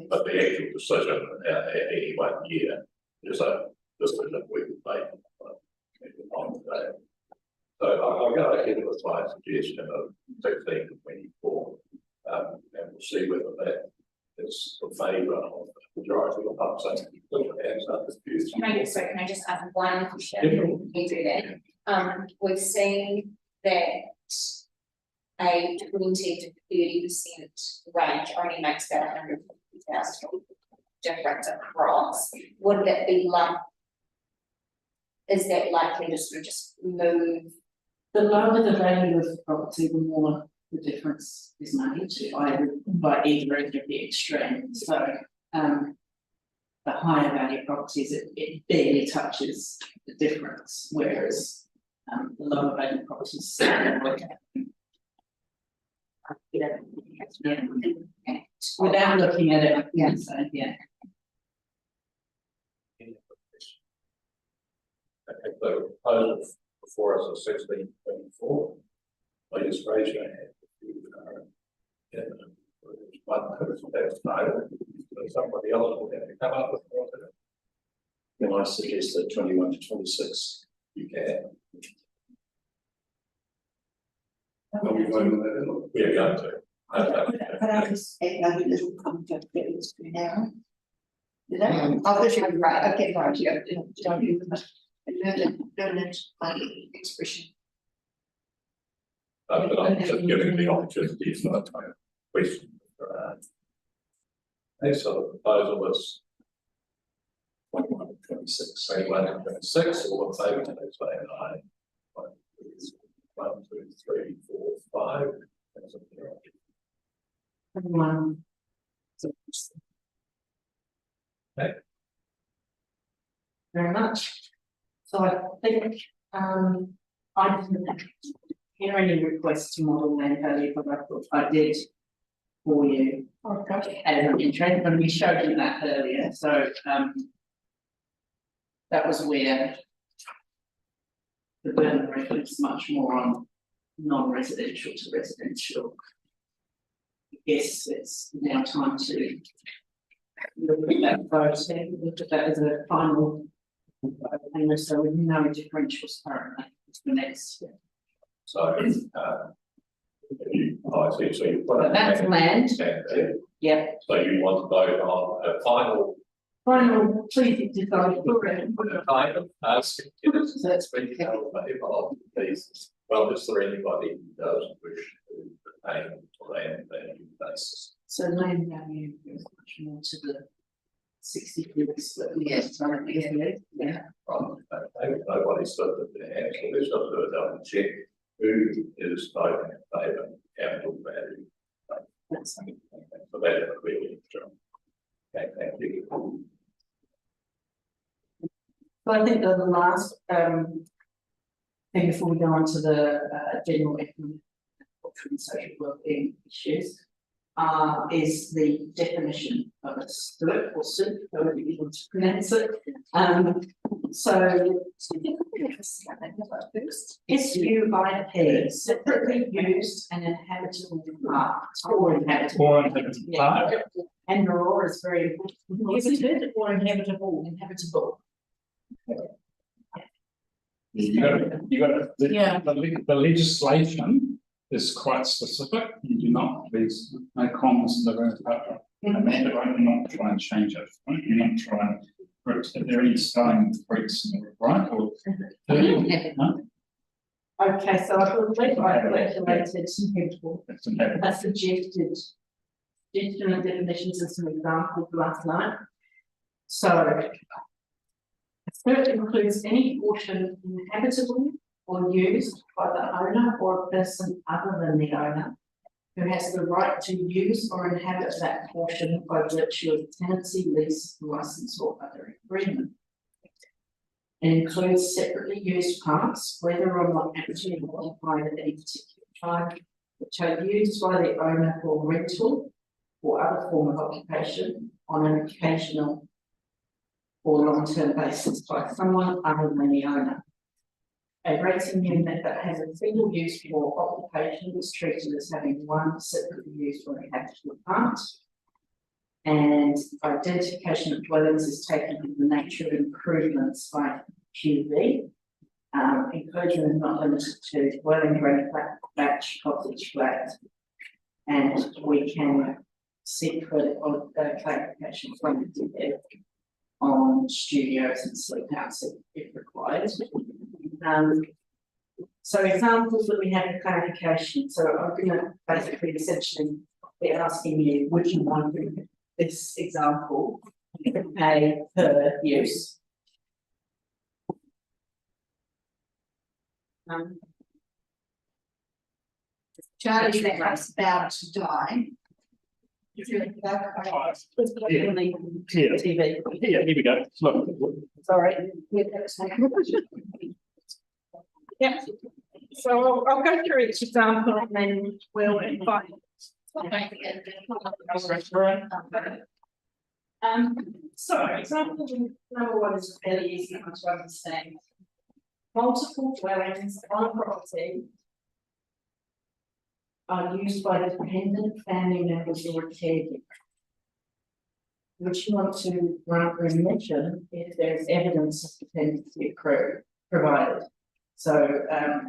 S1: But the actual decision any one year is a decision we would make on the day. So I'll go ahead with my suggestion of 16 to 24. And we'll see whether that is in favour of the majority of the public.
S6: Can I just add one question? We do that. We've seen that a 20 to 30% range only makes about 150,000 difference across. Would that be is that likely to sort of just move?
S2: The lower the value of the property, the more the difference is made by either end of the extreme. So the higher value properties, it barely touches the difference, whereas the lower value properties. Without looking at it, I can say, yeah.
S1: Okay, so proposal before us is 1624. Please raise your hand. One person has no, somebody else will have to come up with one.
S9: Can I suggest that 21 to 26?
S1: You can.
S11: Are we voting on that?
S1: We are going to.
S4: But I just say a little comment it's been now. You know,
S6: Obviously, right, okay, right,
S4: yeah, don't use them. Learn it, expression.
S1: But I'm just giving the opportunity for that time. Question. Okay, so the proposal was 21 to 26. 21 to 26, all in favour, please say aye. 1, 2, 3, 4, 5.
S2: Everyone.
S1: Okay.
S2: Very much. So I think I didn't hear any requests to model land value, but I thought I did for you. Oh, okay. As an interest, and we showed you that earlier. So that was where the burden reflects much more on non-residential to residential. Yes, it's now time to look at that vote and look at that as a final vote, and so with no differentials currently for next year.
S1: So, I see, so you put
S2: But that's land. Yeah.
S1: So you want to vote on a final.
S2: Please decide.
S1: Kind of ask, so it's been held by please. Well, is there anybody who doesn't wish to retain land value basis?
S2: So land value is much more to the 60-40 split.
S8: Yes,
S2: Yeah.
S1: Nobody's got their hands, so let's just do a double check. Who is voting in favour of capital value?
S2: That's
S1: So that's really strong. Okay, thank you.
S2: So I think the last thing before we go on to the general economic and social wellbeing issues is the definition of a SUP or SUP, however you want to pronounce it. So SUIP, separately used and inhabitable park or inhabitable. Yeah. And Aurora is very important. Visited or inhabitable.
S3: The legislation is quite specific. You do not, there's no commas in the room. Amanda, right? You're not trying to change it, right? You're not trying to, there any spelling freaks in the right? Or, no?
S2: Okay, so I thought I calculated a suggested definitions and some examples last night. So a SUP includes any portion inhabitable or used by the owner or a person other than the owner who has the right to use or inhabit that portion by virtue of tenancy, lease, license or other agreement. It includes separately used parks, whether or not actually occupied at any particular time, which are used by the owner for rental or other form of occupation on an occasional or long-term basis by someone other than the owner. A rating unit that has a single use for occupation is treated as having one separately used or inhabitable part. And identification of dwellings is taken in the nature of improvements by QV. Enclosure is not limited to dwelling, grade, batch, cottage, flat. And we can seek further clarification from the DPF on studios and sleep house if required. So examples that we have of clarification, so I'm gonna basically essentially be asking you, would you want this example a per use?
S4: Charlie, that's about to die.
S2: TV.
S3: Here we go. Look.
S2: Sorry. Yeah. So I'll go through each example and then we'll invite. So example number one is fairly easy to understand. Multiple dwellings on a property are used by dependent family members or a caregiver. Would you want to grant permission if there is evidence of dependency provided? So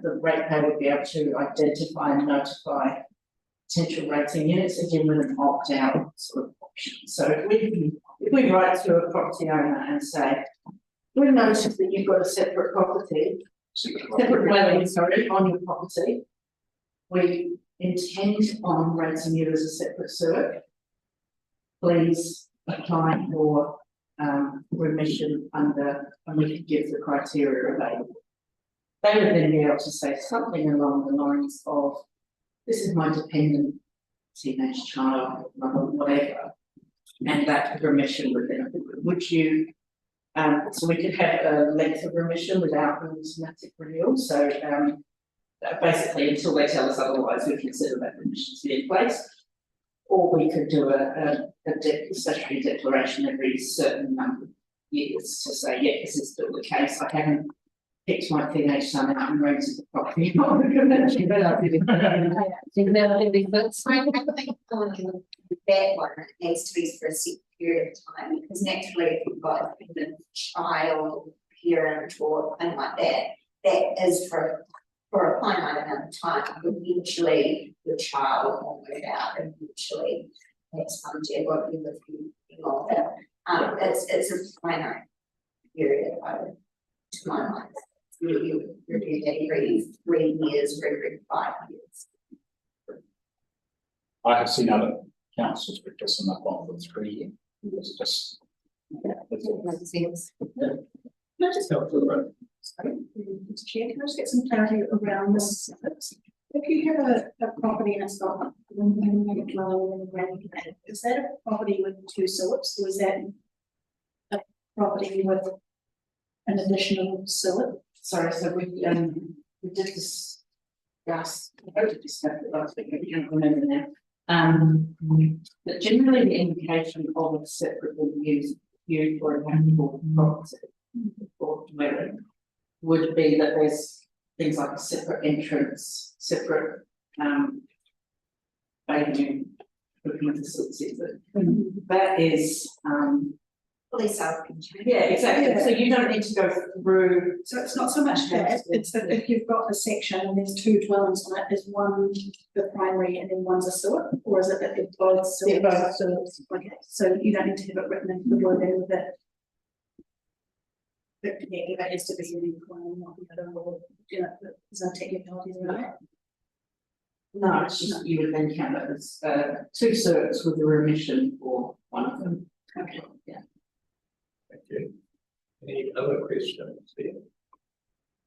S2: the ratepayer would be able to identify and notify potential rating units and give them an opt-out sort of option. So if we write to a property owner and say, we notice that you've got a separate property, separate dwelling, sorry, on your property. We intend on rating you as a separate sewer. Please apply for remission under, and we can give the criteria available. They would then be able to say something along the lines of, this is my dependent teenage child, whatever, and that remission would then, would you, so we could have a length of remission without an automatic renewal, so basically until they tell us otherwise, we consider that remission to be in place. Or we could do a statutory declaration every certain number of years to say, yeah, this is still the case. I haven't picked my teenage son out and rented the property.
S6: That one needs to be for a set period of time, because naturally if you've got a dependent child, parent or something like that, that is for a finite amount of time. Eventually the child will move out, and eventually that's dead won't be with you longer. It's a finite period to my mind. You review that every 3 years or every 5 years.
S3: I have seen other councils requesting that one for 3 years. It's just.
S6: Makes sense.
S7: Can I just sorry, Mr. Chair, can I just get some clarity around this? If you have a property and it's got one unit dwelling and ground, is that a property with 2 sewers, or is that a property with an additional sewer?
S2: Sorry, so we did discuss, I voted to discuss it last week, I can't remember now. But generally the indication of a separately used or habitable property or dwelling would be that there's things like a separate entrance, separate bathing, cooking facilities. That is
S6: Fully self-contained.
S2: yeah, exactly.
S7: Yeah.
S2: So you don't need to go through.
S7: So it's not so much that, it's that if you've got a section and there's 2 dwellings on it, is one the primary and then one's a sewer, or is it that they're both sewers?
S2: They're both sewers.
S7: Okay, so you don't need to have it written into the word then with it. But yeah, that has to be an equal, not the other, or, you know, there's no technicalities around that.
S2: No, it's just you would then count it as 2 certs with a remission for one of them.
S7: Okay.
S2: Yeah.
S1: Thank you. Any other questions here?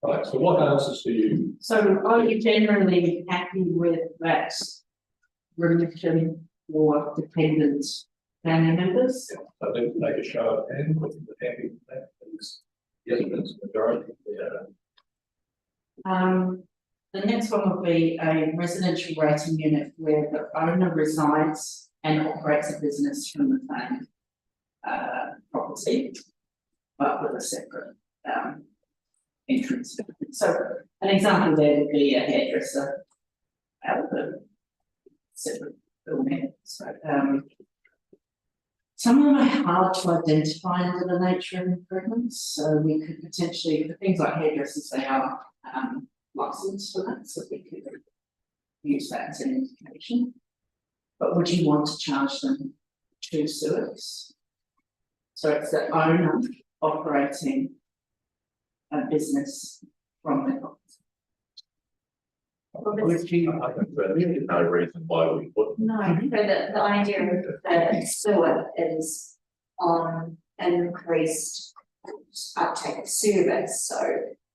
S1: Right, so what answers do you?
S2: So are you generally happy with that remission for dependent family members?
S1: I think make a show of hands with the happy with that, please. Yes, it's majority.
S2: The next one will be a residential rating unit where the owner resides and operates a business from the same property, but with a separate entrance. So an example there would be a hairdresser out of a separate building. So Some of them are hard to identify under the nature of improvements, so we could potentially, for things like hairdressers, they are licensed for that, so we could use that as an indication. But would you want to charge them 2 suites? So it's the owner operating a business from the property. Would you?
S1: I think there's really no reason why we wouldn't.
S6: No, so the idea of the sewer is on increased uptake of service, so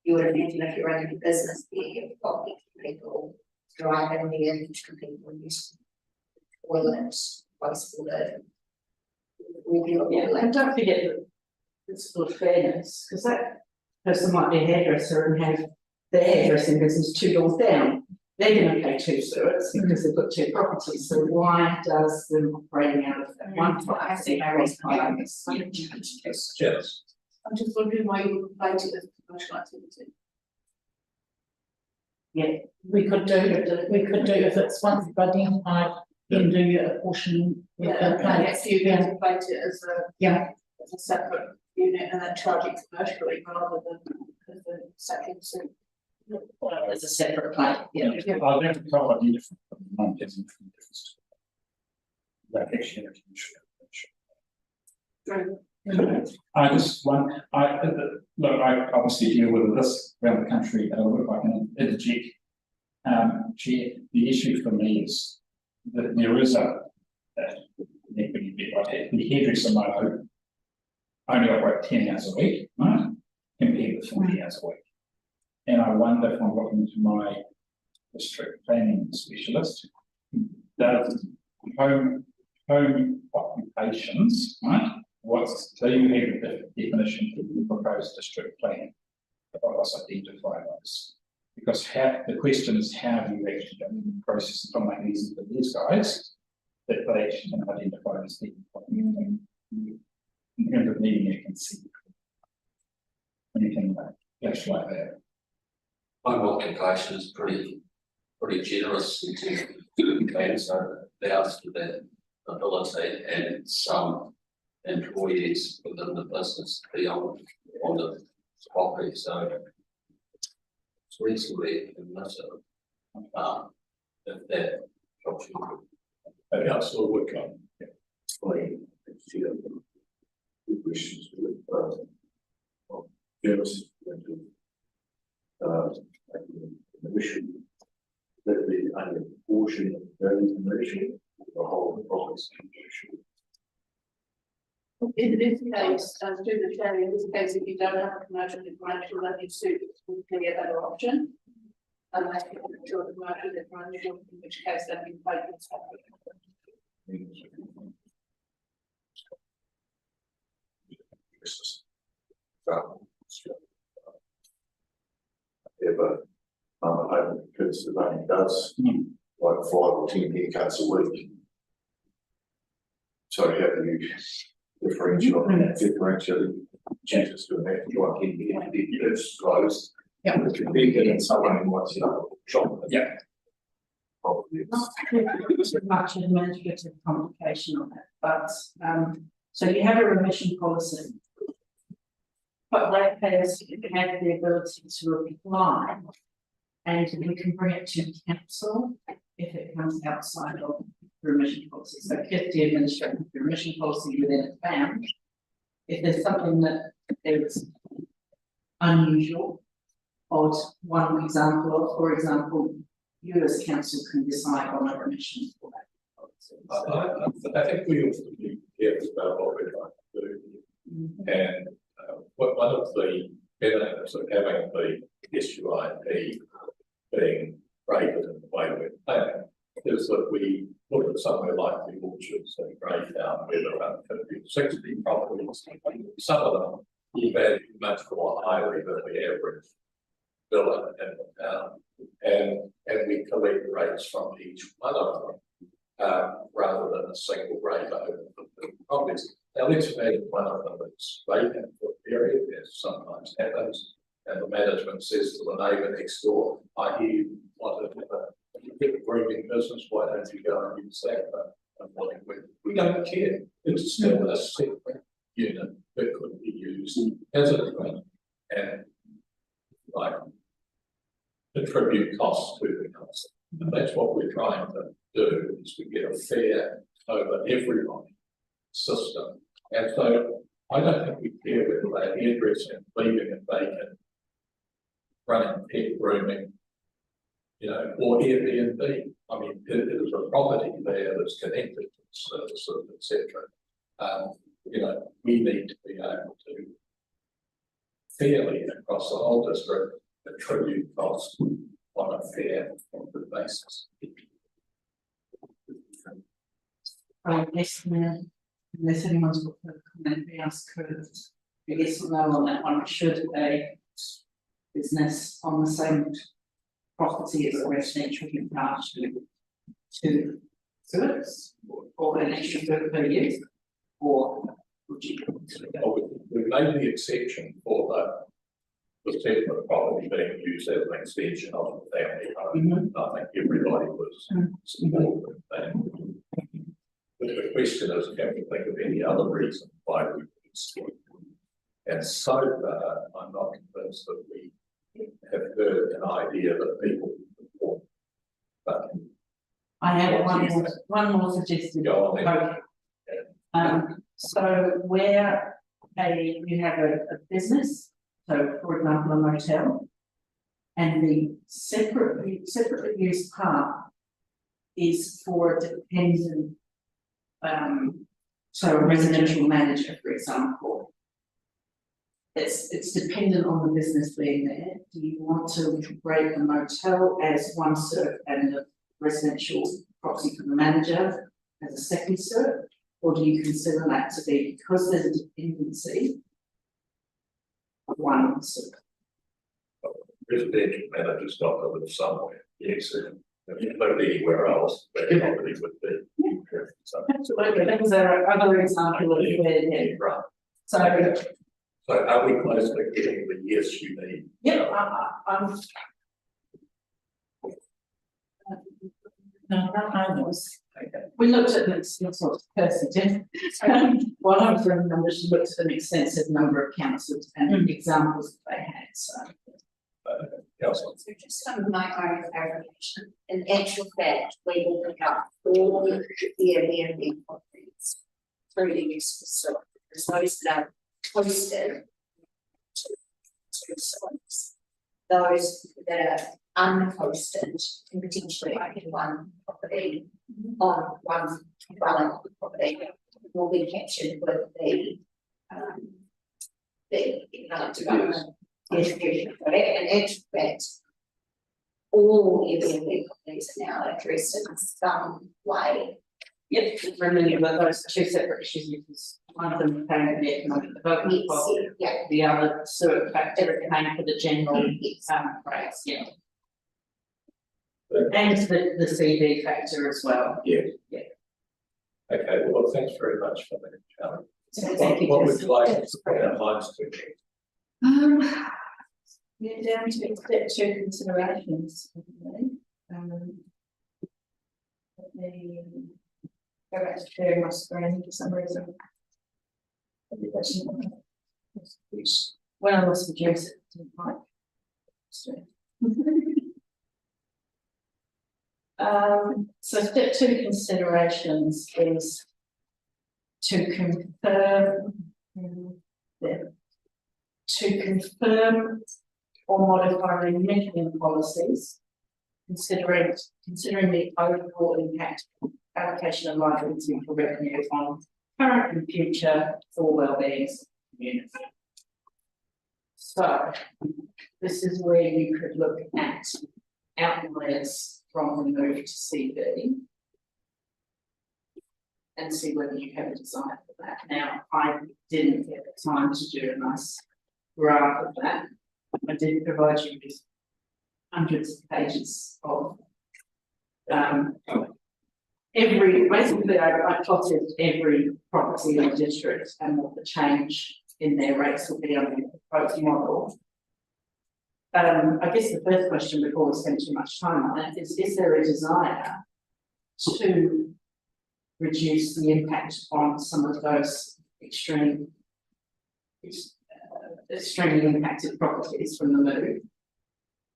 S6: you would imagine if you're running a business there, you've got people driving there, people use toilet, wastewater.
S2: Yeah, and don't forget that it's for fairness, because that person might be a hairdresser and have their hairdressing business 2 doors down. They're going to pay 2 suites because they've got 2 properties. So why does them operating out of that one property raise prices?
S1: Yes.
S4: I'm just wondering why you would plate it as commercial activity.
S2: Yeah, we could do if it's once identified, then do a portion with the
S4: Next
S2: place.
S4: year, you have to plate it as
S2: Yeah,
S4: a separate unit and then charge it commercially rather than as a second suite.
S2: as a separate plate, yeah.
S3: I'll have to cover the different non-business difference. That actually, I just want, look, I obviously deal with this around the country, and I work like an interject. Chair, the issue for me is that there is the hairdresser might only operate 10 hours a week, right? Compared with 40 hours a week. And I wonder if I'm looking to my district planning specialist, does home occupations, right? Do you have a definition for the proposed district plan? Help us identify those. Because the question is, how do you actually go through the process of make it easy for these guys that they actually can identify as the in terms of needing a consent. Anything like that.
S10: Home occupation is pretty generous in terms of plans, so it allows for that ability and some employees within the business to be on the property, so it's reasonably permissive. If that helps you.
S1: Councillor Woodcock.
S9: Good questions. Yes, the mission that be only a portion of the value commercial, the whole property commercial.
S4: In this case, through the chair, in this case, if you don't have a commercial differential, then you suit would be a better option. Unless you have a short commercial differential, in which case then you play it separately.
S9: Ever, home because it only does like 5 or 10 haircuts a week. So how do you differentiate chances to have to try and get it's closed?
S2: Yeah.
S9: It can be getting someone who wants to shop.
S3: Yeah.
S9: Probably.
S2: Not too much administrative complication on that, but so you have a remission policy. But ratepayers have the ability to apply, and we can bring it to council if it comes outside of the remission policy. So if the administrative remission policy within it's found, if there's something that is unusual, odd, one example of, for example, you as council can decide on a remission for that policy.
S1: I think we also be careful about what we're trying to do. And one of the benefits of having the SUIP being rated in the way we're planning is that we look at somewhere like the orchards and Greytown, where there are around 50 or 60 properties. Some of them you value much more highly than the average villa in the town. And we collect rates from each one of them, rather than a single rate over the properties. Now let's imagine one of them is vacant for a period, as sometimes happens, and the management says to the neighbour next door, I hear you want to get a grooming business, why don't you go and use that? We don't care. it's still a separate unit that could be used as a dwelling and like contribute costs to the council. And that's what we're trying to do, is we get a fair over everyone system. And so I don't think we care whether they're hairdressing, leaving it vacant, running pet grooming, you know, or Airbnb. I mean, it is a property there that's connected to the services, etc. You know, we need to be able to fairly across the whole district attribute costs on a fair and good basis.
S2: Yes, unless anyone's got a comment, we ask for a yes or no on that one. Should a business on the same property as a residential be charged to service or an extra fee per use, or would you?
S1: We made the exception for the separate property being used as an extension of the family home. I think everybody was supportive of that. But the question is, can we think of any other reason why we would exclude them? And so far, I'm not convinced that we have heard an idea that people support. But
S2: I have one more suggested.
S1: Go on then.
S2: So where you have a business, so for example, a motel, and the separately used part is for a dependent, so a residential manager, for example. It's dependent on the business being there. Do you want to break the motel as one cert and the residential property for the manager as a second cert? Or do you consider that to be, because there's a dependency, one cert?
S1: Residential manager's got to live somewhere. Yes, if you live anywhere else, where property would be. So,
S2: Absolutely, things are other examples of where, yeah,
S1: right.
S2: So
S1: are we close to getting the yes you need?
S2: yeah, I'm. No, I was. We looked at this sort of person, while I was running numbers, she looked at an extensive number of councils and examples that they had, so.
S1: Councillor.
S6: So just on my own clarification, in actual fact, we will pick up all the Airbnb properties through the use facility. There's those that are posted to sites. Those that are unposted can potentially own one property on one dwelling property will be captured with the economic development. Distribution, correct? And in actual fact, all Airbnb properties are now addressed in some way.
S2: Yep, remember those two separate issues, because one of them came for the economic development,
S6: Yes, yeah.
S2: the other sort of factor came for the general price, yeah. And the CV factor as well.
S1: Yeah.
S2: Yeah.
S1: Okay, well, thanks very much for that, Charlie.
S2: Thank you.
S1: What would you like us to put our minds to?
S2: We're down to step 2 considerations. Let me go back to sharing my screen for some reason. When I lost the juice, it didn't like. So step 2 considerations is to confirm or modify remitting policies, considering the overall impact of allocation of liability for revenue on current and future for wellbeing of the community. So this is where you could look at outliers from the move to CV and see whether you have a desire for that. Now, I didn't get the time to do a nice graph of that. I did provide you with hundreds of pages of basically I plotted every property in the district and what the change in their rates will be on the proposed model. I guess the first question before we spend too much time on it is there a desire to reduce the impact on some of those extremely impacted properties from the move?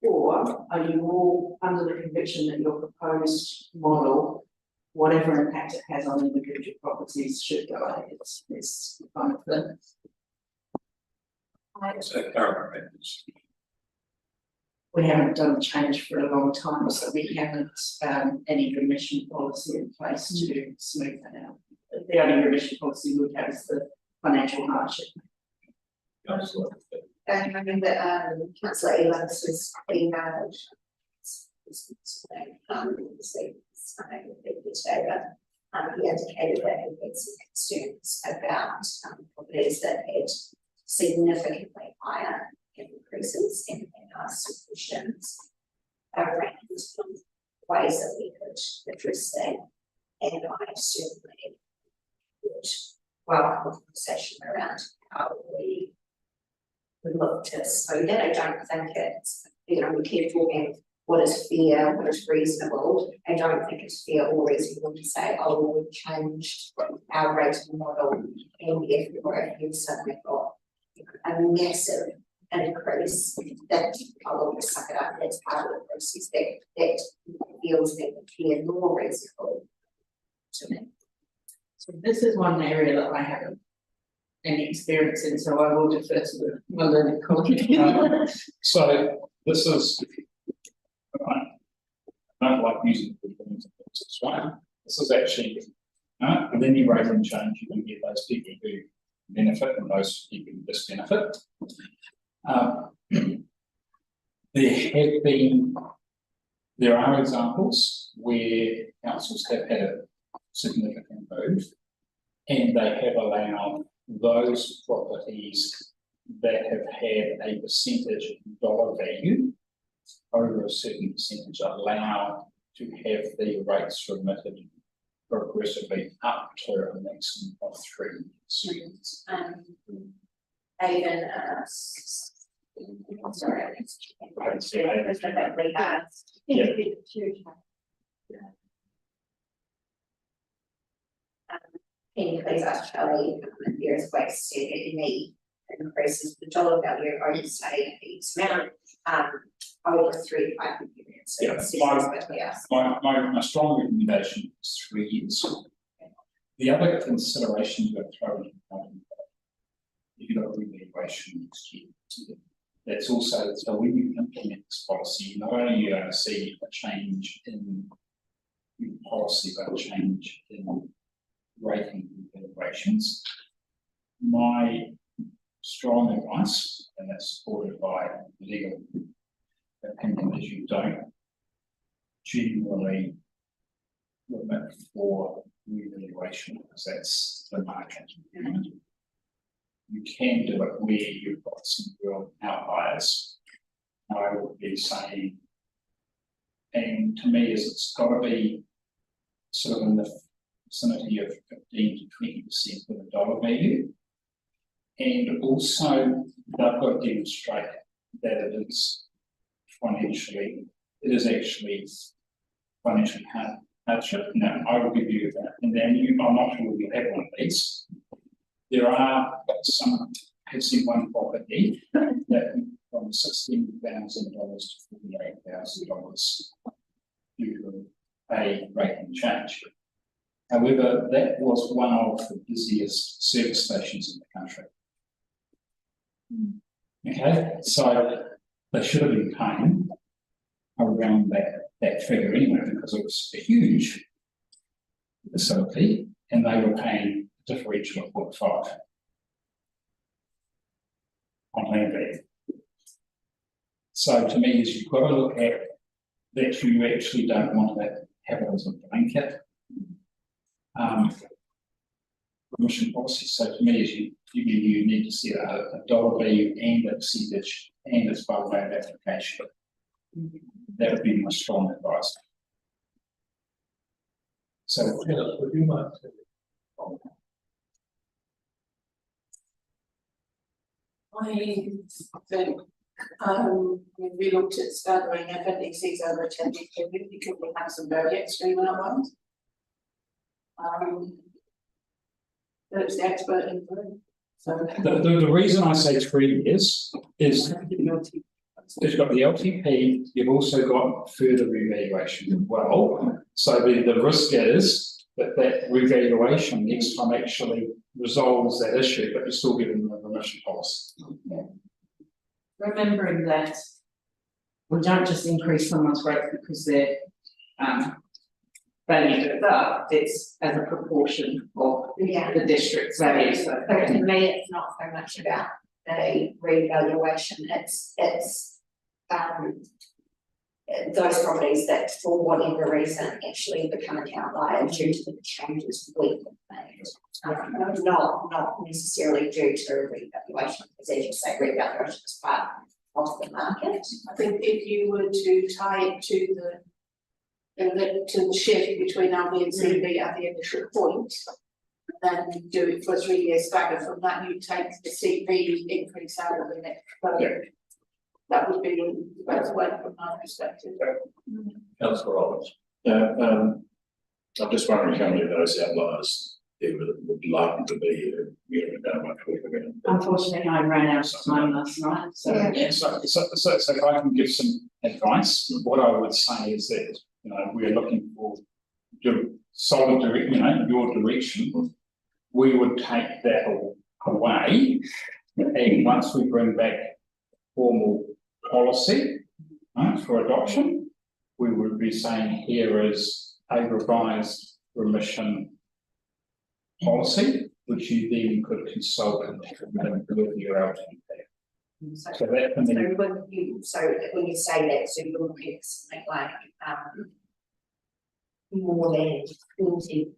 S2: Or are you all under the conviction that your proposed model, whatever impact it has on individual properties, should go ahead? It's kind of the.
S10: So current methods.
S2: We haven't done a change for a long time, so we haven't any remission policy in place to smooth that out. The only remission policy we have is the financial hardship.
S6: I remember councillor Evans was emailed. He indicated that he had some concerns about properties that had significantly higher increases in our submissions around ways that we could address that. And I certainly would welcome a conversation around how we would look to smooth it. I don't think it's, we keep talking what is fair, what is reasonable. I don't think it's fair or reasonable to say, oh, we've changed our rating model and if you've suddenly got a massive increase, that I will just suck it up. That's part of the process that feels that fair nor reasonable to me.
S2: So this is one area that I haven't any experience in, so I will defer to my learning colleague.
S3: So this is, I don't like using the things, right? This is actually, and then you rate and change, you can get those people who benefit and those people who disbenefit. There are examples where councils have had a significant move and they have allowed those properties that have had a percentage dollar value over a certain percentage allowed to have the rates remitted progressively up to a maximum of 3 years.
S6: Aidan, sorry, can you please ask Charlie if there's ways to get any increases the dollar value over say X amount over 3 to 5 years?
S3: My strong recommendation is 3 years. The other consideration that throw in, you've got a revaluation next year. That's also, so when you implement this policy, not only are you going to see a change in policy, but a change in rating evaluations. My strong advice, and that's supported by legal opinion, is you don't genuinely remit for revaluation because that's the market. You can do it where you've got some real outliers. I would be saying, and to me, is it's got to be sort of in the vicinity of 15 to 20% of the dollar value. And also, they've got to demonstrate that it is financially, it is actually financially hardship. Now, I will give you that. And then I'm not sure you'll have one of these. There are some, I've seen one property that from $16,000 to $48,000 due to a rating change. However, that was one of the busiest service stations in the country. Okay, so they should have been paying around that figure anyway, because it was a huge facility and they were paying a differential of 0.5 on land value. So to me, is you've got to look at that you actually don't want to have it as a blanket remission policy. So to me, is you need to see a dollar value and a percentage and its by way of application. That would be my strong advice. So, would you mind?
S4: I think when we looked at stuttering, if it exceeds over 10 because we have some very extreme outcomes. That's the expert in the room. So.
S3: The reason I say 3 years is you've got the LTP, you've also got further revaluation as well. So the risk is that revaluation next time actually resolves that issue, but you're still giving them a remission policy.
S2: Remembering that we don't just increase someone's rate because their value goes up, it's as a proportion of the district's value. So
S6: to me, it's not so much about the revaluation, it's those properties that for whatever reason actually become an outlier due to the changes we've made. Not necessarily due to revaluation, because as you say, revaluation is part of the market.
S4: I think if you were to tie it to the shift between RB and CB at the initial point, then you do it for a 3 year stagger. From that, you take the CB increase out of the next budget. That would be the best way from my perspective.
S1: Councillor Roberts.
S5: I'm just wondering how many of those outliers there would like to be, about much work around.
S2: unfortunately, I ran out of time last night. So
S3: So if I can give some advice, what I would say is that, we're looking for solid your direction. We would take that away, and once we bring back formal policy for adoption, we would be saying here is a revised remission policy, which you then could consult and with your LTP. So that can be.
S6: So when you say that, so you're looking at something like more than 40%.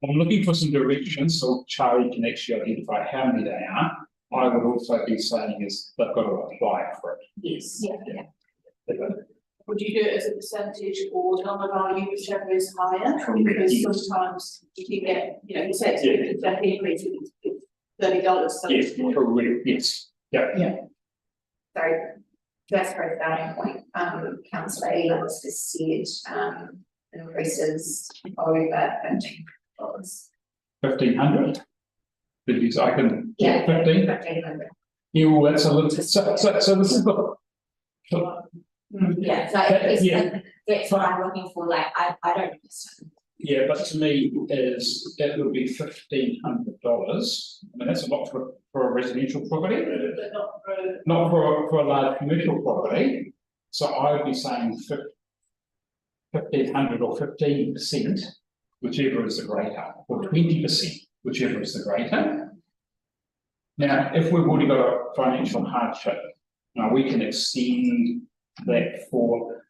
S3: I'm looking for some directions so Charlie can actually identify how many they are. I would also be saying is they've got to apply for it.
S6: Yes. Yeah.
S4: Would you do it as a percentage or dollar value, whichever is higher? Because sometimes you get, you say it's a increase, it's $30. So
S3: Yes, correct. Yes. Yeah.
S6: So that's for a starting point. Councillor Elands has said increases over $15.
S3: 1,500. Because I can.
S6: Yeah.
S3: 15.
S6: 1,500.
S3: Yeah, well, that's a little. So this is the.
S6: Yeah, so that's what I'm looking for. Like, I don't understand.
S3: Yeah, but to me is that would be $1,500. I mean, that's a lot for a residential property,
S4: but
S3: not for a large commercial property. So I would be saying 1,500 or 15%, whichever is the greater, or 20%, whichever is the greater. Now, if we've already got a financial hardship, now we can extend that for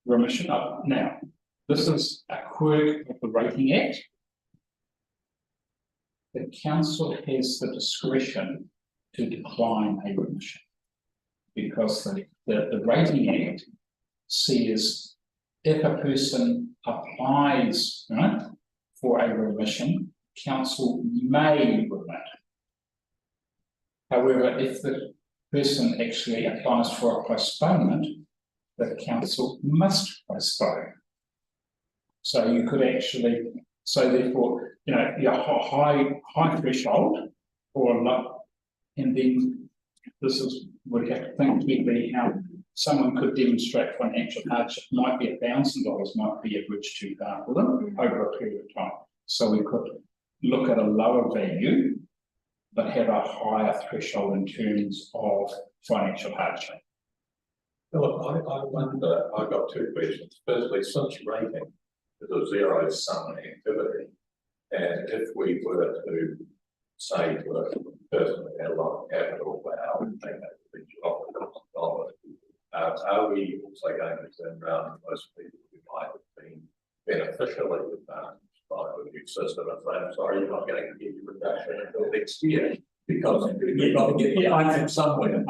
S3: remission up. Now, this is a quirk of the Rating Act. The council has the discretion to decline a remission because the Rating Act says if a person applies for a remission, council may remit. However, if the person actually applies for a postponement, the council must postpone. So you could actually, so therefore, your high threshold or low, and then this is, we have to think carefully how someone could demonstrate financial hardship. Might be $1,000, might be a bridge too far for them over a period of time. So we could look at a lower value, but have a higher threshold in terms of financial hardship.
S1: Philip, I wonder, I've got two questions. Firstly, since rating is a zero sum activity, and if we were to say to a person that had a lot of capital, wow, we think that would be $12,000, are we also going to turn around and most people who might have been beneficially advantaged by the new system and say, I'm sorry, you're not going to get your reduction until next year because you've got to get your item somewhere.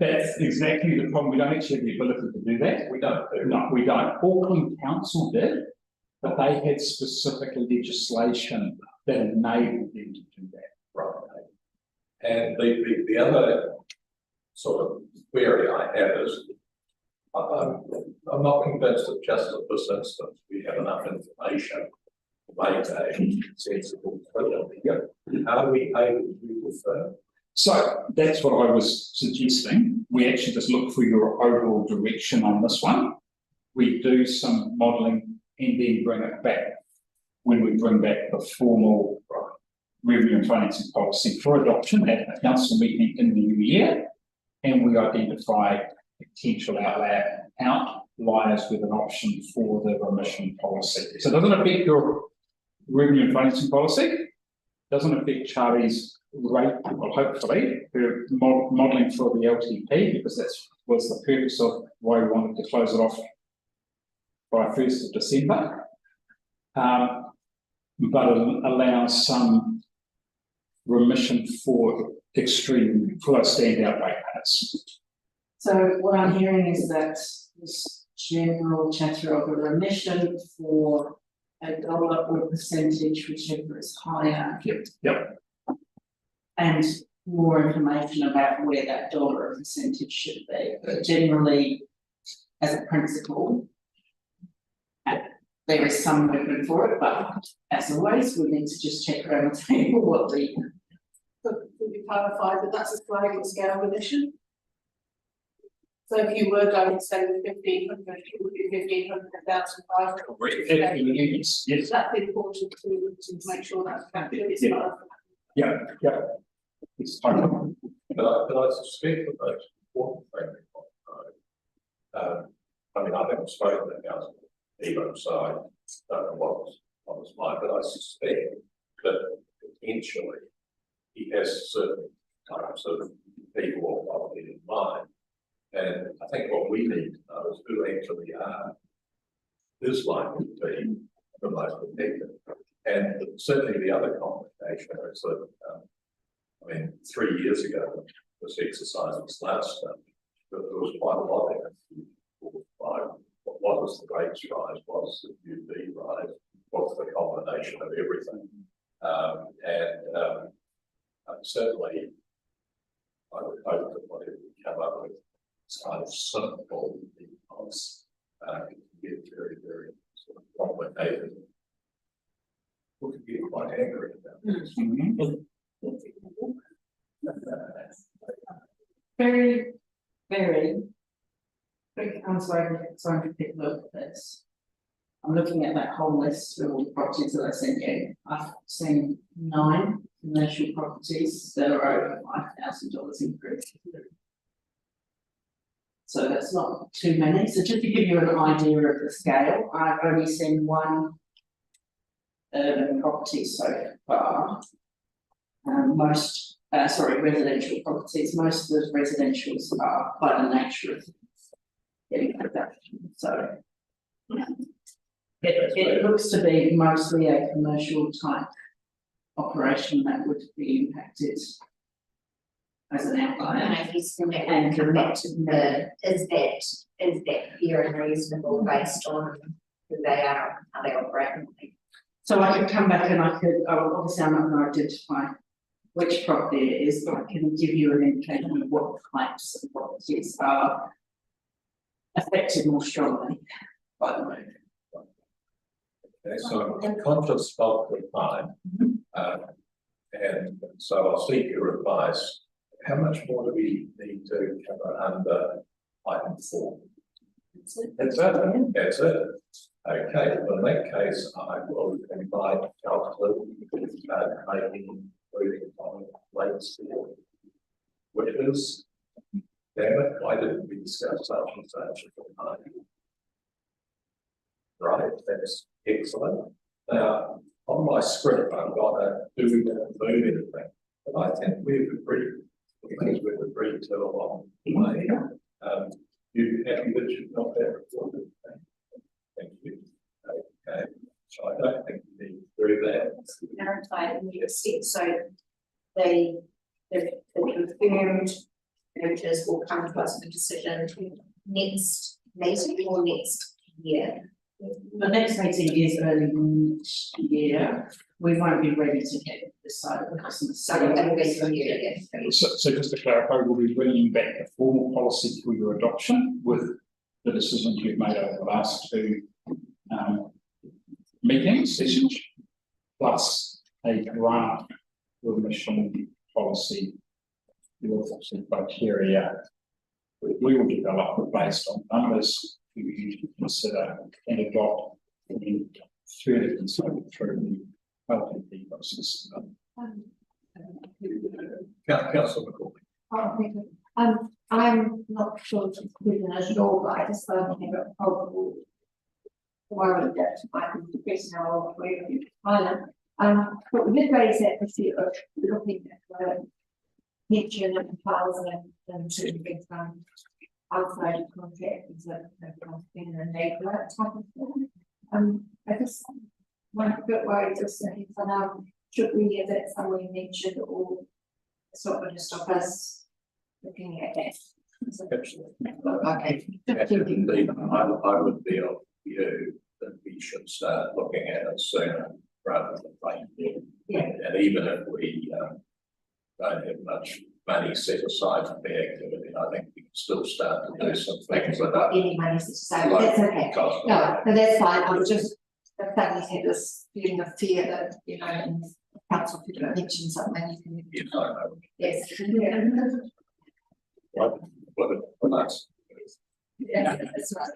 S3: That's exactly the problem. We don't actually have the ability to do that.
S1: We don't.
S3: No, we don't. Auckland Council did, but they had specific legislation that enabled them to do that.
S1: Right. And the other sort of query I have is, I'm not convinced that just at this instance, we have enough information to make a sensible decision. Are we able to defer?
S3: So that's what I was suggesting. We actually just look for your overall direction on this one. We do some modelling and then bring it back when we bring back the formal revenue and financing policy for adoption at a council meeting in the new year. And we identify potential outliers with an option for the remission policy. So it doesn't affect your revenue and financing policy, doesn't affect Charlie's rate, well, hopefully, her modelling for the LTP, because that was the purpose of why we wanted to close it off by 1st of December. But it allows some remission for those standout rate payers.
S2: So what I'm hearing is that this general chatter of a remission for $1 or percentage, whichever is higher.
S3: Yep.
S2: And more information about where that dollar or percentage should be. But generally, as a principle, there is some movement for it, but as always, we need to just check around the table what the.
S4: Could we clarify that that's a sliding scale remission? So if you were going to say with 1,500, it would be 1,500,000.
S3: Yes.
S4: That's important to make sure that's captured. It's
S3: Yeah.
S4: not.
S3: Yeah. It's fine.
S1: But I suspect the most important thing, I mean, I haven't spoken to council either, so I don't know what was mine, but I suspect that potentially he has certain types of people or quality in mind. And I think what we need to know is who actually is likely to be the most effective. And certainly the other complication is that, I mean, 3 years ago, this exercise was last done, but there was quite a lot of it. What was the rates rise? What was the UV rise? What's the combination of everything? Certainly, I would hope that whatever we come up with is kind of simple because it can get very, very sort of complicated. We could get quite angry about this.
S2: Very, very quick answer. Sorry to take a look at this. I'm looking at that whole list of all the properties that I sent you. I've seen 9 commercial properties that are over $5,000 in group. So that's not too many. So just to give you an idea of the scale, I've only seen 1 urban property so far. Residential properties. Most of the residentials are by the nature of getting production. So it looks to be mostly a commercial type operation that would be impacted as an outlier.
S6: And I guess then that would come back to the, is that fair and reasonable based on who they are, how they operate?
S2: So I could come back and obviously I'm not going to identify which property it is, but I can give you an indication of what types of properties are affected more strongly by the move.
S1: Okay, so I'm conscious of the time, and so I'll seek your advice. How much more do we need to cover under item 4? That's it. That's it. Okay, well, in that case, I will invite Councillor making moving on late still. Which is, damn it, why didn't we discuss such and such at the time? Right, that's excellent. Now, on my script, I've got a do we want to move anything? But I think we've agreed to along the way. You happy that you've got that recorded? Thank you. Okay, so I don't think we need to do that.
S6: Clarified in your set, so the confirmed mergers will come to us for decision next meeting or next year.
S2: The next meeting is early next year. We won't be ready to get this side of the Christmas.
S6: So that will be for you, yes.
S3: So just to clarify, we'll be bringing back the formal policy for your adoption with the decisions we've made over the last two meetings, sessions, plus a draft remission policy with some criteria we will develop based on numbers for you to consider and adopt and then further consider through the LPP process.
S1: Councillor McCall.
S12: I'm not sure if it's proven at all, but I just don't have a probable worry that might be depressing our way of Ireland. But we did raise that issue of looking at the pension and files and to get outside of contractors that have been a neighbour type of thing. I just went a bit worried just thinking for now, should we have that somewhere mentioned or sort of just stop us looking at that? Okay.
S1: Indeed, I would be of view that we should start looking at it sooner rather than later.
S12: Yeah.
S1: And even if we don't have much money set aside for the activity, I think we can still start to do some things with that.
S12: Any money set aside, but that's okay. No, that's fine. I was just, the families had this feeling of fear that, you know, in council could mention something you can.
S1: Yes, I know.
S12: Yes.
S1: What that's.
S12: Yeah, that's right.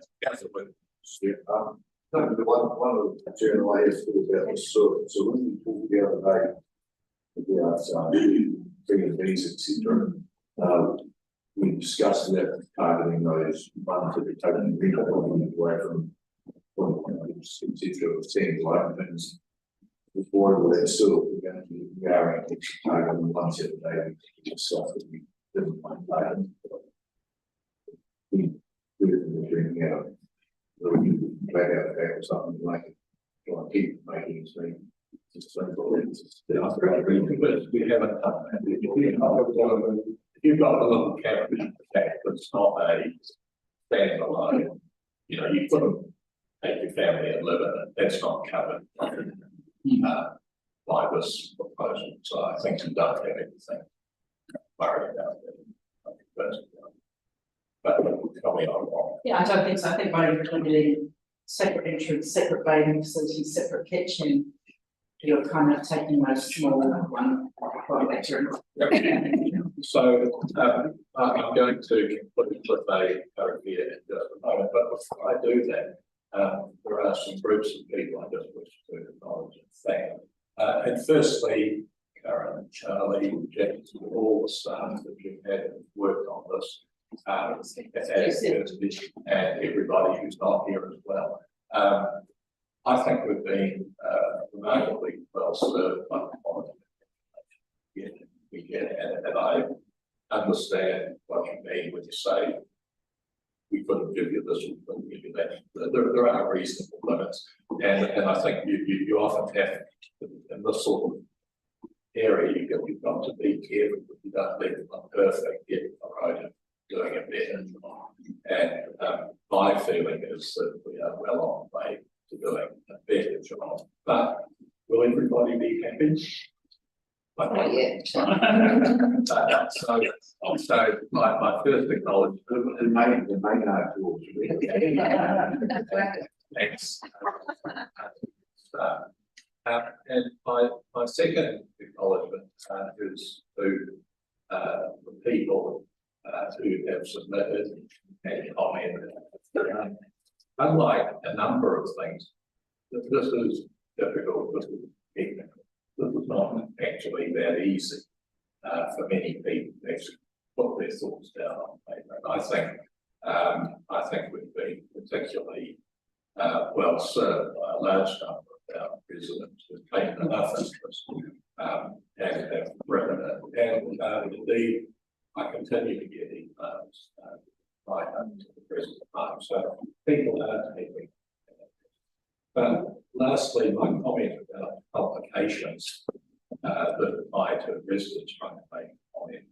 S5: No, the one of the general ideas about this, so when we talked the other day about bringing these, etc. We discussed that targeting those ones that are taking people away from etc. It seems like things before that still we're going to be going to target on one set of data stuff that we didn't find later. We bring out back out the back or something like it. Try and keep making it seem just so
S1: We haven't done that. If you've got a little cabinet that's not a standalone, you know, you put them, take your family and live in it, that's not covered by this proposal. So I think you don't have anything worried about that. But tell me I'm wrong.
S2: Yeah, I don't think so. I think by including separate entrance, separate bathing facilities, separate kitchen, you're kind of taking those small one later.
S1: So I'm going to conclude with a here at the moment, but before I do that, there are some groups of people I just wish to acknowledge and thank. And firstly, Karen, Charlie, Jack, all the staff that you've had worked on this. And everybody who's not here as well. I think we've been remarkably well served by the quality we get, and I understand what you mean when you say we couldn't give you this, we couldn't give you that. There are reasonable limits, and I think you often have in this sort of area you've got to be careful that you don't leave it perfect yet right. Doing it better. And my feeling is that we are well on the way to doing a better job. But will everybody be happy?
S8: Not yet.
S1: So my first acknowledgement,
S5: and may not towards
S1: thanks. And my second acknowledgement is to the people who have submitted and commented. Unlike a number of things, this is difficult, this is technical, this is not actually that easy for many people to actually put their thoughts down on paper. And I think we've been particularly well served by a large number of our residents who've taken enough interest and have written it. And indeed, I continue to get emails right up to the present time, so people are taking. But lastly, my comment about publications that apply to residents trying to make a comment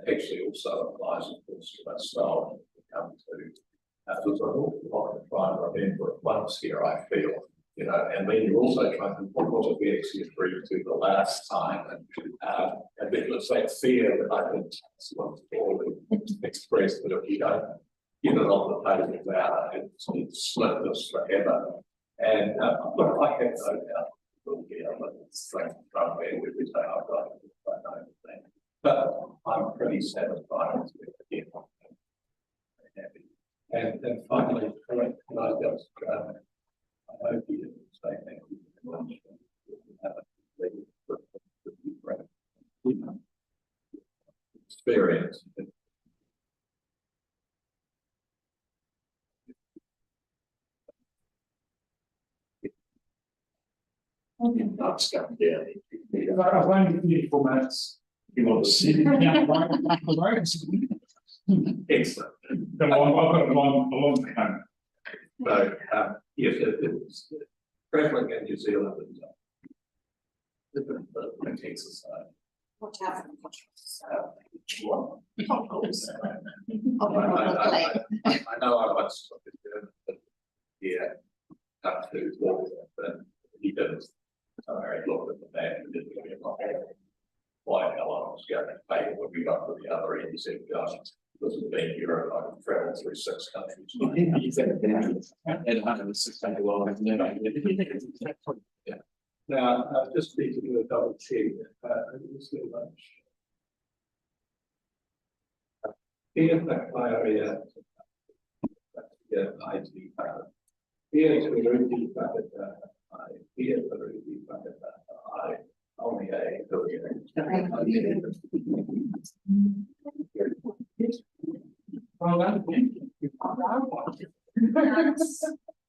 S1: actually also applies, of course, to ourselves when we come to. There's an awful lot to try and remember at once here, I feel. You know, and then you're also trying to what was we actually agreed to the last time, and then let's say fear that I can express that if you don't get it on the page about it's split this forever. And, look, I have no doubt we'll be able to strengthen from where we say I've got it, I know everything. But I'm pretty satisfied with it. Happy. And finally, can I just, I hope you didn't say thank you very much. Experience. That's come down.
S3: I've only 24 minutes. You want to see?
S1: Excellent.
S3: I've got a long time.
S1: So, yes, it's traveling in New Zealand is a different exercise.
S6: Watch out for the contrast.
S1: I know I once took it, but yeah, up to water, but he didn't. So I looked at the map and didn't give me a lot. Why the hell I was going to pay when we got to the other end, he said, gosh, this has been Europe, I can travel through 6 countries. Yeah. Now, I just need to do a double check, who's the lunch? Here, that area. Yeah, IT part. Here to Rudy bucket, here to Rudy bucket, only a
S3: Well,